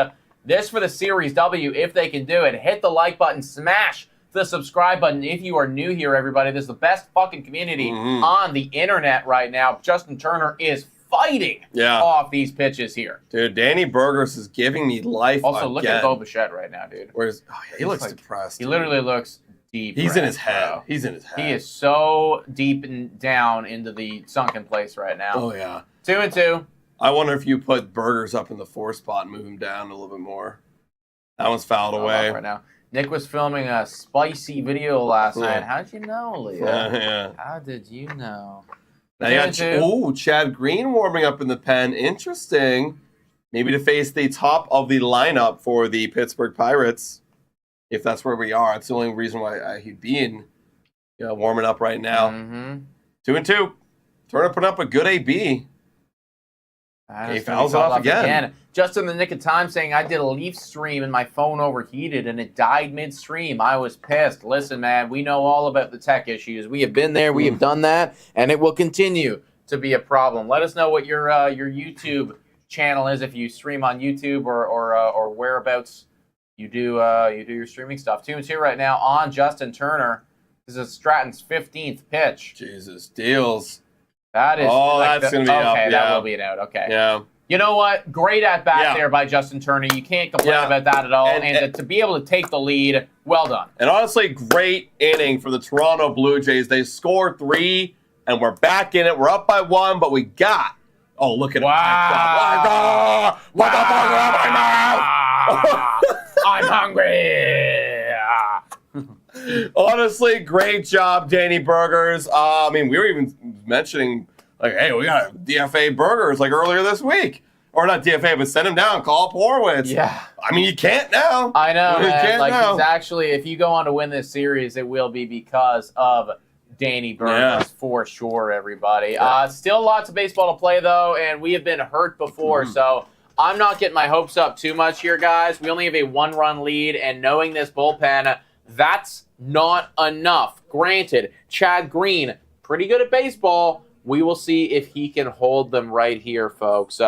This for the Series W, if they can do it. Hit the like button, smash the subscribe button if you are new here, everybody. This is the best fucking community on the internet right now. Justin Turner is fighting off these pitches here. Dude, Danny Burgers is giving me life Also, again. look at Bo Bichette right now, dude. He looks like, depressed. He dude. literally looks deep. He's in his head. Bro. He's in his head. He is so deep and down into the sunken place right now. Oh, yeah. 2-2. I wonder if you put Burgers up in the 4 spot and move him down a little bit more. That one's fouled away. Right now. Nick was filming a spicy video last night. How'd you know, Leo? Yeah. How did you know? Now you got Chad Green warming up in the pen. Interesting. Maybe to face the top of the lineup for the Pittsburgh Pirates. If that's where we are. It's the only reason why he'd be in warming up right now. 2-2. Turner put up a good AB. He fouls off again. Just in the nick of time saying I did a Leaf stream and my phone overheated and it died midstream. I was pissed. Listen, man, we know all about the tech issues. We have been there. We have done that. And it will continue to be a problem. Let us know what your YouTube channel is if you stream on YouTube or whereabouts you do your streaming stuff. 2-2 right now on Justin Turner. This is Stratton's 15th pitch. Jesus, deals. That is. That's going to be up. Okay, that will be an out. Okay. Yeah. You know what? Great at bat there by Justin Turner. You can't complain about that at all. And to be able to take the lead, well done. And honestly, great inning for the Toronto Blue Jays. They scored 3, and we're back in it. We're up by 1, but we got. Oh, look at it. Wow. What the fuck in my mouth? I'm hungry. Honestly, great job, Danny Burgers. I mean, we were even mentioning, like, hey, we got DFA Burgers, like, earlier this week. Or not DFA, but send him down, call up Horwitz. Yeah. I mean, you can't now. I know, man. Like, now. he's actually, if you go on to win this series, it will be because of Danny Burgers for sure, everybody. Still lots of baseball to play, though, and we have been hurt before, so I'm not getting my hopes up too much here, guys. We only have a 1-run lead, and knowing this bullpen, that's not enough. Granted, Chad Green, pretty good at baseball. We will see if he can hold them right here, folks.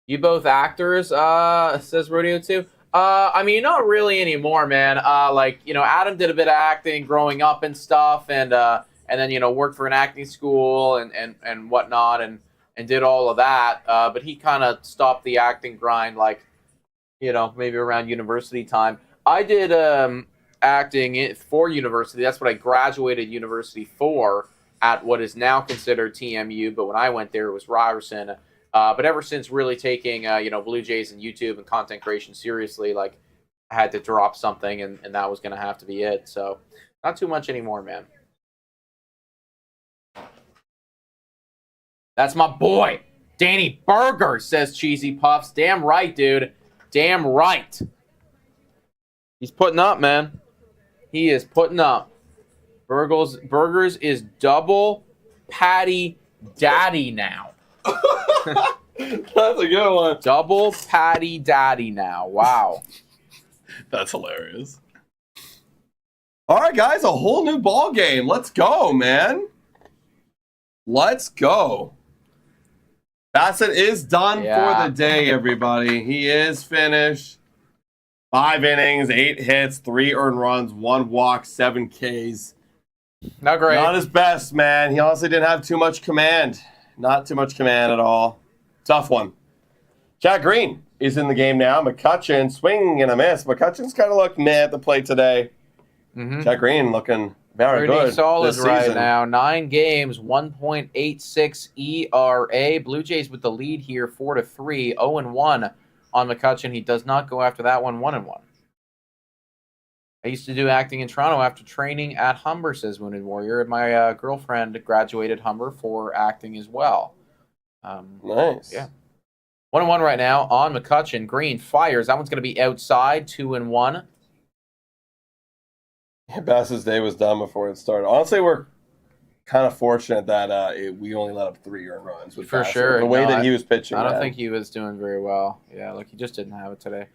You both actors, says Rodeo 2. I mean, not really anymore, man. Adam did a bit of acting growing up and stuff, and then, worked for an acting school and whatnot, and did all of that. But he kind of stopped the acting grind, maybe around university time. I did acting for university. That's what I graduated university for at what is now considered TMU. But when I went there, it was Ryerson. But ever since really taking, Blue Jays and YouTube and content creation seriously, I had to drop something, and that was going to have to be it. So not too much anymore, man. That's my boy, Danny Burgers, says Cheesy Puffs. Damn right, dude. Damn right. He's putting up, man. He is putting up. Burgers is double patty daddy now. That's a good one. Double patty daddy now. Wow. That's hilarious. All right, guys, a whole new ball game. Let's go, man. Let's go. Bassett is done for the day, everybody. He is finished. 5 innings, 8 hits, 3 earned runs, 1 walk, 7 Ks. Not great. Not his best, man. He honestly didn't have too much command. Not too much command at all. Tough one. Chad Green is in the game now. McCutcheon, swing and a miss. McCutcheon's kind of looked meh at the plate today. Chad Green looking Very Pretty good solid this right season. now. 9 games, 1.86 ERA. Blue Jays with the lead here, 4-3, 0-1 on McCutcheon. He does not go after that one, 1-1. I used to do acting in Toronto after training at Humber, says Wounded Warrior. My girlfriend graduated Humber for acting as well. Nice. Yeah. 1-1 right now on McCutcheon. Green fires. That one's going to be outside, 2-1. Yeah, Bass's day was done before it started. Honestly, we're kind of fortunate that we only let up 3 earned runs with For Bassett. sure. The way No, that he was pitching. I don't man. think he was doing very well. Yeah, look, he just didn't have it today.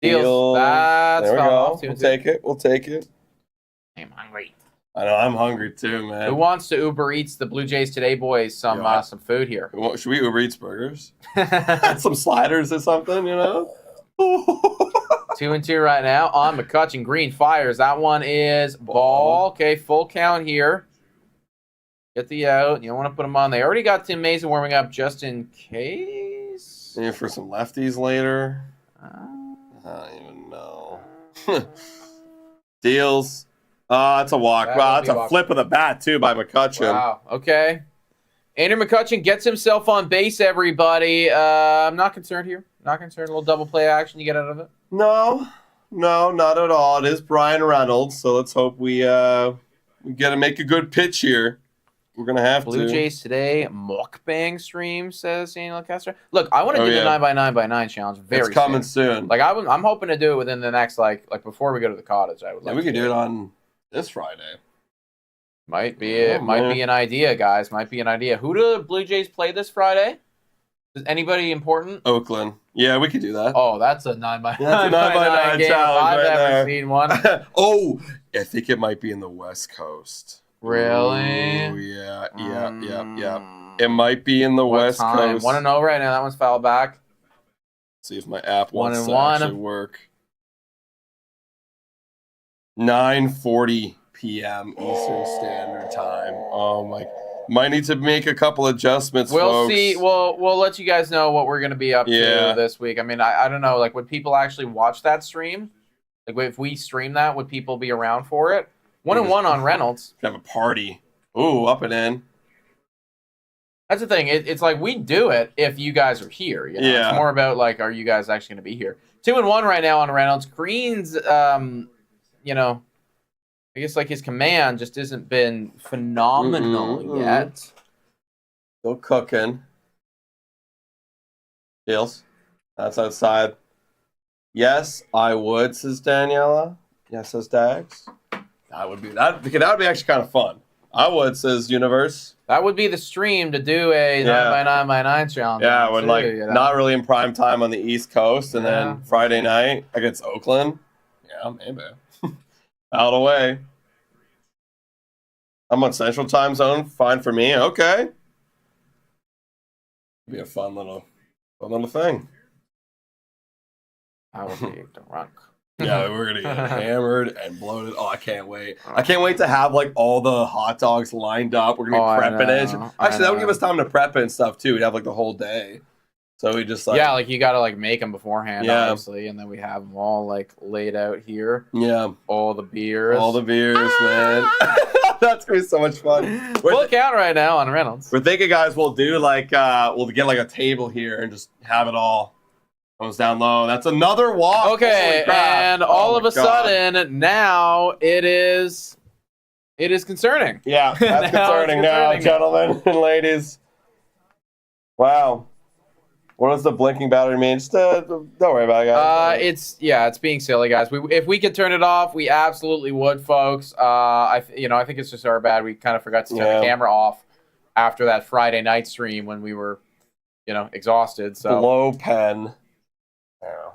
Deals. That's There we foul go. off, We'll 2-2. take it. We'll take it. I'm hungry. I know. I'm hungry too, Who man. wants to Uber Eats the Blue Jays today, boys? Some Yeah. some food here. Should we Uber Eats burgers? Some sliders or something, you know? 2-2 right now on McCutcheon. Green fires. That one is ball. Okay, full count here. Get the out. You don't want to put them on. They already got Tim Mason warming up just in case. Maybe for some lefties later. Uh, I don't even know. Deals. It's a walk. That Wow, would that's be a a walk. flip of the bat, too, by McCutcheon. wow. Okay. Andrew McCutcheon gets himself on base, everybody. I'm not concerned here. Not concerned. A little double play action you get out of it. No, not at all. It is Brian Reynolds, so let's hope we get to make a good pitch here. We're going to have Blue to. Jays today, mukbang stream, says Daniel Castro. Look, I want to Oh, do yeah. the 9x9x9 challenge very It's coming soon. soon. Like I'm hoping to do it within the next like before we go to the cottage. I would. Yeah, Like we to could do it on this Friday. Might be it. Oh, Might man. be an idea, guys. Might be an idea. Who do the Blue Jays play this Friday? Is anybody important? Oakland. Yeah, we could do that. Oh, that's a 9x9 That's a 9x9 game. challenge I've right ever there. seen one. Oh, I think it might be in the West Coast. Really? Ooh, yeah. It might be in the What West time? Coast. 1-0 right now. That one's fouled back. See if my app wants to 1-1. actually work. 9:40 p.m. Eastern Standard Time. Oh my! Might need to make a couple adjustments. We'll folks. see. We'll let you guys know what we're gonna be up Yeah. to this week. I mean, I don't know. Like, would people actually watch that stream? Like, if we stream that, would people be around for it? 1-1 on Reynolds. Have a party. Ooh, up and in. That's the thing. It's like we do it if you guys are here. You know? Yeah. It's more about like, are you guys actually going to be here? 2-1 right now on Reynolds. Green's, you know, I guess like his command just hasn't been phenomenal yet. Still cooking. Deals. That's outside. Yes, I would, says Daniela. Yes, says Dax. That would be actually kind of fun. I would, says Universe. That would be the stream to do a 9x9x9 challenge. Yeah, on, when too, like you know? not really in prime time on the East Coast, and Yeah. then Friday night against Oakland. Yeah, maybe. Out of the way. I'm on Central Time Zone. Fine for me. Okay. Be a fun little thing. I would be drunk. Yeah, we're gonna get hammered and bloated. Oh, I can't wait. I can't wait to have like all the hot dogs lined up. We're gonna be prepping it. Actually, that would give us time to prep it and stuff too. We'd have like the whole day. So we just like yeah, like you got to like make them beforehand, Yeah. obviously, and then we have them all like laid out here. yeah, All the beers. all the beers, man. That's gonna be so much fun. Full count right now on Reynolds. We're thinking, guys, we'll do like we'll get like a table here and just have it all. Goes down low. That's another walk. Okay, Holy crap. and Oh all of my a God. sudden now it is concerning. Yeah, that's Now it's concerning now, concerning. gentlemen and ladies. Wow. What does the blinking battery mean? Just don't worry about it, guys. It's being silly, guys. If we could turn it off, we absolutely would, folks. I think it's just our bad. We kind of forgot to turn the camera off after that Friday night stream when we were, exhausted. So Blow pen. Yeah.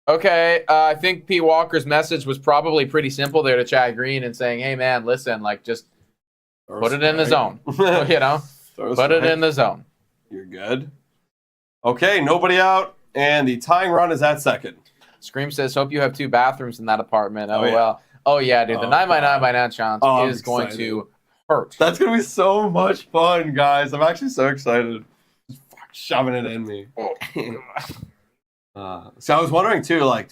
okay, I think P. Walker's message was probably pretty simple there to Chad Green and saying, "Hey, man, listen, like just put it in the zone, put it in the zone." You're good. Okay, nobody out, and the tying run is at second. Scream says, "Hope you have 2 bathrooms in that apartment." Oh, Oh, yeah. well. Oh yeah, dude. The 9x9x9 challenge Oh, I'm is going excited. to hurt. That's gonna be so much fun, guys. I'm actually so excited. Just shoving it in me. So I was wondering too, like,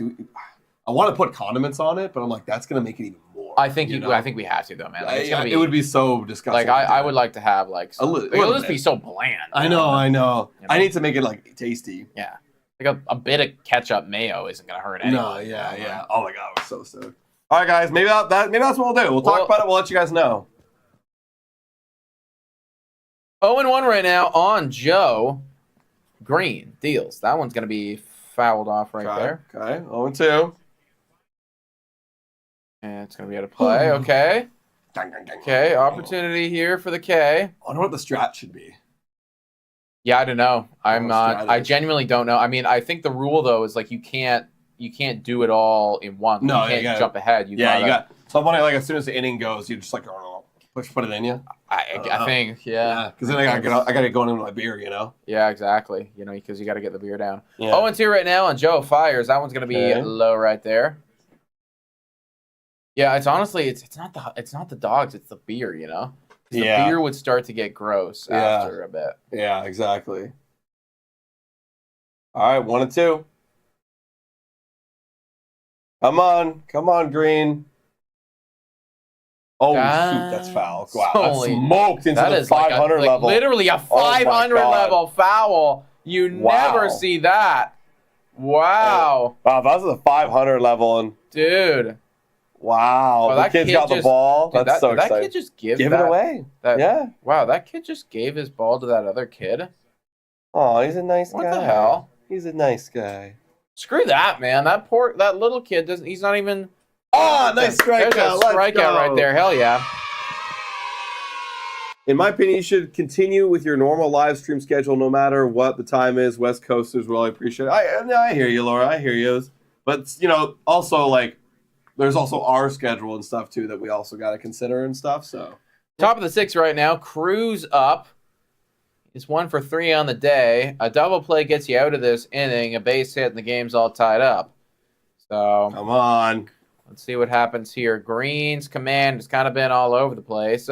I want to put condiments on it, but I'm like, that's gonna make it even more. I think I think we have to though, man. Like, it's gonna be, it would be so disgusting. Like I would like to have like it'll just be so bland. I know. You know? I need to make it like tasty. Yeah, like a bit of ketchup mayo isn't gonna hurt anyone. No, yeah. Oh my god, we're so stoked. All right, guys, maybe that's what we'll do. We'll talk about it. We'll let you guys know. 0-1 right now on Joe Green deals. That one's gonna be fouled off right there. Okay, 0-2. And it's going to be able to play. Okay. Okay, opportunity here for the K. I wonder what the strat should be. Yeah, I don't know. I genuinely don't know. I mean, I think the rule though is like you can't do it all in one. No, you can't jump ahead. You got. So I'm wondering, like, as soon as the inning goes, you just like put it in you. I think, yeah. Because then I gotta get going into my beer, you know. Yeah, exactly. You know, because you got to get the beer down. Yeah. 0-2 right now on Joe Fires. That one's going to be low right there. Yeah, it's honestly it's not the dogs, it's the beer, you know. The beer would start to get gross after a bit. Yeah, exactly. All right, 1-2. Come on, Green. Oh, shoot, that's foul. Wow, that's smoked into the 500 level. Literally a 500 level foul. You never see that. Wow. Wow, if I was at the 500 level and dude. Wow, the kid's got the ball. Dude, that's so exciting. That kid just give it away. Wow, that kid just gave his ball to that other kid. Oh, he's a nice guy. What the hell? He's a nice guy. Screw that, man. That little kid doesn't. He's not even. Oh, nice strikeout. There's a strikeout right there. Hell yeah. In my opinion, you should continue with your normal live stream schedule no matter what the time is. West Coasters will appreciate it. I hear you, Laura. I hear you. But, you know, also, like, there's also our schedule and stuff, too, that we also got to consider and stuff. So top of the sixth right now. Cruz up. It's 1 for 3 on the day. A double play gets you out of this inning. A base hit, and the game's all tied up. So come on. Let's see what happens here. Green's command has kind of been all over the place.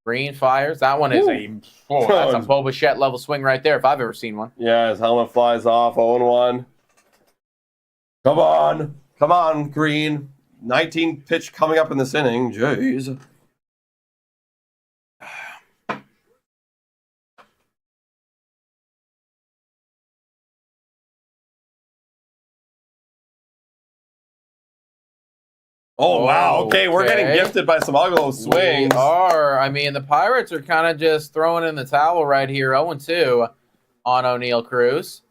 Green fires. That one is that's a Bo Bichette level swing right there if I've ever seen one. Yeah, his helmet flies off. 0-1. Come on, Green. 19 pitch coming up in this inning. Jeez. Oh, wow. Okay, we're getting gifted by some ugly swings. We are. I mean, the Pirates are kind of just throwing in the towel right here. 0-2 on O'Neal Cruz.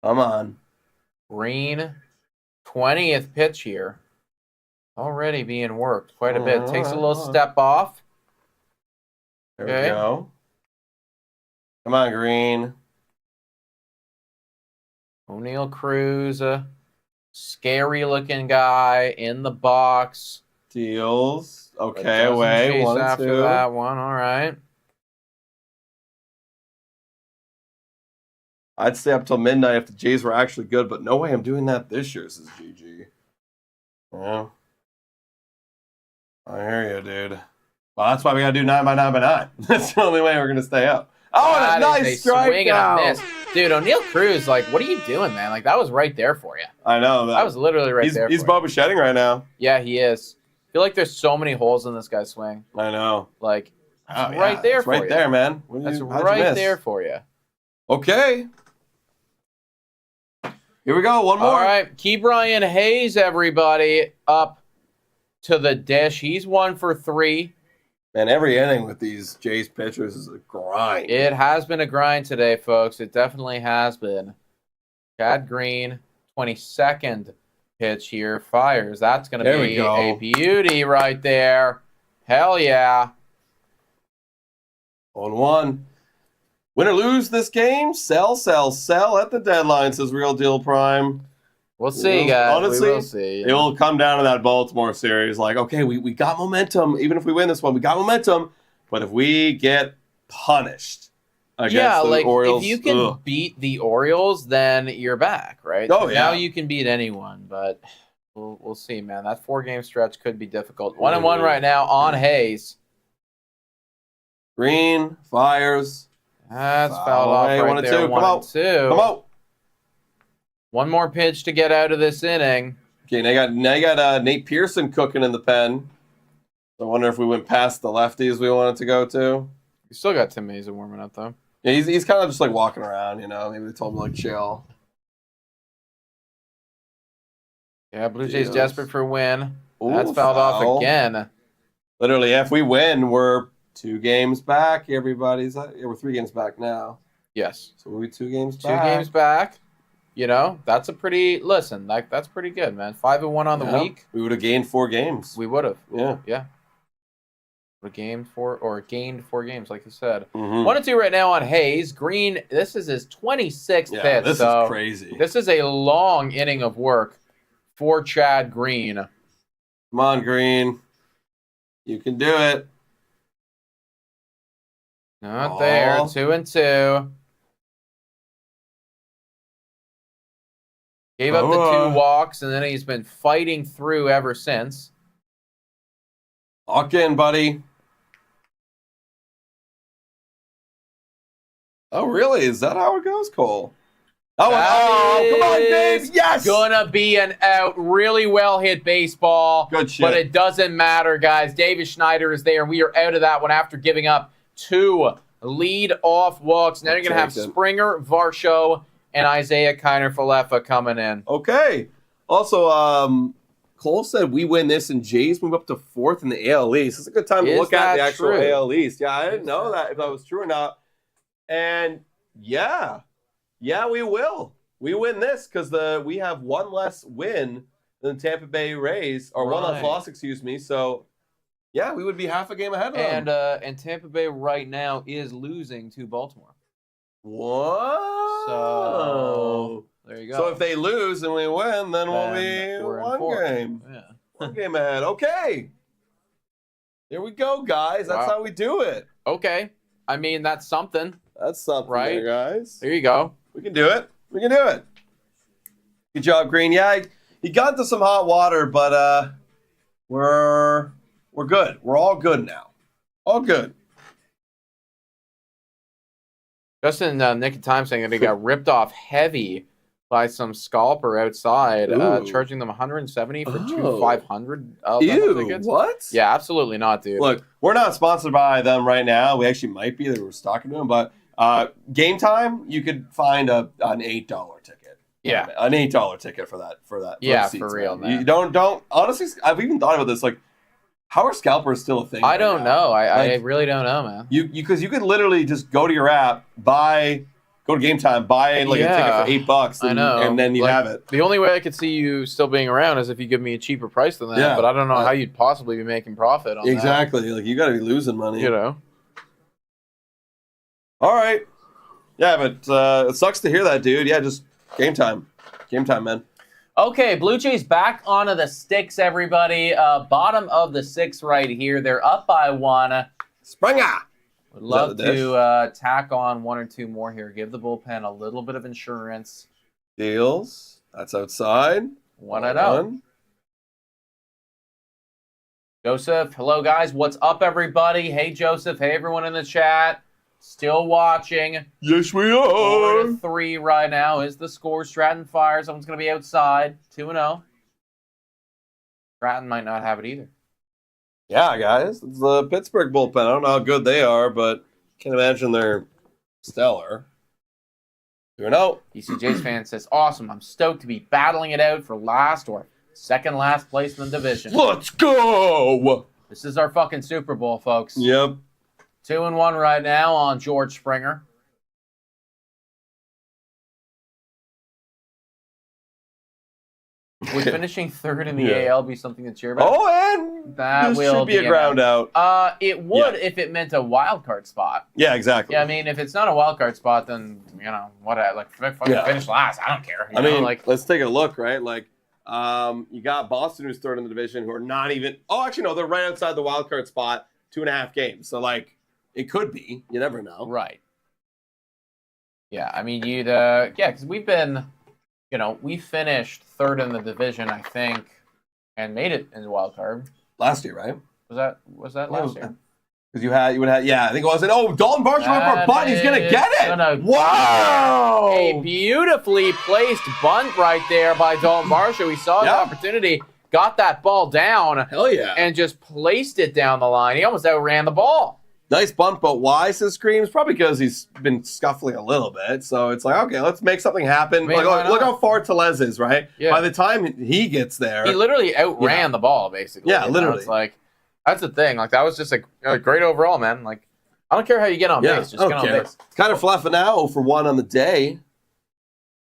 Come on. Green, 20th pitch here. Already being worked quite a bit. Takes a little step off. There we go. Come on, Green. O'Neal Cruz, a scary-looking guy in the box. Deals. Okay, away. 1-2. After that one, all right. I'd stay up till midnight if the Jays were actually good, but no way I'm doing that this year, says GG. Yeah. I hear you, dude. Well, that's why we got to do 9 by 9 by 9. That's the only way we're going to stay up. Oh, and a nice strikeout. Dude, O'Neal Cruz, like, what are you doing, man? Like, that was right there for you. I know. That was literally right there. He's Bo Bichetting right now. Yeah, he is. I feel like there's so many holes in this guy's swing. I know. Like, right there for you. Right there, man. That's right there for you. Okay. Here we go. One more. All right. Ke'Bryan Hayes, everybody, up to the dish. He's 1 for 3. Man, every inning with these Jays pitchers is a grind. It has been a grind today, folks. It definitely has been. Chad Green, 22nd pitch here, fires. That's going to be a beauty right there. Hell yeah. 1-1. Win or lose this game, sell at the deadline, says Real Deal Prime. We'll see, guys. Honestly, we'll see. It will come down to that Baltimore series. Like, okay, we got momentum. Even if we win this one, we got momentum. But if we get punished against the Orioles... if you can beat the Orioles, then you're back, right? Oh, yeah. Now you can beat anyone, but we'll see, man. That 4-game stretch could be difficult. 1-1 right now on Hayes. Green, fires. That's fouled off away. right 1-2. there. Come 1 on. and 2. Come on. One more pitch to get out of this inning. Okay, now you got Nate Pearson cooking in the pen. I wonder if we went past the lefties we wanted to go to. You still got Tim Mason warming up, though. Yeah, he's kind of just like walking around, you know. Maybe they told him like chill. Yeah, Blue Jays Yes. desperate for a win. Ooh, That's fouled off foul. again. Literally, if we win, we're 2 games back. Everybody's we're 3 games back now. Yes. So we'll be 2 games Two back. games back. You know, that's a pretty that's pretty good, man. 5-1 on the week. We would have gained 4 games. We would have. Yeah. Yeah. Would have gained 4 games, like you said. Mhm. 1-2 right now on Hayes. Green, this is his 26th Yeah, pitch. this so is crazy. This is a long inning of work for Chad Green. Come on, Green. You can do it. Not there. 2-2. Gave up the 2 walks, and then he's been fighting through ever since. Lock in, buddy. Oh, really? Is that how it goes, Cole? Oh, come on, Dave. Yes! Gonna be an out. Really well hit baseball. Good shit. But it doesn't matter, guys. David Schneider is there. We are out of that one after giving up 2 lead-off walks. Now you're going to have Springer, Varsho, and Isaiah Kiner-Falefa coming in. Okay. Also, Cole said we win this and Jays move up to 4th in the AL East. It's a good time to look at the actual AL East. Yeah, I didn't know that if that was true or not. And yeah, we will. We win this because we have 1 less win than the Tampa Bay Rays, or 1 less loss, excuse me. So yeah, we would be half a game ahead of them. And Tampa Bay right now is losing to Baltimore. Whoa. So there you go. So if they lose and we win, then we'll Then be we're in 1 4th. game. Yeah. 1 game ahead. Okay. There we go, guys. That's how we do it. Okay. I mean, that's something. That's something, Right? there, guys. There you go. We can do it. We can do it. Good job, Green. Yeah, he got into some hot water, but we're good. We're all good now. All good. Just in nick of time saying that he got ripped off heavy by some scalper outside, charging them $170 for 2 500 tickets. What? Yeah, absolutely not, dude. Look, we're not sponsored by them right now. We actually might be. They were talking to them, but Game Time, you could find an $8 ticket. Yeah, an $8 ticket for that. Yeah, seats, for real, man. You don't. Honestly, I've even thought about this. Like, how are scalpers still a thing? I don't know. I Like, really don't know, man. Because you could literally just go to your app, go to Game Time, buy a ticket for $8, I know. and then you have it. The only way I could see you still being around is if you give me a cheaper price than that. Yeah. But I don't know how you'd possibly be making profit on that. Exactly. Like, you got to be losing money. You know. All right. Yeah, but it sucks to hear that, dude. Yeah, just Game Time. Game Time, man. Okay, Blue Jays back onto the sticks, everybody. Bottom of the 6th right here. They're up by 1. Springer. Would love to tack on 1 or 2 more here. Give the bullpen a little bit of insurance. Deals. That's outside. 1-0. Joseph, hello, guys. What's up, everybody? Hey, Joseph. Hey, everyone in the chat. Still watching. Yes, we 4-3 right now is the score. Stratton fires. Someone's going to be outside. 2-0. Stratton might not have it either. Yeah, guys. It's the Pittsburgh bullpen. I don't know how good they are, but can't imagine they're stellar. 2-0. ECJ's fan says, awesome. I'm stoked to be battling it out for last or second last place in the division. Let's go! This is our fucking Super Bowl, folks. Yep. 2-1 right now on George Springer. Would finishing 3rd in the AL be something to cheer about? Oh, and that this will should be a ground out. It would if it meant a wild card spot. Yeah, exactly. Yeah, I mean, if it's not a wild card spot, then finish last. I don't care. I mean, let's take a look, right? Like, you got Boston, who's 3rd in the division, who are not even. Oh, actually, no, they're right outside the wild card spot, 2.5 games. So, like, it could be. You never know. Right. Yeah, I mean, because we've been, we finished 3rd in the division, I think, and made it in the wild card. Last year, right? Was that last year? Because you would have, yeah, I think it was. Oh, Dalton Varsho went for a bunt. He's going to get it. Wow. A beautifully placed bunt right there by Dalton Varsho. He saw the opportunity, got that ball down. Hell yeah. And just placed it down the line. He almost outran the ball. Nice bunt, but why, says Screams? Probably because he's been scuffling a little bit. So it's like, okay, let's make something happen. Look how far Tellez is, right? Yeah. By the time he gets there. He literally outran the ball, basically. Yeah, literally. It's like, that's the thing. Like, that was just a great overall, man. Like, I don't care how you get on base. Just get on base. Kind of fluffing now, 0 for 1 on the day.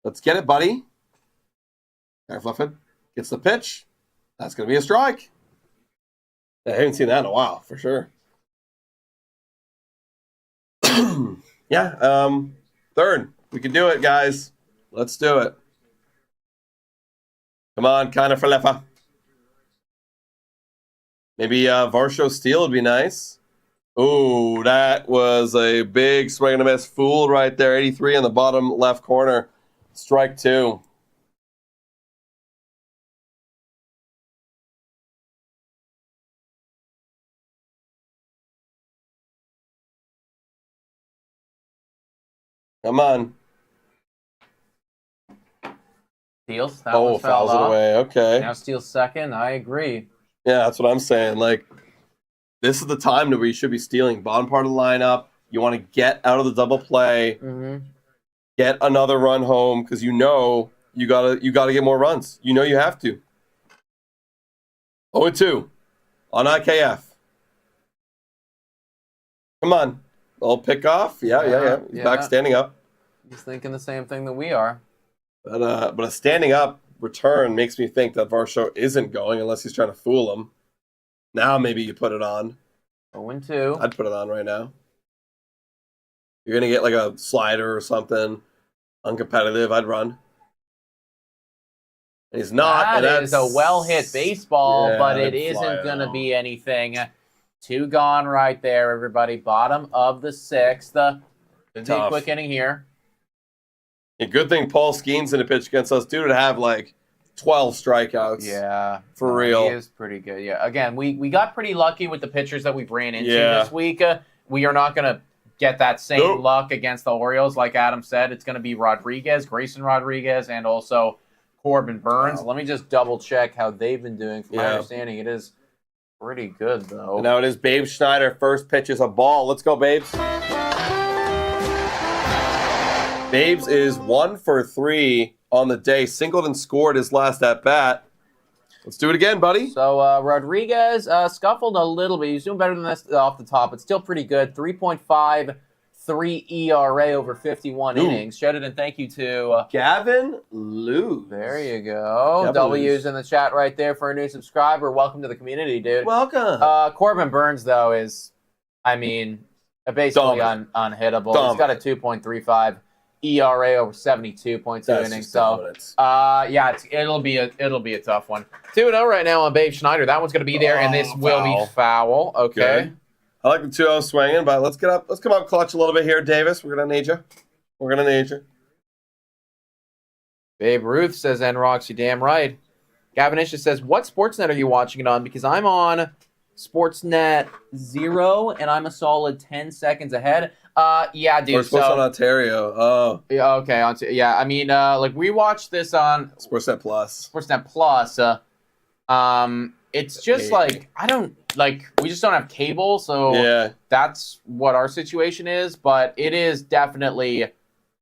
Let's get it, buddy. Kind of fluffing. Gets the pitch. That's going to be a strike. I haven't seen that in a while, for sure. Third. We can do it, guys. Let's do it. Come on, kind of fluffing. Maybe Varsho steal would be nice. Ooh, that was a big swing and a miss. Fooled right there. 83 in the bottom left corner. Strike 2. Come on. Steals. That fouls it away. Okay. Now steals second. I agree. Yeah, that's what I'm saying. Like, this is the time where you should be stealing. Bottom part of the lineup. You want to get out of the double play. Mm-hmm. Get another run home because you know you gotta get more runs. You know you have to. 0-2 on IKF. Come on. Little pick off. Yeah. He's back standing up. He's thinking the same thing that we are. But a standing up return makes me think that Varsho isn't going unless he's trying to fool him. Now maybe you put it on. 0-2. I'd put it on right now. You're going to get like a slider or something. Uncompetitive, I'd run. And he's not. That is a well-hit baseball, but it isn't going to be anything. 2 gone right there, everybody. Bottom of the 6th. Gonna be a quick inning here. A good thing Paul Skeen's in the pitch against us. Dude would have like 12 strikeouts. Yeah. For real. He is pretty good. Yeah. Again, we got pretty lucky with the pitchers that we've ran into this week. We are not going to get that same luck against the Orioles. Like Adam said, it's going to be Grayson Rodriguez, and also Corbin Burns. Wow. Let me just double check how they've been doing. From my understanding, it is pretty good, though. And now it is Babe Schneider. First pitch is a ball. Let's go, Babes. Babes is 1 for 3 on the day. Singled and scored his last at bat. Let's do it again, buddy. So Rodriguez scuffled a little bit. He's doing better than this off the top, but still pretty good. 3.53 ERA over 51 innings. Shout out and thank you to Gavin Luz. There you go. W's in the chat right there for a new subscriber. Welcome to the community, dude. Welcome. Corbin Burns, though, is, basically unhittable. He's got a 2.35 ERA over 72.2 innings. So, it'll be a tough one. 2-0 right now on Babe Schneider. That one's going to be there, and this will be foul. Okay. Good. I like the 2-0 swinging, but let's come up clutch a little bit here, Davis. We're going to need you. Babe Ruth says, N-Rocks, you damn right. Gavin Isha says, what Sportsnet are you watching it on? Because I'm on Sportsnet 0, and I'm a solid 10 seconds ahead. Yeah, dude. We're supposed on Ontario. Oh. Yeah, okay. We watched this on Sportsnet Plus. It's just we just don't have cable, so that's what our situation is, but it is definitely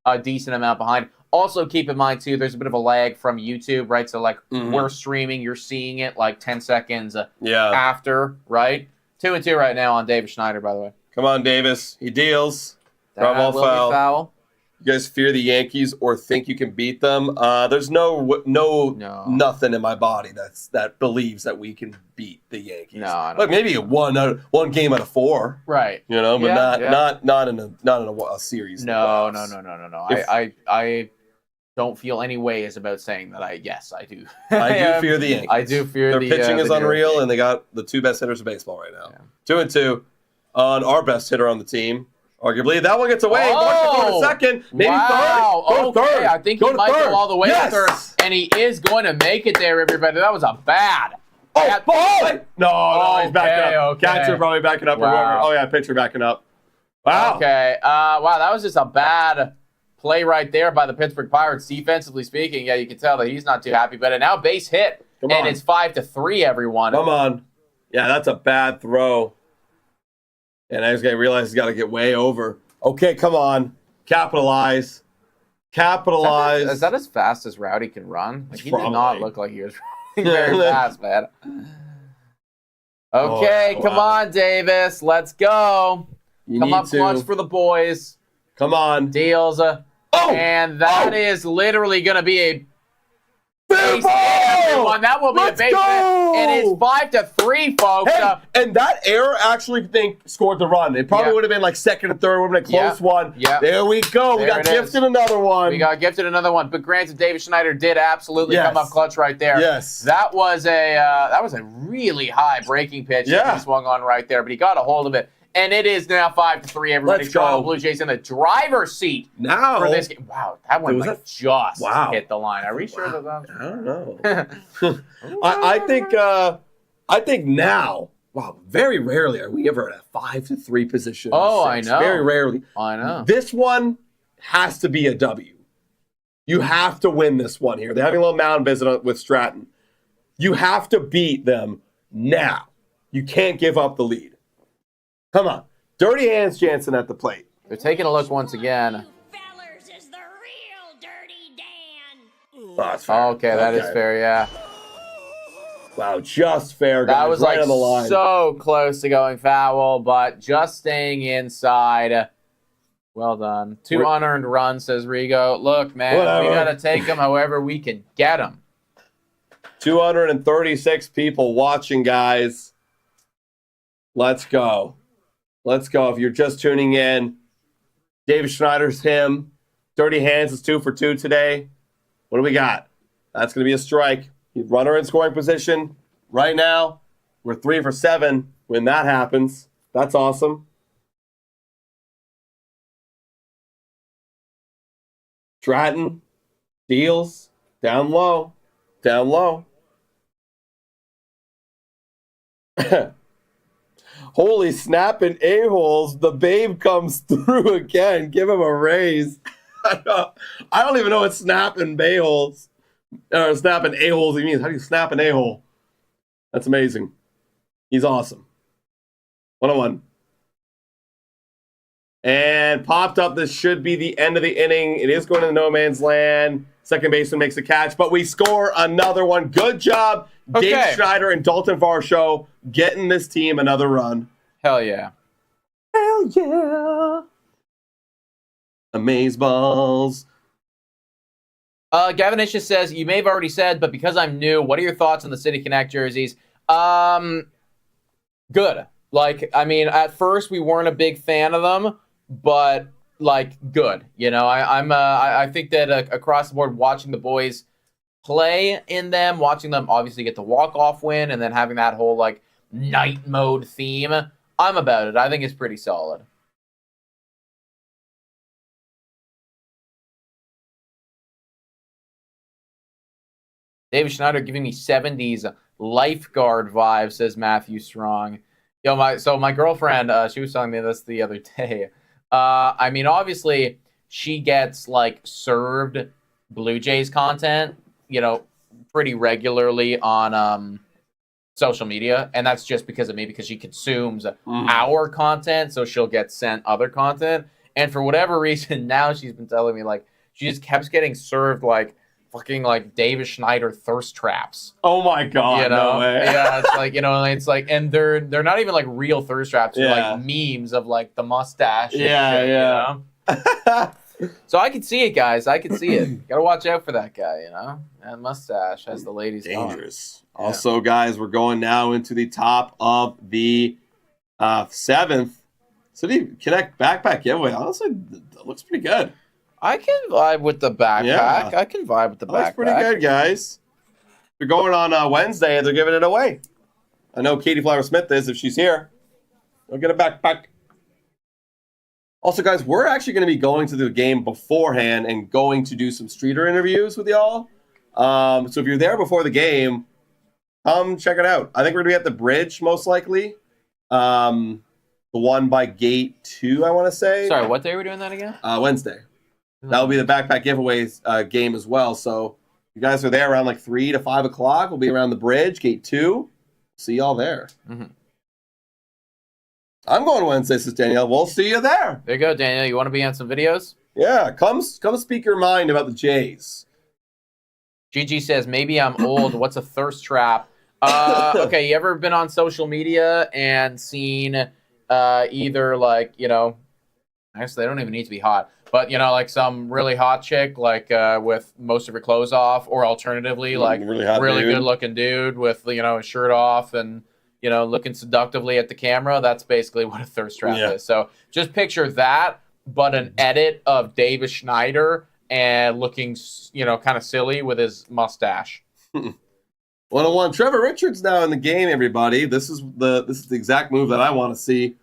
a decent amount behind. Also, keep in mind, too, there's a bit of a lag from YouTube, right? So, we're streaming, you're seeing it 10 seconds after, right? 2-2 right now on Davis Schneider, by the way. Come on, Davis. He deals. That will be foul. You guys fear the Yankees or think you can beat them? There's nothing in my body that believes that we can beat the Yankees. No, like maybe one game out of 4, right? But not in a series. No. I don't feel any ways about saying that. I do. I do fear the Yankees. I do fear their pitching is unreal, and they got the 2 best hitters in baseball right now. 2-2 on our best hitter on the team. Arguably, that one gets away. Going to second, maybe third. Third. I think he might go all the way to third, and he is going to make it there, everybody. That was a bad No, he's backing up. Okay. Catcher probably backing up. Or Wow. whoever. Oh, yeah, pitcher backing up. Wow. Okay. Wow, that was just a bad play right there by the Pittsburgh Pirates, defensively speaking. Yeah, you can tell that he's not too happy. But now base hit, Come on. and it's 5-3. Everyone. Come on. Yeah, that's a bad throw. And I just got to realize he's got to get way over. Okay, come on. Capitalize. Capitalize. Is that as fast as Rowdy can run? Like, he Probably. did not look like he was running very fast, man. Okay, Oh, come wow. on, Davis. Let's go. You Come need up clutch to. for the boys. Come on. Deals. And that is literally going to be a base hit, everyone. That will be Let's a base go. hit. It is 5-3, folks. Hey, and that error actually scored the run. It probably Yeah. would have been like second or third. Would have been a close one. Yeah. There we go. We There got it is. gifted another one. We got gifted another one. But granted, David Schneider did absolutely Yes. come up clutch right there. Yes. That was a really high breaking pitch that Yeah. he swung on right there, but he got a hold of it. And it is now 5-3. Everybody, Let's go. Toronto Blue Jays in the driver's seat Now. for this game. Wow, that one Was like that- just Wow. hit the line. Are we sure that that I don't know. I think now. Wow, very rarely are we ever at a 5-3 position. Oh, in I six. know. Very rarely. I know. This one has to be a W. You have to win this one here. They're having a little mound visit with Stratton. You have to beat them now. You can't give up the lead. Come on. Dirty Hands Jansen at the plate. They're taking a look once again. You fellers is the real Dirty Dan. Oh, that's fair. Okay, that is fair, yeah. Wow, just fair. That guys, was right like on the line. so close to going foul, but just staying inside. Well done. 2 unearned runs, says Rigo. Look, man, Whatever. we got to take them however we can get them. 236 people watching, guys. Let's go. Let's go. If you're just tuning in, David Schneider's him. Dirty Hands is 2 for 2 today. What do we got? That's going to be a strike. He's runner in scoring position. Right now, we're 3 for 7 when that happens. That's awesome. Stratton deals down low. Down low. Holy snapping a-holes. The babe comes through again. Give him a raise. I don't even know what snapping bay-holes or snapping a-holes means. How do you snap an a-hole? That's amazing. He's awesome. 1-1. And popped up. This should be the end of the inning. It is going to the no man's land. Second baseman makes a catch, but we score another one. Good job, Okay. Dave Schneider and Dalton Varsho getting this team another run. Hell yeah. Hell yeah. Amazeballs. Gavin Ishis says, you may have already said, but because I'm new, what are your thoughts on the City Connect jerseys? Good. Like, I mean, at first we weren't a big fan of them, but like, good. You know, I think that across the board, watching the boys play in them, watching them obviously get the walk-off win, and then having that whole like night mode theme, I'm about it. I think it's pretty solid. David Schneider giving me 70s lifeguard vibes, says Matthew Strong. Yo, my girlfriend, she was telling me this the other day. I mean, obviously, she gets like served Blue Jays content, you know, pretty regularly on social media, and that's just because of me, because she consumes our content, so she'll get sent other content. And for whatever reason, now she's been telling me like she just keeps getting served like fucking like David Schneider thirst traps. Oh my God, You know, no way. yeah, it's like, you know, it's like, and they're not even like real thirst traps. They're Yeah. like memes of like the mustache. and Yeah, shit, yeah. You know? So I can see it, guys. I can see it. Gotta watch out for that guy, you know? And mustache as the ladies going. Dangerous. Yeah. Also, guys, we're going now into the top of the 7th. City Connect backpack giveaway. Honestly, that looks pretty good. I can vibe with the backpack. Yeah. I can vibe with the That's backpack. pretty good, guys. They're going on Wednesday, and they're giving it away. I know Katie Flower Smith is, if she's here. They'll get a backpack. Also, guys, we're actually going to be going to the game beforehand and going to do some streeter interviews with y'all. So if you're there before the game, come check it out. I think we're going to be at the bridge, most likely. The one by gate 2, I want to say. Sorry, what day are we doing that again? Wednesday. That'll be the backpack giveaways game as well. So you guys are there around like 3 to 5 o'clock. We'll be around the bridge, gate 2. See y'all there. Mm-hmm. I'm going Wednesday, says Danielle. We'll see you there. There you go, Daniel. You want to be on some videos? Yeah, come speak your mind about the Jays. GG says, maybe I'm old. What's a thirst trap? Okay, you ever been on social media and seen either like, you know, I guess they don't even need to be hot, but, you know, like some really hot chick, like with most of her clothes off, or alternatively, like really good looking dude with, you know, his shirt off and, you know, looking seductively at the camera. That's basically what a thirst trap is. So just picture that, but an edit of Davis Schneider and looking, you know, kind of silly with his mustache. 101. Trevor Richards now in the game, everybody. This is the exact move that I want to see.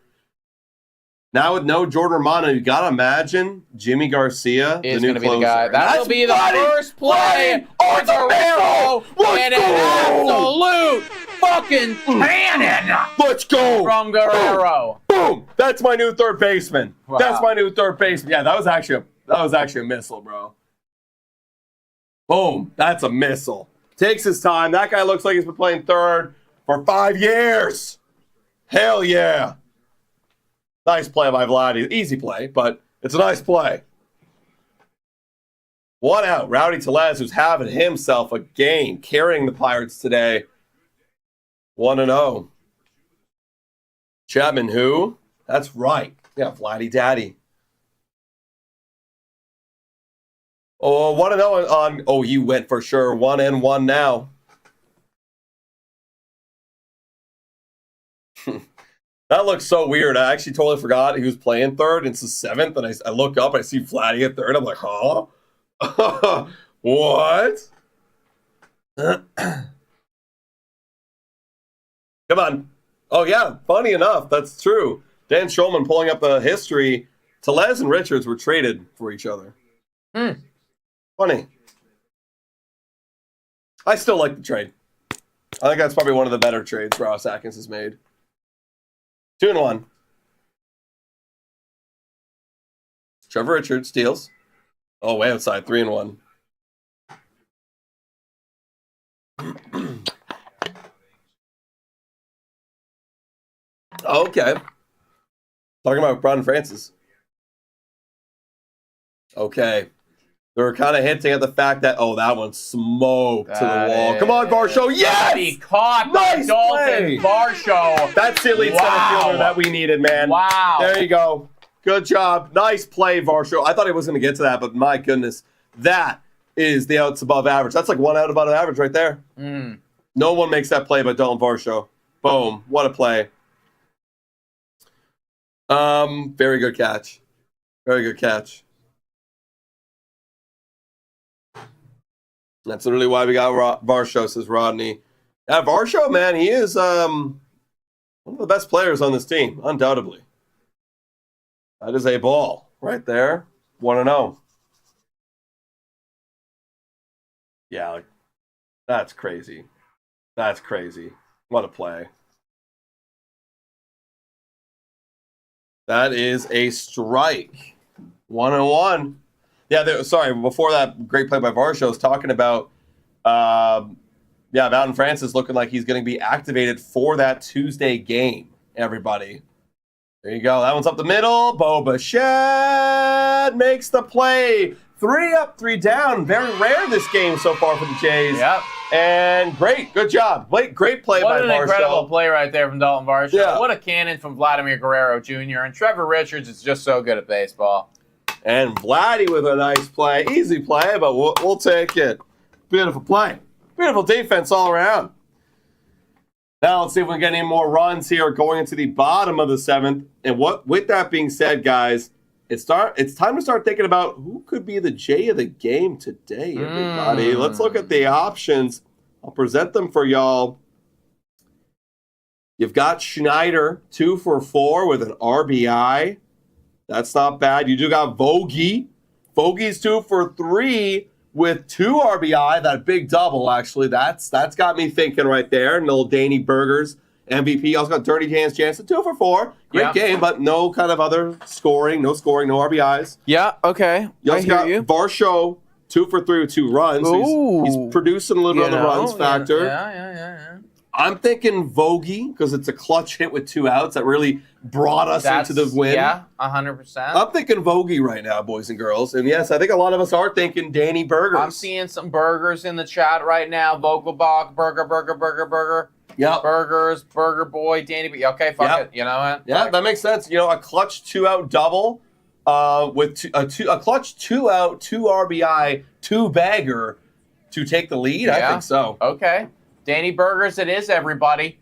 Now with no Jordan Romano, you got to imagine Jimmy Garcia, is the new going to be the guy. That'll be the first play for Guerrero. And an absolute fucking cannon. Let's go. From Guerrero. Boom. That's my new third baseman. Wow. That's my new third baseman. Yeah, that was actually a missile, bro. Boom. That's a missile. Takes his time. That guy looks like he's been playing third for 5 years. Hell yeah. Nice play by Vladdy. Easy play, but it's a nice play. 1 out. Rowdy Tellez, who's having himself a game, carrying the Pirates today. 1-0. Chapman, who? That's right. Yeah, Vladdy Daddy. Oh, 1-0 on. Oh, you went for sure. 1-1 now. That looks so weird. I actually totally forgot he was playing third. It's the 7th, and I look up and I see Vladdy at third. I'm like, huh? What? Come on. Oh, yeah. Funny enough, that's true. Dan Schulman pulling up the history. Tellez and Richards were traded for each other. Funny. I still like the trade. I think that's probably one of the better trades Ross Atkins has made. 2-1. Trevor Richards steals. Oh, way outside. 3-1. Okay. Talking about Brian Francis. Okay. They're kind of hinting at the fact that, oh, that one smoked to the wall. Come on, Varsho. Yes! He caught nice Dalton Varsho. That's the elite center fielder that we needed, man. Wow. There you go. Good job. Nice play, Varsho. I thought he was going to get to that, but my goodness. That is the outs above average. That's like 1 out above average right there. No one makes that play but Dalton Varsho. Boom. What a play. Very good catch. Very good catch. That's literally why we got Varsho, says Rodney. Yeah, Varsho, man, he is one of the best players on this team, undoubtedly. That is a ball right there. 1-0. Yeah, like, that's crazy. That's crazy. What a play. That is a strike. 1-1. Yeah, sorry, before that great play by Varsho was talking about, Mountain Francis looking like he's going to be activated for that Tuesday game, everybody. There you go. That one's up the middle. Boba Shed makes the play. 3 up, 3 down. Very rare this game so far for the Jays. Yep. And great. Good job. Great play by Varsho. What an incredible play right there from Dalton Varsho. Yeah. What a cannon from Vladimir Guerrero Jr. And Trevor Richards is just so good at baseball. And Vladdy with a nice play. Easy play, but we'll take it. Beautiful play. Beautiful defense all around. Now let's see if we can get any more runs here going into the bottom of the 7th. And with that being said, guys, it's time to start thinking about who could be the J of the game today, everybody. Let's look at the options. I'll present them for y'all. You've got Schneider, 2 for 4 with an RBI. That's not bad. You do got Vogie. Vogie's 2 for 3 with 2 RBI, that big double, actually. That's got me thinking right there. And little Danny Burgers, MVP. Also got Dirty Hands Jansen, 2 for 4. Great game, but no kind of other scoring. No scoring, no RBIs. Yeah, okay. You also got Varsho, 2 for 3 with 2 runs. So he's producing a little bit of the runs factor. Yeah. I'm thinking Vogie, because it's a clutch hit with 2 outs that really brought us into the win. Yeah, 100%. I'm thinking Vogie right now, boys and girls. And yes, I think a lot of us are thinking Danny Burgers. I'm seeing some burgers in the chat right now. Vogelbach, burger. Yep. Burgers, Burger Boy, Danny. Okay, fuck it. You know what? Yeah, that makes sense. You know, a clutch 2-out double with a clutch 2-out, 2 RBI, 2 bagger to take the lead. I think so. Okay. Danny Burgers it is, everybody.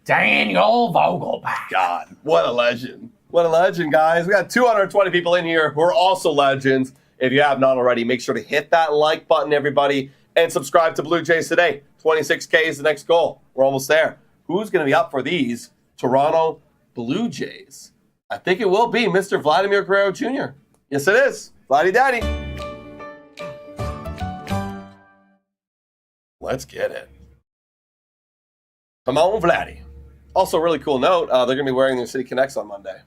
Daniel Vogelbach. God, what a legend. What a legend, guys. We got 220 people in here who are also legends. If you have not already, make sure to hit that like button, everybody, and subscribe to Blue Jays Today. 26K is the next goal. We're almost there. Who's going to be up for these Toronto Blue Jays? I think it will be Mr. Vladimir Guerrero Jr. Yes, it is. Vladdy Daddy. Let's get it. Come on, Vladdy. Also, really cool note, they're going to be wearing their City Connects on Monday.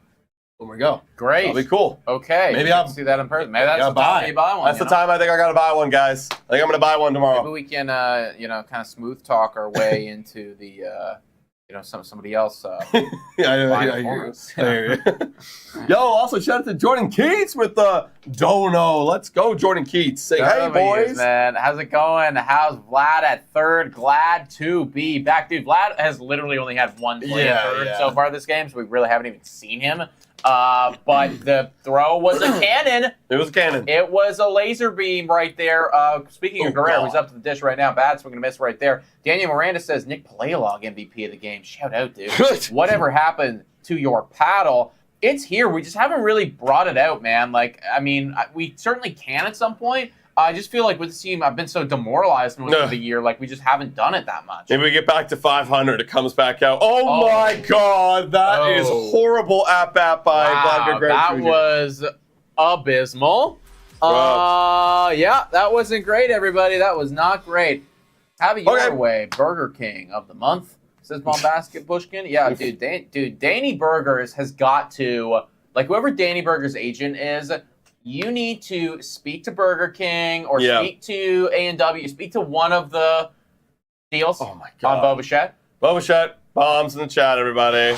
When we go. Great. That'll be cool. Okay. Maybe I'll see that in person. Maybe that's the time you buy one. That's the time I think I got to buy one, guys. I think I'm going to buy one tomorrow. Maybe we can, kind of smooth talk our way into the, somebody else. I hear you. Yo, also shout out to Jordan Keats with the Dono. Let's go, Jordan Keats. Say hey, boys. Man, how's it going? How's Vlad at third? Glad to be back. Dude, Vlad has literally only had one play at third so far this game, so we really haven't even seen him. But the throw was a cannon. It was a cannon. It was a laser beam right there. Speaking of Guerrero, he's up to the dish right now. Bad swing and a miss right there. Daniel Miranda says Nick Paleolog MVP of the game. Shout out, dude. Whatever happened to your paddle? It's here. We just haven't really brought it out, man. Like, I mean, we certainly can at some point. I just feel like with this team, I've been so demoralized most of the year. Like, we just haven't done it that much. Maybe we get back to 500. It comes back out. Oh my God. That is horrible at-bat by Vladimir Guerrero That Jr. was abysmal. Yeah, that wasn't great, everybody. That was not great. Have it your way. Burger King of the month, says Bombasket Bushkin. Yeah, dude, Danny Burgers has got to, like, whoever Danny Burgers' agent is, you need to speak to Burger King or speak to A&W, speak to one of the deals on Bo Bichette. Bo Bichette, bombs in the chat, everybody.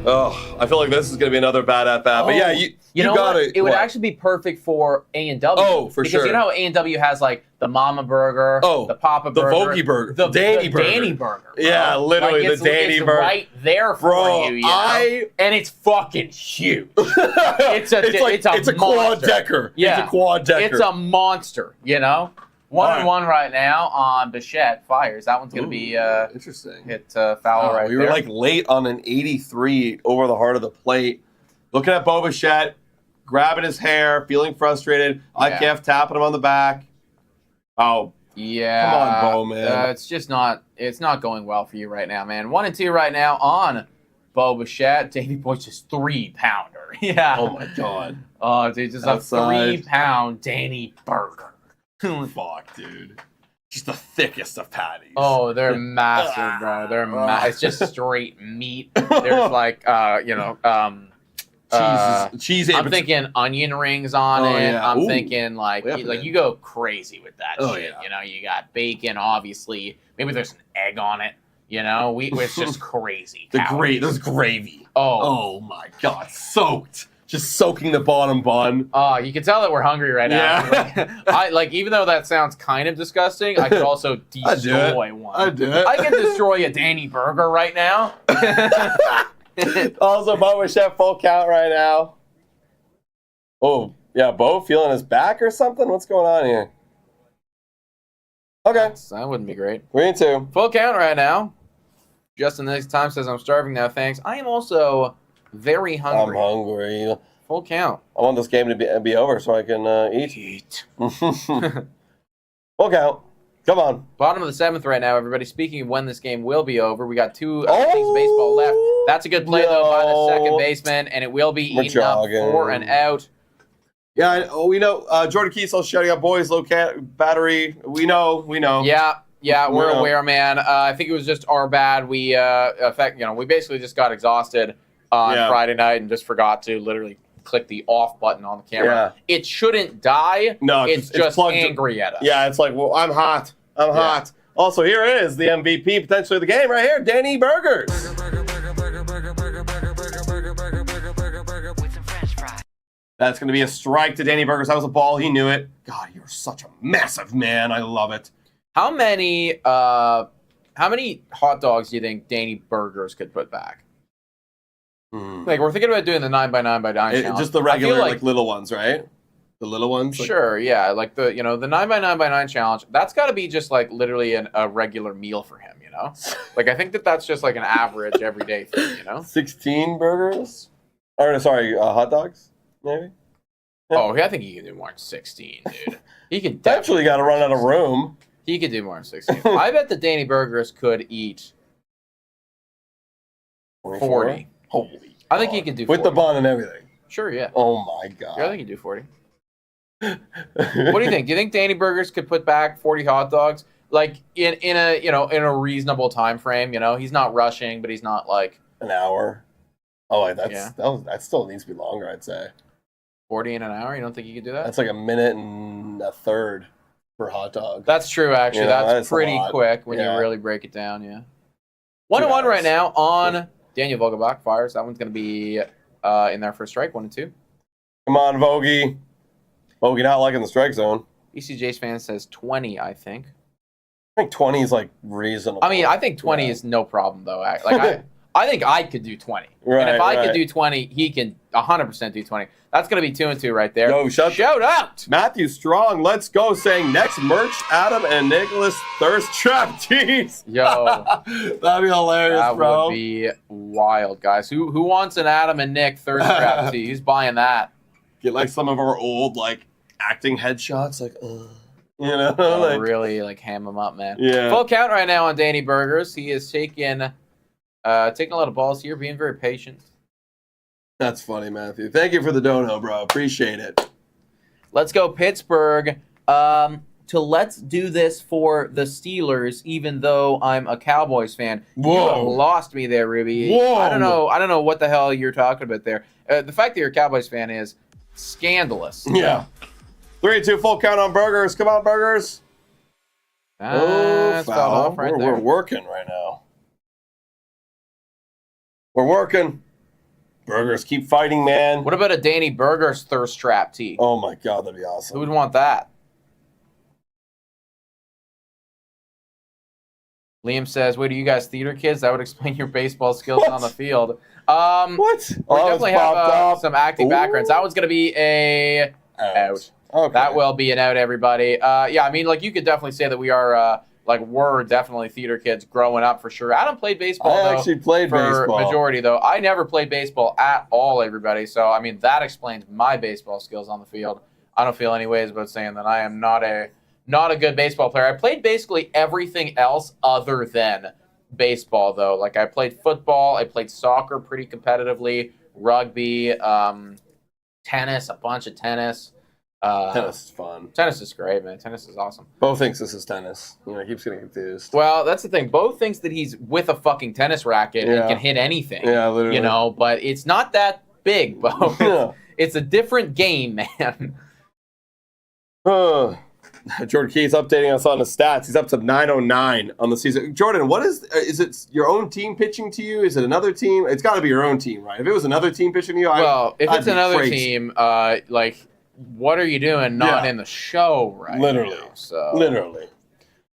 Oh, I feel like this is going to be another bad at-bat. But yeah, you got it. It would actually be perfect for A&W. Oh, for sure. Because you know A&W has like the Mama Burger, the Papa Burger, the Vogie Burger, the Danny Burger. Bro. Yeah, literally like the Danny Burger. Right there for you, and it's fucking huge. It's a quad decker. Yeah, it's a quad decker. It's a monster. You know. 1-1 right now on Bichette. Fires. That one's going to be interesting. Hit foul right there. We were like late on an 83 over the heart of the plate. Looking at Bo Bichette, grabbing his hair, feeling frustrated. IKF tapping him on the back. Oh. Yeah. Come on, Bo, man. It's just not going well for you right now, man. 1-2 right now on Bo Bichette. Davey Boy's just 3-pounder. Yeah. Oh, my God. Oh, dude, just outside. A 3-pound Danny Burger. Fuck, dude. Just the thickest of patties. Oh, they're massive, bro. They're it's just straight meat. There's like, cheese. I'm thinking onion rings on it. Yeah. I'm thinking like you go crazy with that shit. Yeah. You know, you got bacon, obviously. Maybe there's an egg on it. You know, it's just crazy. There's gravy. Oh my God, soaked. Just soaking the bottom bun. Oh, you can tell that we're hungry right now. Yeah. Even though that sounds kind of disgusting, I could also destroy one. I'd do it. I can destroy a Danny Burger right now. Also, Bo Bichette full count right now. Oh, yeah, Bo feeling his back or something? What's going on here? Okay. That wouldn't be great. 3-2. Full count right now. Justin next time says, I'm starving now, thanks. I am also very hungry. I'm hungry. Full count. I want this game to be over so I can eat. Full count. Come on. Bottom of the 7th right now, everybody. Speaking of when this game will be over, we got 2 innings baseball left. That's a good play, though, by the second baseman, and it will be eaten up for an out. Yeah, we know. Jordan Kiesel shutting up boys, low battery. We know. Yeah, we're aware, man. I think it was just our bad. We we basically just got exhausted on Friday night and just forgot to literally click the off button on the camera. Yeah. It shouldn't die. No, it's just angry at us. Yeah, it's like, well, I'm hot. Hot. Also, here is the MVP potentially of the game right here, Danny Burgers. That's going to be a strike to Danny Burgers. That was a ball. He knew it. God, you're such a massive man. I love it. How many hot dogs do you think Danny Burgers could put back? Like, we're thinking about doing the 9x9x9 challenge. Just the regular, like little ones, right? The little ones? Sure, yeah. Like the 9x9x9 challenge, that's got to be just like literally a regular meal for him, you know? Like, I think that's just like an average everyday thing, you know? 16 burgers? Or, sorry, hot dogs? Maybe. Oh, I think he can do more than 16, dude. He can eventually got to run out of room. He could do more than 16. I bet the Danny Burgers could eat 40. Holy! I think he could do 40. With the bun and everything. Sure, yeah. Oh my God! Yeah, I think he'd do 40. What do you think? Do you think Danny Burgers could put back 40 hot dogs, like in a reasonable time frame? You know, he's not rushing, but he's not like an hour. Oh, that still needs to be longer, I'd say. 40 in an hour? You don't think you could do that? That's like a minute and a third for hot dog. That's true, actually. Yeah, that's pretty quick when you really break it down, yeah. 1-1 right now on Daniel Vogelbach. Fires. That one's going to be in there for a strike, 1-2. Come on, Vogie. Vogie not liking the strike zone. ECJ's fan says 20, I think. I think 20 is like reasonable. I mean, I think 20 is no problem, though. Like, I think I could do 20. Right, and if I could do 20, he can 100% do 20. That's going to be 2-2 right there. Yo, shout out. Matthew Strong, let's go. Saying next merch, Adam and Nicholas Thirst Trap tees. Yo. That'd be hilarious, bro. That would be wild, guys. Who wants an Adam and Nick Thirst Trap tee? Who's buying that? Get like some of our old like acting headshots, like, you know? Like, really like ham them up, man. Yeah. Full count right now on Danny Burgers. He is taking a lot of balls here, being very patient. That's funny, Matthew. Thank you for the dono, bro. Appreciate it. Let's go Pittsburgh. Let's do this for the Steelers, even though I'm a Cowboys fan. Whoa. You have lost me there, Ruby. Whoa. I don't know what the hell you're talking about there. The fact that you're a Cowboys fan is scandalous. Yeah. 3-2 full count on Burgers. Come on, Burgers. Foul. Off right there. We're working right now. We're working. Burgers, keep fighting, man. What about a Danny Burgers thirst trap tee? Oh my God, that'd be awesome. Who would want that? Liam says, "Wait, are you guys theater kids? That would explain your baseball skills on the field." What? We definitely have some acting backgrounds. That one's gonna be a out. Okay. That will be an out, everybody. Yeah, I mean, like you could definitely say that we are. We're definitely theater kids growing up for sure. Adam played baseball, I actually played baseball. Majority, though. I never played baseball at all, everybody. So, I mean, that explains my baseball skills on the field. I don't feel any ways about saying that I am not a good baseball player. I played basically everything else other than baseball, though. Like, I played football. I played soccer pretty competitively, rugby, tennis, a bunch of tennis. Tennis is fun. Tennis is great, man. Tennis is awesome. Bo thinks this is tennis. You know, he keeps getting confused. Well, that's the thing. Bo thinks that he's with a fucking tennis racket and can hit anything. Yeah, literally. You know, but it's not that big, Bo. It's a different game, man. Jordan Key's updating us on the stats. He's up to 909 on the season. Jordan, what is it your own team pitching to you? Is it another team? It's got to be your own team, right? If it was another team pitching to you, if it's another team, what are you doing not in the show right Literally. now? So. Literally.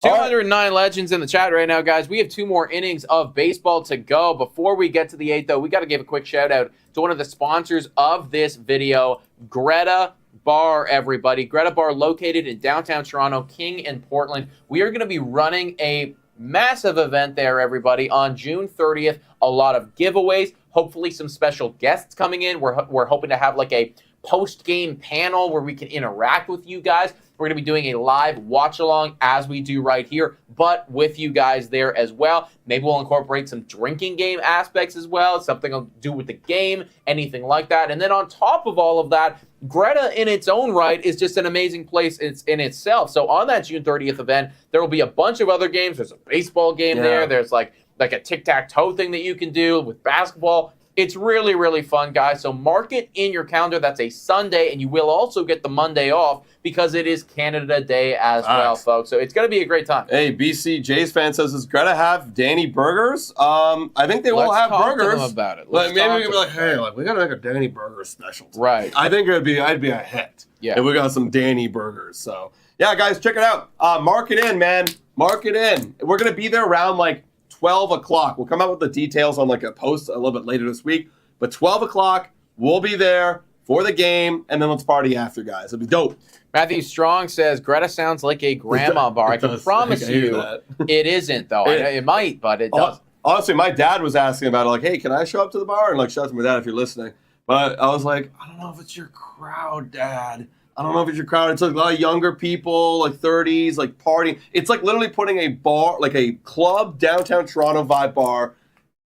209 legends in the chat right now, guys. We have 2 more innings of baseball to go. Before we get to the 8th, though, we got to give a quick shout-out to one of the sponsors of this video, Greta Bar, everybody. Greta Bar, located in downtown Toronto, King and Portland. We are going to be running a massive event there, everybody, on June 30th. A lot of giveaways, hopefully some special guests coming in. We're hoping to have like a post-game panel where we can interact with you guys. We're going to be doing a live watch-along as we do right here, but with you guys there as well. Maybe we'll incorporate some drinking game aspects as well, something to do with the game, anything like that. And then on top of all of that, Greta in its own right is just an amazing place in itself. So on that June 30th event, there will be a bunch of other games. There's a baseball game there. There's like a tic-tac-toe thing that you can do with basketball. It's really, really fun, guys. So mark it in your calendar. That's a Sunday, and you will also get the Monday off because it is Canada Day as well, folks. So it's going to be a great time. Hey, BC Jays fan says, does Greta have Danny burgers? I think they will have burgers. Let's talk to them about it. Maybe we can be like, hey, we got to make a Danny burger special today. Right. I think I'd be a hit if we got some Danny burgers. So, yeah, guys, check it out. Mark it in, man. Mark it in. We're going to be there around, 12 o'clock. We'll come out with the details on a post a little bit later this week. But 12 o'clock, we'll be there for the game, and then let's party after, guys. It'll be dope. Matthew Strong says, Greta sounds like a grandma bar. I can promise you it isn't, though. It might, but it does. Honestly, my dad was asking about it, hey, can I show up to the bar? And shout out to my dad if you're listening. But I was like, I don't know if it's your crowd, Dad. I don't know if it's your crowd. It's a lot of younger people, 30s, partying. It's literally putting a bar, a club, downtown Toronto vibe bar,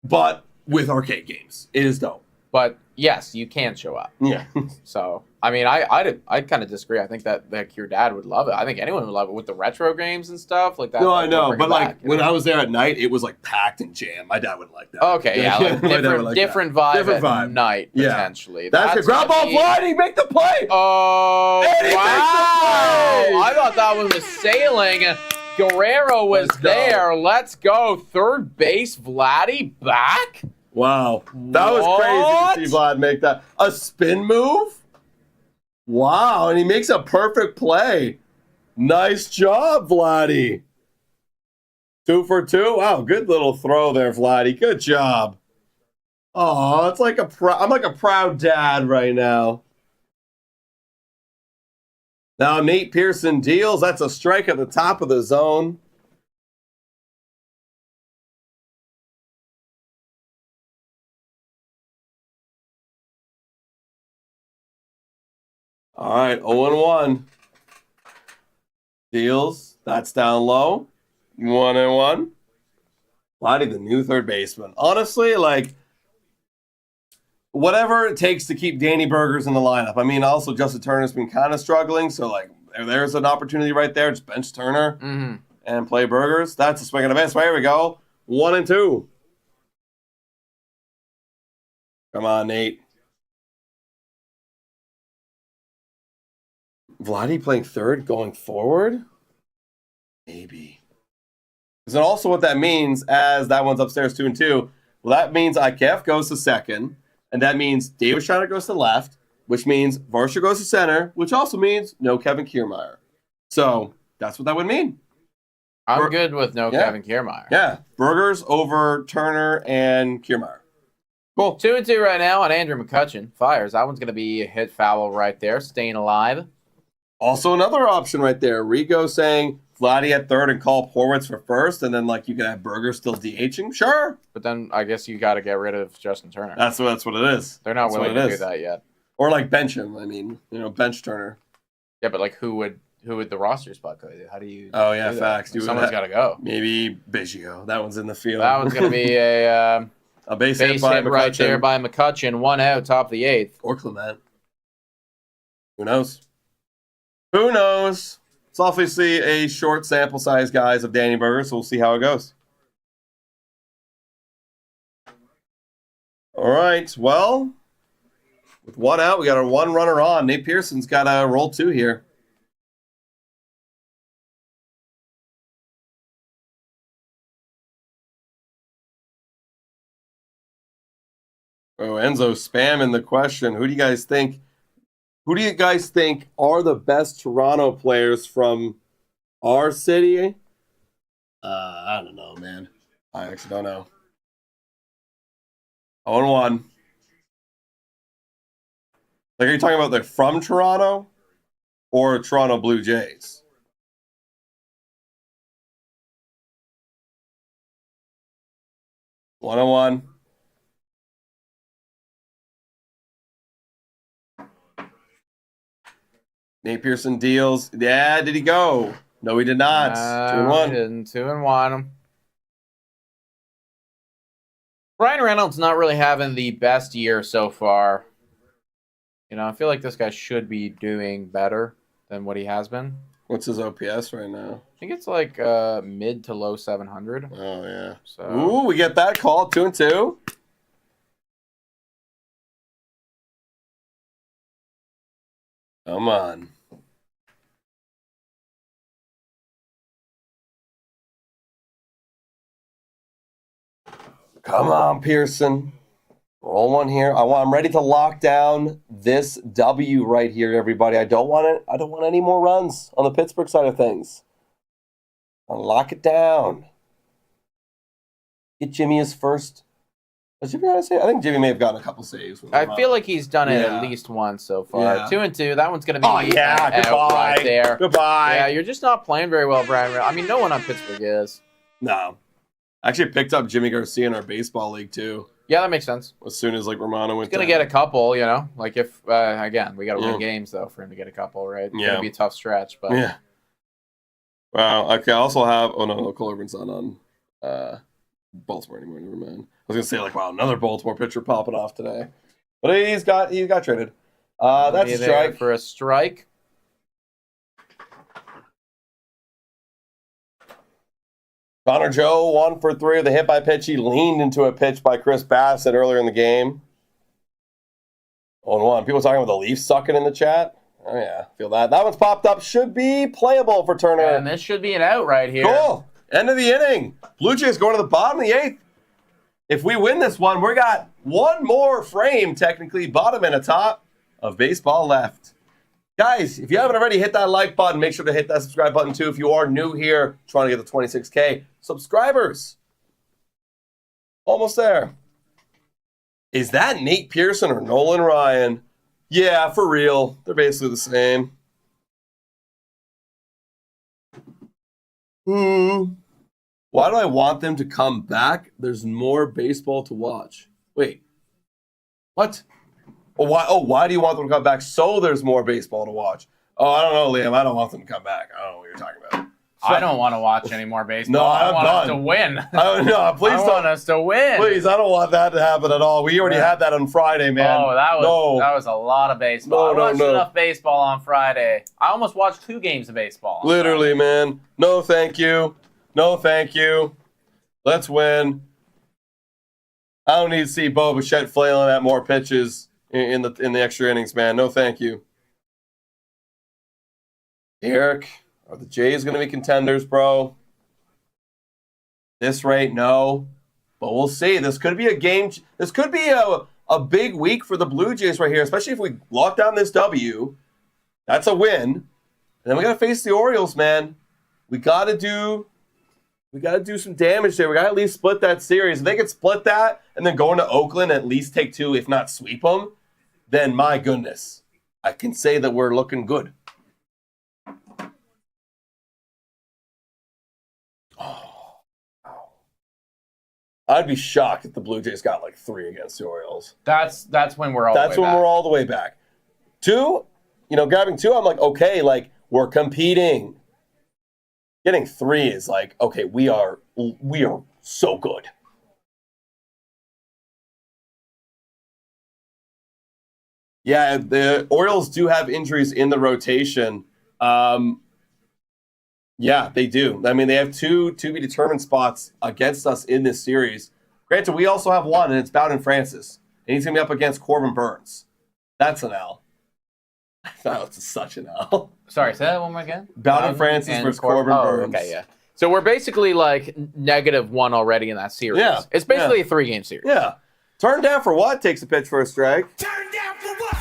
but with arcade games. It is dope. But yes, you can show up. Yeah. So, I mean, I'd kind of disagree. I think that your dad would love it. I think anyone would love it with the retro games and stuff like that. No, I know. But when I was there at night, it was packed and jammed. My dad wouldn't like that. Okay, yeah. Different vibe at night, potentially. Yeah. That's the grab ball, Vladdy, make the play. Oh, and wow. I thought that one was sailing. Guerrero was there. Let's go. Third base, Vladdy back. Wow. That was crazy to see Vlad make that. A spin move? Wow. And he makes a perfect play. Nice job, Vladdy. 2 for 2. Wow. Good little throw there, Vladdy. Good job. Oh, it's I'm like a proud dad right now. Now Nate Pearson deals. That's a strike at the top of the zone. All right, 0-1. Deals. That's down low. 1-1. Vladdy, the new third baseman. Honestly, whatever it takes to keep Danny Burgers in the lineup. I mean, also Justin Turner's been kind of struggling, so there's an opportunity right there. Just bench Turner and play Burgers. That's a swing and a miss. Here we go. 1-2. Come on, Nate. Vladdy playing third going forward? Maybe. Is it also what that means as that one's upstairs 2-2? Well, that means Ikef goes to second, and that means David Schneider goes to left, which means Varsha goes to center, which also means no Kevin Kiermaier. So that's what that would mean. I'm good with no Kevin Kiermaier. Yeah. Burgers over Turner and Kiermaier. Cool. 2-2 right now on Andrew McCutcheon. Fires. That one's going to be a hit foul right there. Staying alive. Also another option right there. Rico saying Vladdy at third and call Horwitz for first, and then you can have Burger still DHing. Sure. But then I guess you got to get rid of Justin Turner. That's what it is. They're not willing to do that yet. Or bench him. I mean, bench Turner. Yeah, but who would the roster spot go to? How do you? Oh yeah, facts. Someone's got to go. Maybe Biggio. That one's in the field. That one's going to be a base hit right there by McCutcheon. 1 out, top of the 8th. Or Clement. Who knows? Who knows? It's obviously a short sample size, guys, of Danny Burger, so we'll see how it goes. All right, well, with 1 out, we got our 1 runner on. Nate Pearson's got a roll 2 here. Oh, Enzo spamming the question. Who do you guys think are the best Toronto players from our city? I don't know, man. I actually don't know. 0-1. Are you talking about they're from Toronto or Toronto Blue Jays? One-on-one. Nate Pearson deals. Yeah, did he go? No, he did not. 2-1. He didn't. 2-1. Ryan Reynolds not really having the best year so far. You know, I feel like this guy should be doing better than what he has been. What's his OPS right now? I think it's like mid to low 700. Oh, yeah. So Ooh, we get that call. 2-2. Come on. Come on, Pearson. Roll one here. I'm ready to lock down this W right here, everybody. I don't want any more runs on the Pittsburgh side of things. I'll lock it down. Get Jimmy his first. Has Jimmy got a save? I think Jimmy may have gotten a couple saves. I feel like he's done it at least once so far. Yeah. 2-2. That one's gonna be goodbye. right there. Goodbye. Yeah, you're just not playing very well, Brian. I mean, no one on Pittsburgh is. No. I actually picked up Jimmy Garcia in our baseball league too. Yeah, that makes sense. As soon as like Romano went, He's gonna get a couple, you know. Like if again, we got to win games though for him to get a couple, right? It's gonna be a tough stretch, but yeah. Wow. Okay. I also have. Oh no, Cole Irvin's not on Baltimore anymore. Never mind. I was gonna say like, wow, another Baltimore pitcher popping off today, but he got traded. That's a strike for a strike. Connor Joe 1 for 3 with a hit by pitch. He leaned into a pitch by Chris Bassitt earlier in the game. 0-1. People talking about the Leafs sucking in the chat. Oh yeah, feel that. That one's popped up. Should be playable for Turner. And this should be an out right here. Cool. End of the inning. Blue Jays going to the bottom of the 8th. If we win this one, we got one more frame, technically, bottom and a top of baseball left. Guys, if you haven't already, hit that like button. Make sure to hit that subscribe button, too. If you are new here, trying to get the 26K subscribers. Almost there. Is that Nate Pearson or Nolan Ryan? Yeah, for real. They're basically the same. Why do I want them to come back? There's more baseball to watch. Wait. What? Why do you want them to come back? So there's more baseball to watch. Oh, I don't know, Liam. I don't want them to come back. I don't know what you're talking about. I don't want to watch any more baseball. No, I I'm want us done. to win. Please I want us to win. Please, I don't want that to happen at all. We already had that on Friday, man. Oh, that was a lot of baseball. I watched enough baseball on Friday. I almost watched 2 games of baseball. Literally, man. No, thank you. No, thank you. Let's win. I don't need to see Bo Bichette flailing at more pitches in the extra innings, man. No, thank you. Eric, are the Jays going to be contenders, bro? This rate, no. But we'll see. This could be a game. This could be a big week for the Blue Jays right here, especially if we lock down this W. That's a win. And then we got to face the Orioles, man. We got to do some damage there. We got to at least split that series. If they could split that and then go into Oakland and at least take 2, if not sweep them, then my goodness, I can say that we're looking good. Oh, I'd be shocked if the Blue Jays got like 3 against the Orioles. That's when we're all the way back. That's when we're all the way back. 2, grabbing 2, I'm like, okay, like we're competing. Getting 3 is like, okay, we are so good. Yeah, the Orioles do have injuries in the rotation. Yeah, they do. I mean, they have 2 to-be-determined spots against us in this series. Granted, we also have 1, and it's Bowden Francis. And he's going to be up against Corbin Burns. That's an L. That's such an L. Sorry, say that one more again. Bowden Francis versus Corbin Burns. Okay, yeah. So we're basically like -1 already in that series. Yeah. It's basically a 3-game series. Yeah. Turn down for what? Takes a pitch for a strike. Turn down for what?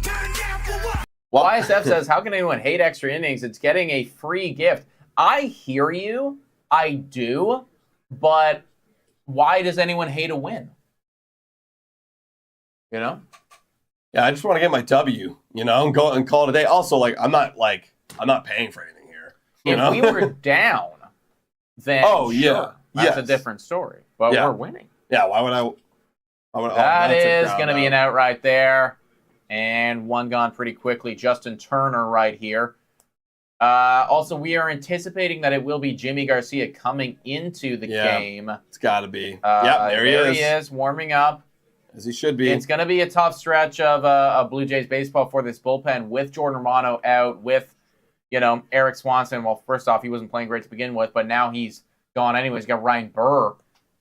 Turn down for what? Well, YSF says, how can anyone hate extra innings? It's getting a free gift. I hear you. I do. But why does anyone hate a win? You know? Yeah, I just want to get my W, and go and call it a day. Also, I'm not paying for anything here. If we were down, then sure, that's a different story. But we're winning. Yeah, why would I? That is going to be an out right there. And one gone pretty quickly. Justin Turner right here. Also, we are anticipating that it will be Jimmy Garcia coming into the game. It's got to be. There he is, warming up. As he should be. It's going to be a tough stretch of Blue Jays baseball for this bullpen with Jordan Romano out, with, Eric Swanson. Well, first off, he wasn't playing great to begin with, but now he's gone anyways. You got Ryan Burr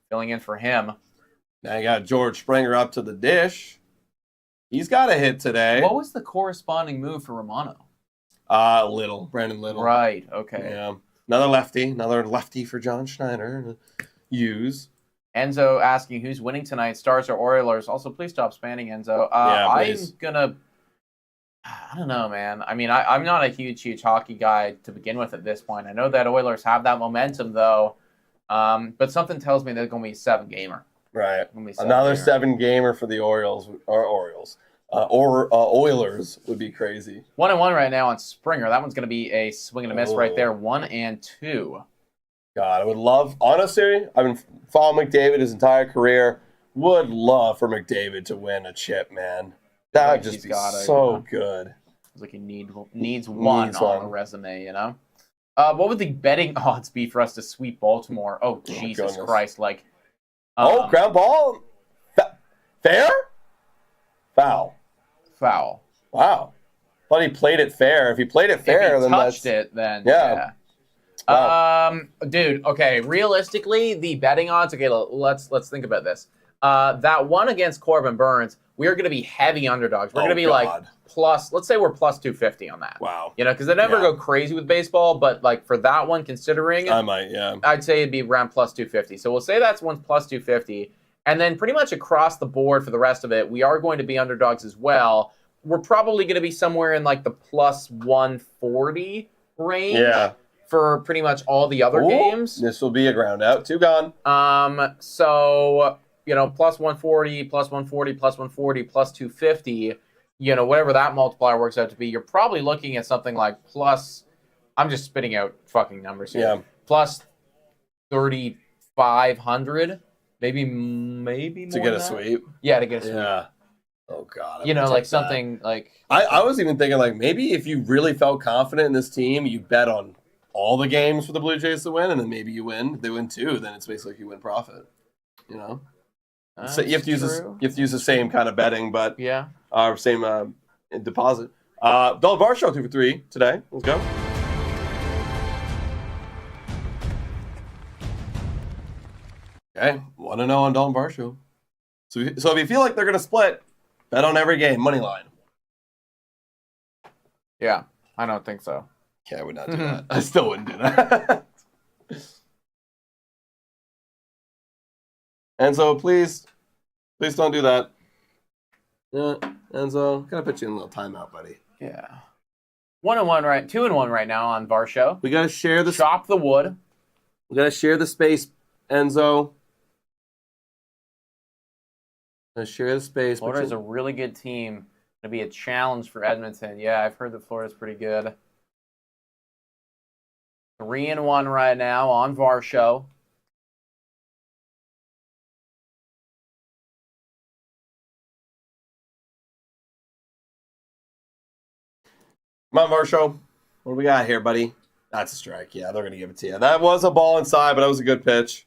filling in for him. Now you got George Springer up to the dish. He's got a hit today. What was the corresponding move for Romano? Brandon Little. Right, okay. Yeah. Another lefty for John Schneider to use. Enzo asking who's winning tonight, Stars or Oilers. Also, please stop spamming Enzo. Please. I don't know, man. I mean, I'm not a huge hockey guy to begin with at this point. I know that Oilers have that momentum, though. But something tells me they're going to be a 7-gamer. Right. Another 7-gamer for the Orioles. Oilers would be crazy. 1-1 right now on Springer. That one's going to be a swing and a miss right there. 1-2. God, I would love, honestly, I've been following McDavid his entire career. Would love for McDavid to win a chip, man. That would just be so good. It's like he needs one on a resume, What would the betting odds be for us to sweep Baltimore? Oh, Jesus Christ. Ground ball? Fair? Foul. Wow. Thought he played it fair. If he played it fair, if he then touched it, then yeah. Wow. Dude, okay, realistically, the betting odds, okay, let's think about this. That one against Corbin Burns, we're going to be heavy underdogs. We're going to be plus, let's say we're plus 250 on that. Wow. Because they never go crazy with baseball, but for that one, considering, I might, yeah. I'd say it'd be around plus 250. So we'll say that's one plus 250. And then pretty much across the board for the rest of it, we are going to be underdogs as well. We're probably going to be somewhere in the plus 140 range. Yeah. For pretty much all the other games. This will be a ground out. 2 gone. So, plus 140, plus 140, plus 140, plus 250, whatever that multiplier works out to be, you're probably looking at something like plus, I'm just spitting out fucking numbers here. Yeah. Plus 3,500, maybe more to get a sweep. Yeah, to get a sweep. Yeah. Oh, God. Something like... I was even thinking, maybe if you really felt confident in this team, you bet on all the games for the Blue Jays to win, and then maybe you win. If they win 2, then it's basically you win profit. So you have to use the same kind of betting, but same deposit. Dalton Varsho 2 for 3 today. Let's go. Okay, 1-0 on Dalton Varsho. So if you feel like they're gonna split, bet on every game, money line. Yeah, I don't think so. Yeah, I would not do that. I still wouldn't do that. Enzo, please don't do that. Yeah, Enzo, gotta put you in a little timeout, buddy. Yeah. 1-1 right, 2-1 right now on Varsho. We gotta share the chop the wood. We gotta share the space, Enzo. Let's share the space. Florida's a really good team. Gonna be a challenge for Edmonton. Yeah, I've heard that Florida's pretty good. 3-1 right now on Varsho. Come on, Varsho. What do we got here, buddy? That's a strike. Yeah, they're going to give it to you. That was a ball inside, but that was a good pitch.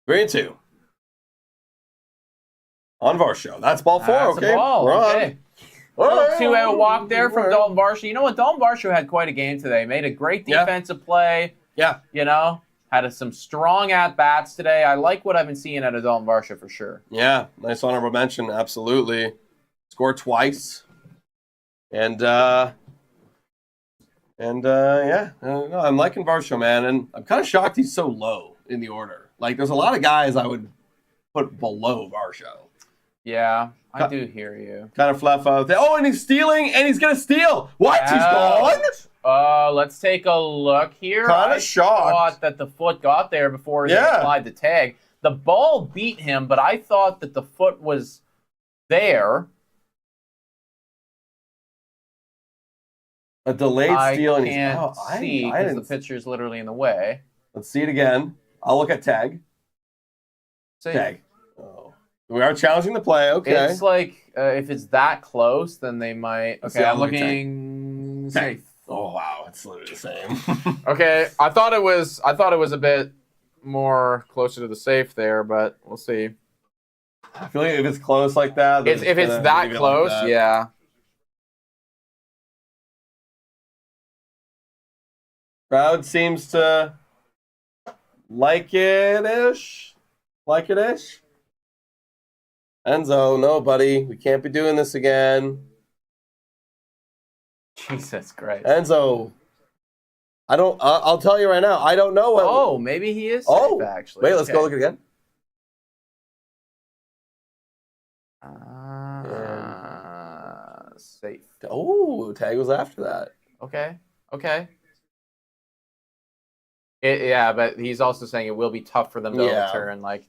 Three and 2. On Varsho. That's ball 4, That's okay? A ball, We're okay. Little 2-out walk there from Dalton Varsho. You know what? Dalton Varsho had quite a game today. Made a great defensive play. Yeah. Had some strong at-bats today. I like what I've been seeing out of Dalton Varsho for sure. Yeah, nice honorable mention. Absolutely. Scored twice. And yeah. I'm liking Varsho, man. And I'm kind of shocked he's so low in the order. There's a lot of guys I would put below Varsho. Yeah, I do hear you. Kind of fluff out there. Oh, and he's stealing, and he's going to steal. What? He's gone? Let's take a look here. Kind of shocked. I thought that the foot got there before he applied the tag. The ball beat him, but I thought that the foot was there. A delayed steal. I can't see because the pitcher's literally in the way. Let's see it again. I'll look at tag. Safe. Tag. Oh. We are challenging the play. Okay. It's like if it's that close, then they might. Let's Okay, see, I'm I'll look at looking safe. Oh wow, it's literally the same. Okay, I thought it was a bit more closer to the safe there, but we'll see. I feel like if it's close like that, then If it's gonna that leave it close, like that. yeah. Crowd seems to like it-ish. Like it-ish. Enzo, no, buddy. We can't be doing this again. Jesus Christ. Enzo. I'll tell you right now. I don't know what. Oh, maybe he is safe, Oh, actually. wait, let's go look again. Safe. Oh, tag was after that. Okay. Yeah, but he's also saying it will be tough for them to Yeah. overturn. Like,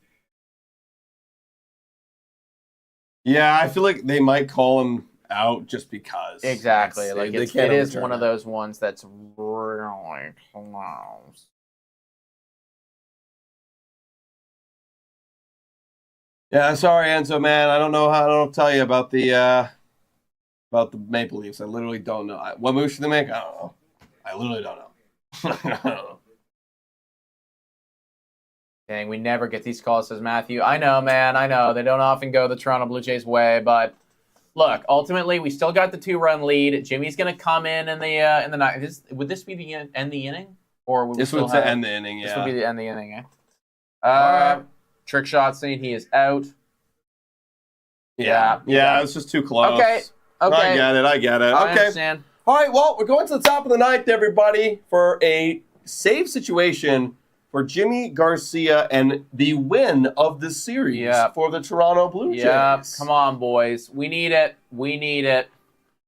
Yeah, I feel like they might call him out just because. exactly. It's- Like they it can't is overturn one of it. those ones that's really close. Yeah, sorry, Enzo, man. I don't know how to tell you about the Maple Leafs. I literally don't know. What move should they make? I don't know. I literally don't know. I don't know. Dang, we never get these calls, says Matthew. I know, man. I know. They don't often go the Toronto Blue Jays way, but look, ultimately, we still got the 2-run lead. Jimmy's going to come in the night. Would this be the end the inning? Or would we This still would have, end the inning, This yeah. would be the end the inning, eh? Alright. Trick shot saying he is out. Yeah, it's just too close. Okay. I get it. I Okay. understand. All right, well, we're going to the top of the ninth, everybody, for a save situation for Jimmy Garcia and the win of the series Yep. for the Toronto Blue Jays. Yeah, come on, boys. We need it.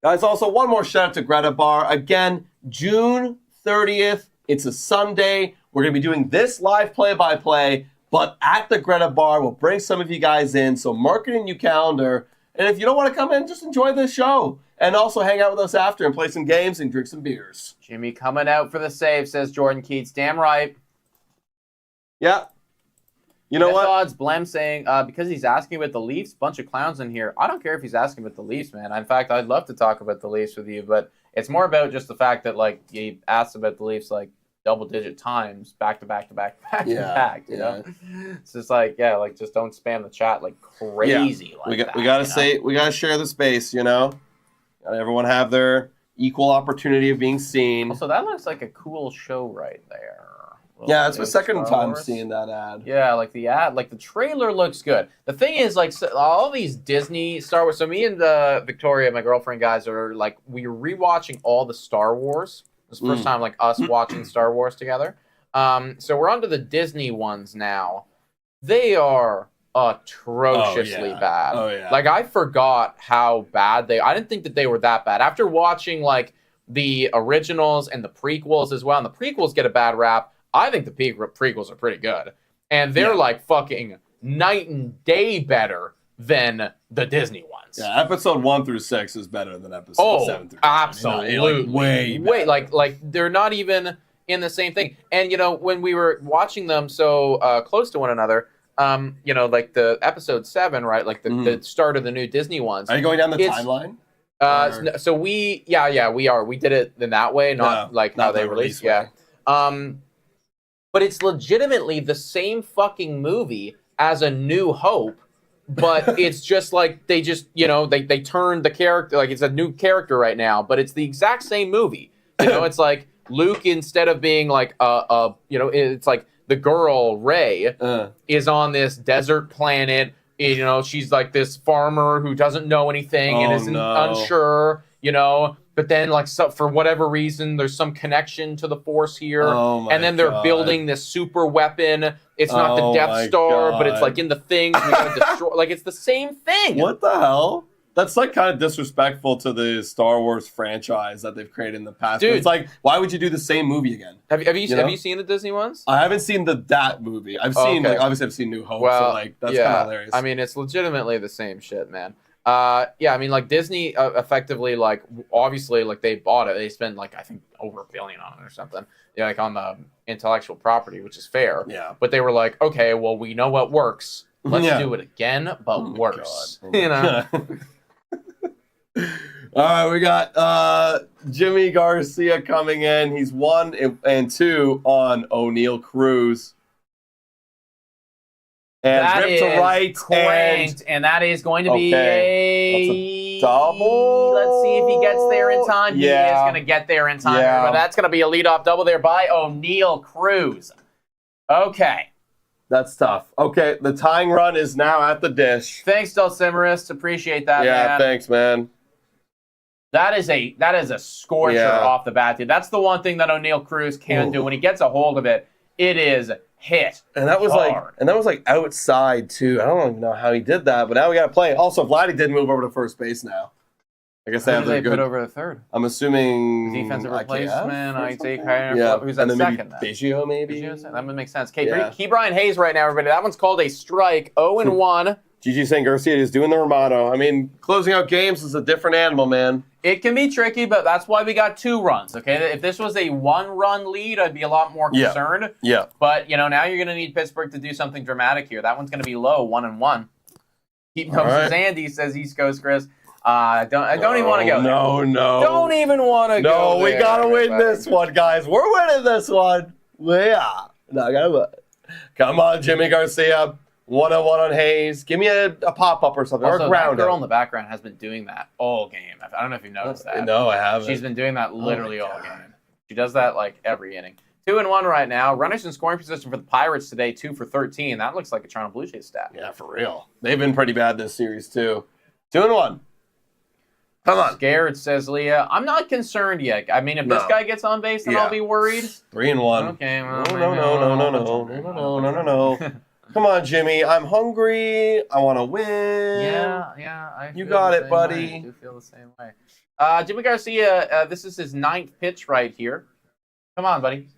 Guys, also one more shout out to Greta Bar. Again, June 30th. It's a Sunday. We're going to be doing this live play-by-play, but at the Greta Bar. We'll bring some of you guys in, so mark it in your calendar. And if you don't want to come in, just enjoy the show. And also hang out with us after and play some games and drink some beers. Jimmy coming out for the save, says Jordan Keats. Damn right. Yeah. You know what? Odds, Blem saying, because he's asking about the Leafs, bunch of clowns in here. I don't care if he's asking about the Leafs, man. In fact, I'd love to talk about the Leafs with you, but it's more about just the fact that, like, he asked about the Leafs, like, double-digit times, back to back, you know? It's just like, yeah, like, just don't spam the chat like crazy like that. We gotta share the space, you know? Gotta everyone have their equal opportunity of being seen. Also, that looks like a cool show right there. Yeah, it's my second Star time Wars. seeing that ad. Yeah, like the ad, like the trailer looks good. The thing is, like, so, all these Disney Star Wars. So me and Victoria, my girlfriend, guys, are like, we're rewatching all the Star Wars. It's the first time like us watching Star Wars together. So we're onto the Disney ones now. They are atrociously bad. Oh yeah. Like, I forgot how bad I didn't think that they were that bad. After watching like the originals and the prequels as well, and the prequels get a bad rap. I think the prequels are pretty good. And they're like fucking night and day better than the Disney ones. Yeah, episode 1 through 6 is better than episode 7 through 9. Absolutely. Way better. Like they're not even in the same thing. And you know, when we were watching them so close to one another, you know, like the episode 7, right? Like the start of the new Disney ones. Are you going down the timeline? So we are. We did it in that way, not like how they released. Yeah. But it's legitimately the same fucking movie as A New Hope, but it's just like they just, you know, they turned the character, like it's a new character right now, but it's the exact same movie. You know, it's like Luke, instead of being like you know, it's like the girl Rey is on this desert planet. You know, she's like this farmer who doesn't know anything and is unsure, you know. But then, like, so for whatever reason, there's some connection to the Force here. And then they're building this super weapon. It's not the Death Star, but it's, like, in the things we gotta destroy. Like, it's the same thing. What the hell? That's, like, kind of disrespectful to the Star Wars franchise that they've created in the past. Dude. But it's like, why would you do the same movie again? Have you seen the Disney ones? I haven't seen that movie. I've seen, like, obviously I've seen New Hope, so, like, that's kind of hilarious. I mean, it's legitimately the same shit, man. Yeah, I mean, like, Disney effectively, like, obviously, like, they bought it. They spent, like, I think over $1 billion on it or something. Yeah, like on the intellectual property, which is fair. Yeah. But they were like, okay, well, we know what works. Let's Yeah. do it again, but worse. God. You know. All right, we got Jimmy Garcia coming in. He's 1 and 2 on O'Neal Cruz. And That rip to is right. cranked, and that is going to be Okay. That's a double. Let's see if he gets there in time. Yeah. He is going to get there in time. Yeah. But that's going to be a leadoff double there by O'Neal Cruz. Okay. That's tough. Okay, the tying run is now at the dish. Thanks, Dulcimerus. Appreciate that, Yeah, man. thanks, man. That is a scorcher Yeah. off the bat, dude. That's the one thing that O'Neal Cruz can do. When he gets a hold of it, it is hit. And that was hard. like outside too. I don't even know how he did that, but now we got to play it. Also, Vladdy did move over to first base now. I guess they Who have did their they put good. over the third? I'm assuming Defensive IKF replacement. or I take something? Yeah, who's and at then maybe second? Then? Biggio, maybe. That would make sense. Okay, Yeah. Key Brian Hayes right now, everybody. That one's called a strike. 0-1. Gigi saying Garcia is doing the Romano. I mean, closing out games is a different animal, man. It can be tricky, but that's why we got 2 runs. Okay, if this was a 1-run lead, I'd be a lot more Yeah. concerned. Yeah. But now you're going to need Pittsburgh to do something dramatic here. That one's going to be low, 1-1. Keep All right. Andy says East Coast Chris. I don't even want to go there. No. Don't even want to go No, we there, gotta win everybody. this one, guys. We're winning this one. Yeah. No, I gotta win. Come on, Jimmy Garcia. 1-1 on Hayes. Give me a pop-up or something. Also, or that ground girl out. in the background has been doing that all game. I don't know if you've noticed that. No, I haven't. She's been doing that literally Oh my all God. game. She does that like every inning. 2-1 right now. Runners in scoring position for the Pirates today, 2 for 13. That looks like a Toronto Blue Jays stat. Yeah, for real. They've been pretty bad this series, too. 2-1. Come on. Scared, says Leah. I'm not concerned yet. I mean, if this No. guy gets on base, then Yeah. I'll be worried. 3-1. Okay, well, No. Come on, Jimmy. I'm hungry. I want to win. Yeah. You feel got the it, same buddy. way. I do feel the same way. Jimmy Garcia, this is his 9th pitch right here. Come on, buddy.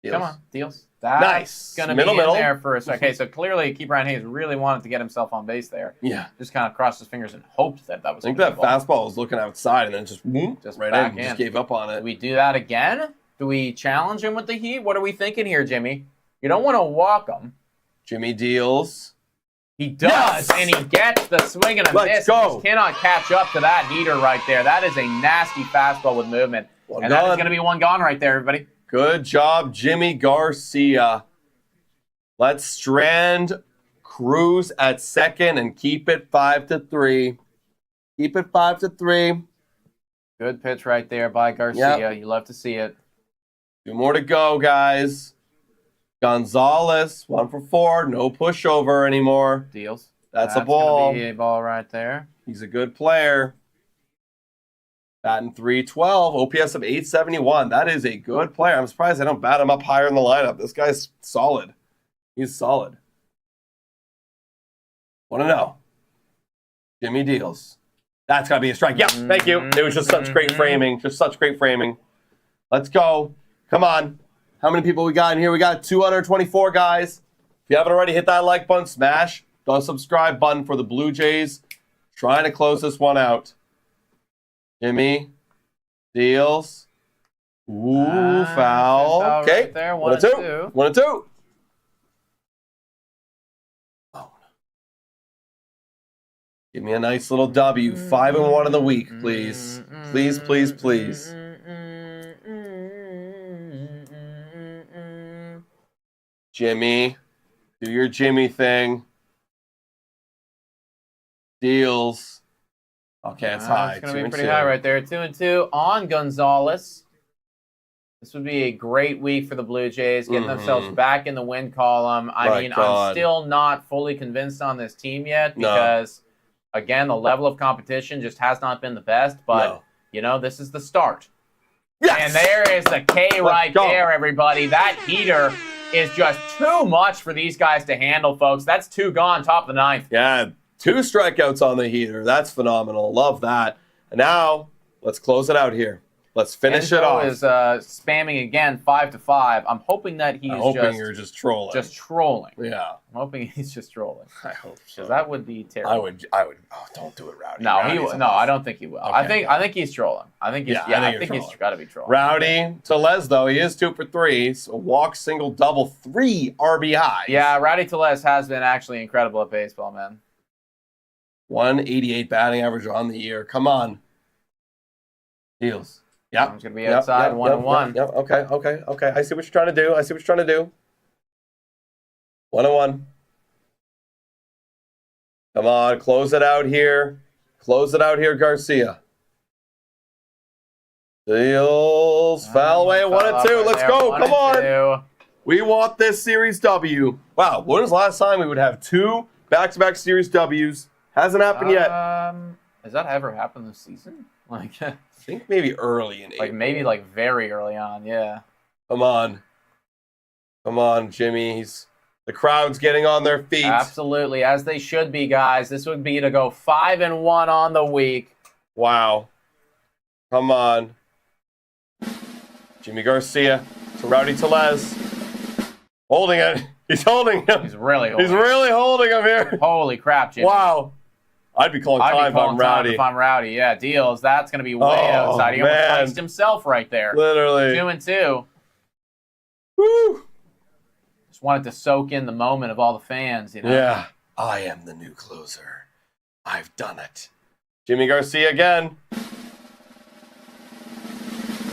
Deals. Come on, deals. That's Nice. Gonna Middle. be in there for a second. Okay, so clearly, Key Brian Hayes really wanted to get himself on base there. Yeah. Just kind of crossed his fingers and hoped that was. I think gonna that be a ball. fastball was looking outside and then just right back in. in. Just gave up on Do it. we do that again? Do we challenge him with the heat? What are we thinking here, Jimmy? You don't want to walk him. Jimmy deals. He does, Yes! and he gets the swing and a Let's miss. go. He just cannot catch up to that heater right there. That is a nasty fastball with movement. Well and that is done. going to be one gone right there, everybody. Good job, Jimmy Garcia. Let's strand Cruz at second and keep it 5-3. Keep it 5-3. Good pitch right there by Garcia. Yep. You love to see it. 2 more to go, guys. Gonzalez, 1 for 4. No pushover anymore. Deals. That's a ball. Gonna be a ball right there. He's a good player. Batting .312, OPS of 871. That is a good player. I'm surprised I don't bat him up higher in the lineup. This guy's solid. He's solid. Want to know? Jimmy deals. That's got to be a strike. Yep, thank you. It was just such great framing. Just such great framing. Let's go. Come on. How many people we got in here? We got 224 guys. If you haven't already, hit that like button, smash the subscribe button for the Blue Jays. Trying to close this one out. Jimmy deals. Ooh, foul. foul Okay. right there. 1-2. 1-2. Oh. Give me a nice little W. 5-1 in the week, please. Please, please, please. Jimmy, do your Jimmy thing. Deals. Okay, it's high. It's going to 2 be and pretty 2. high right there. 2-2 on Gonzalez. This would be a great week for the Blue Jays, getting themselves back in the win column. I mean, I'm still not fully convinced on this team yet because, again, the level of competition just has not been the best. But, this is the start. Yes! And there is the K right there, everybody. That heater is just too much for these guys to handle, folks. That's 2 gone, top of the 9th. Yeah, 2 strikeouts on the heater. That's phenomenal. Love that. And now, let's close it out here. Let's finish it Enzo off. is spamming again, 5-5. I'm hoping that he's I'm hoping you're just trolling. just trolling. Yeah. I'm hoping he's just trolling. I hope so. Because that would be terrible. I would. Oh, don't do it, Rowdy. No, Rowdy's I don't think he will. Okay. I think he's trolling. I think he's I think he's got to be trolling. Rowdy Tellez, though, he is 2 for 3. So walk, single, double, 3 RBIs. Yeah, Rowdy Tellez has been actually incredible at baseball, man. 188 batting average on the year. Come on. Deals. Yep. I'm just gonna be outside, 1-1. Yep. Okay. I see what you're trying to do. 1-1. Come on, close it out here. Garcia. Deals. Foul away, 1-2. Let's go. Come on. We want this Series W. Wow, when was the last time we would have 2 back-to-back Series Ws? Hasn't happened yet. Has that ever happened this season? Like, I think maybe early in April. like maybe like very early on, yeah. Come on, Jimmy. The crowd's getting on their feet. Absolutely, as they should be, guys. This would be to go 5-1 on the week. Wow. Come on. Jimmy Garcia to Rowdy Tellez. Holding it. He's holding him. He's really holding really holding him here. Holy crap, Jimmy. Wow. I'd be calling time if I'm Rowdy. If I'm Rowdy, yeah. Deals. That's going to be way outside. He almost iced himself right there. Literally. 2-2. Woo. Just wanted to soak in the moment of all the fans, you know. Yeah. I am the new closer. I've done it. Jimmy Garcia again.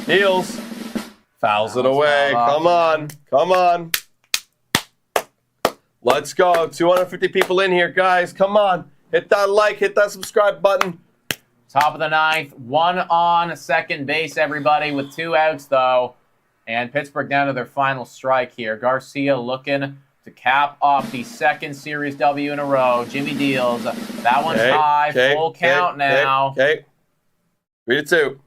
Deals. Fouls it away. Come on. Let's go. 250 people in here, guys. Come on. Hit that like, hit that subscribe button. Top of the 9th, 1 on second base, everybody, with 2 outs, though. And Pittsburgh down to their final strike here. Garcia looking to cap off the 2nd Series W in a row. Jimmy deals. That one's high. Full count now. Okay. 3-2.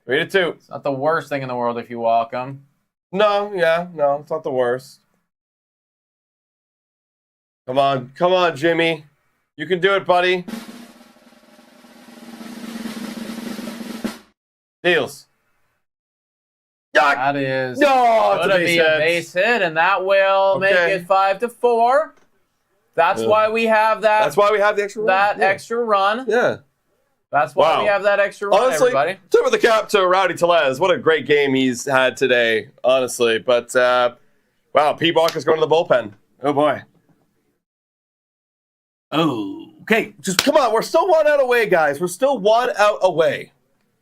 It's not the worst thing in the world if you walk them. No, it's not the worst. Come on, Jimmy. You can do it, buddy. Deals. That is going to be a base hit, and that will make it 5-4. That's why we have that. That's why we have the extra run. Extra run. Yeah. That's why we have that extra run, honestly, everybody. Tip of the cap to Rowdy Tellez. What a great game he's had today, honestly. But, wow, Pete Walker's going to the bullpen. Oh, boy. Okay, just come on. We're still 1 out away, guys. We're still 1 out away.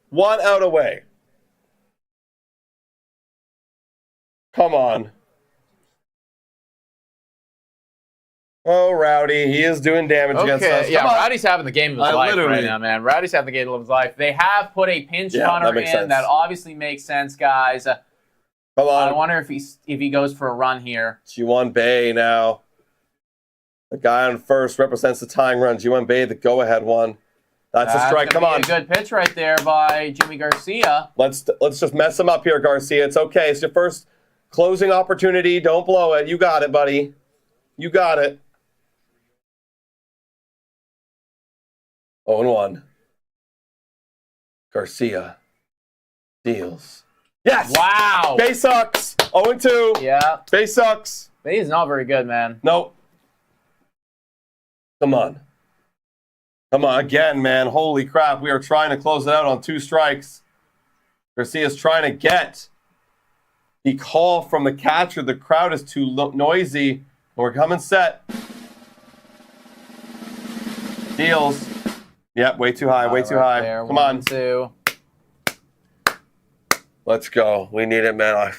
1 out away. Come on. Oh, Rowdy. He is doing damage against us. Yeah, Rowdy's having the game of his life right now, man. Rowdy's having the game of his life. They have put a pinch runner in. That obviously makes sense, guys. Come on. I wonder if he goes for a run here. G1 Bay now. The guy on first represents the tying run. G1 Bay, the go-ahead one. That's a strike. Come on. A good pitch right there by Jimmy Garcia. Let's just mess him up here, Garcia. It's okay. It's your first closing opportunity. Don't blow it. You got it, buddy. You got it. 0-1. Garcia deals. Yes! Wow! Bay sucks. 0-2. Yeah. Bay sucks. Bay's not very good, man. Nope. Come on. Come on again, man. Holy crap. We are trying to close it out on 2 strikes. Garcia's trying to get the call from the catcher. The crowd is too noisy. We're coming set. Deals. Yep, way too high. Way too high. There. Come on. 1-2. Let's go. We need it, man. I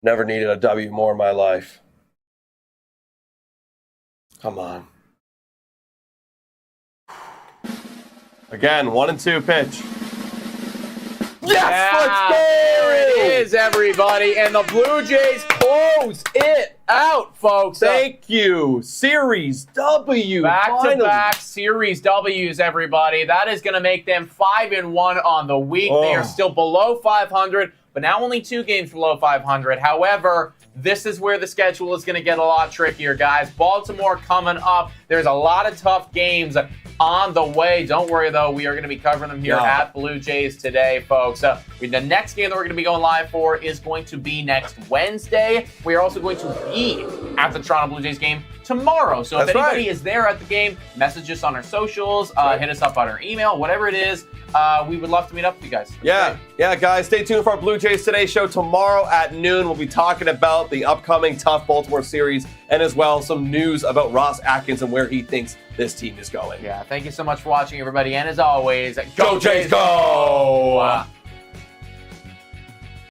never needed a W more in my life. Come on. Again, 1-2 pitch. Yes, let's go! There it is, everybody. And the Blue Jays close it out, folks. Thank you. Series W. Back-to-back Series Ws, everybody. That is going to make them 5-1 on the week. They are still below 500, but now only 2 games below 500. However, this is where the schedule is going to get a lot trickier, guys. Baltimore coming up. There's a lot of tough games on the way. Don't worry, though. We are going to be covering them here at Blue Jays today, folks. The next game that we're going to be going live for is going to be next Wednesday. We are also going to be at the Toronto Blue Jays game tomorrow. So if anybody is there at the game, message us on our socials, hit us up on our email, whatever it is. We would love to meet up with you guys. Yeah, guys, stay tuned for our Blue Jays Today show tomorrow at noon. We'll be talking about the upcoming tough Baltimore series and as well some news about Ross Atkins and where he thinks this team is going. Yeah, thank you so much for watching, everybody. And as always, Go Jays, go!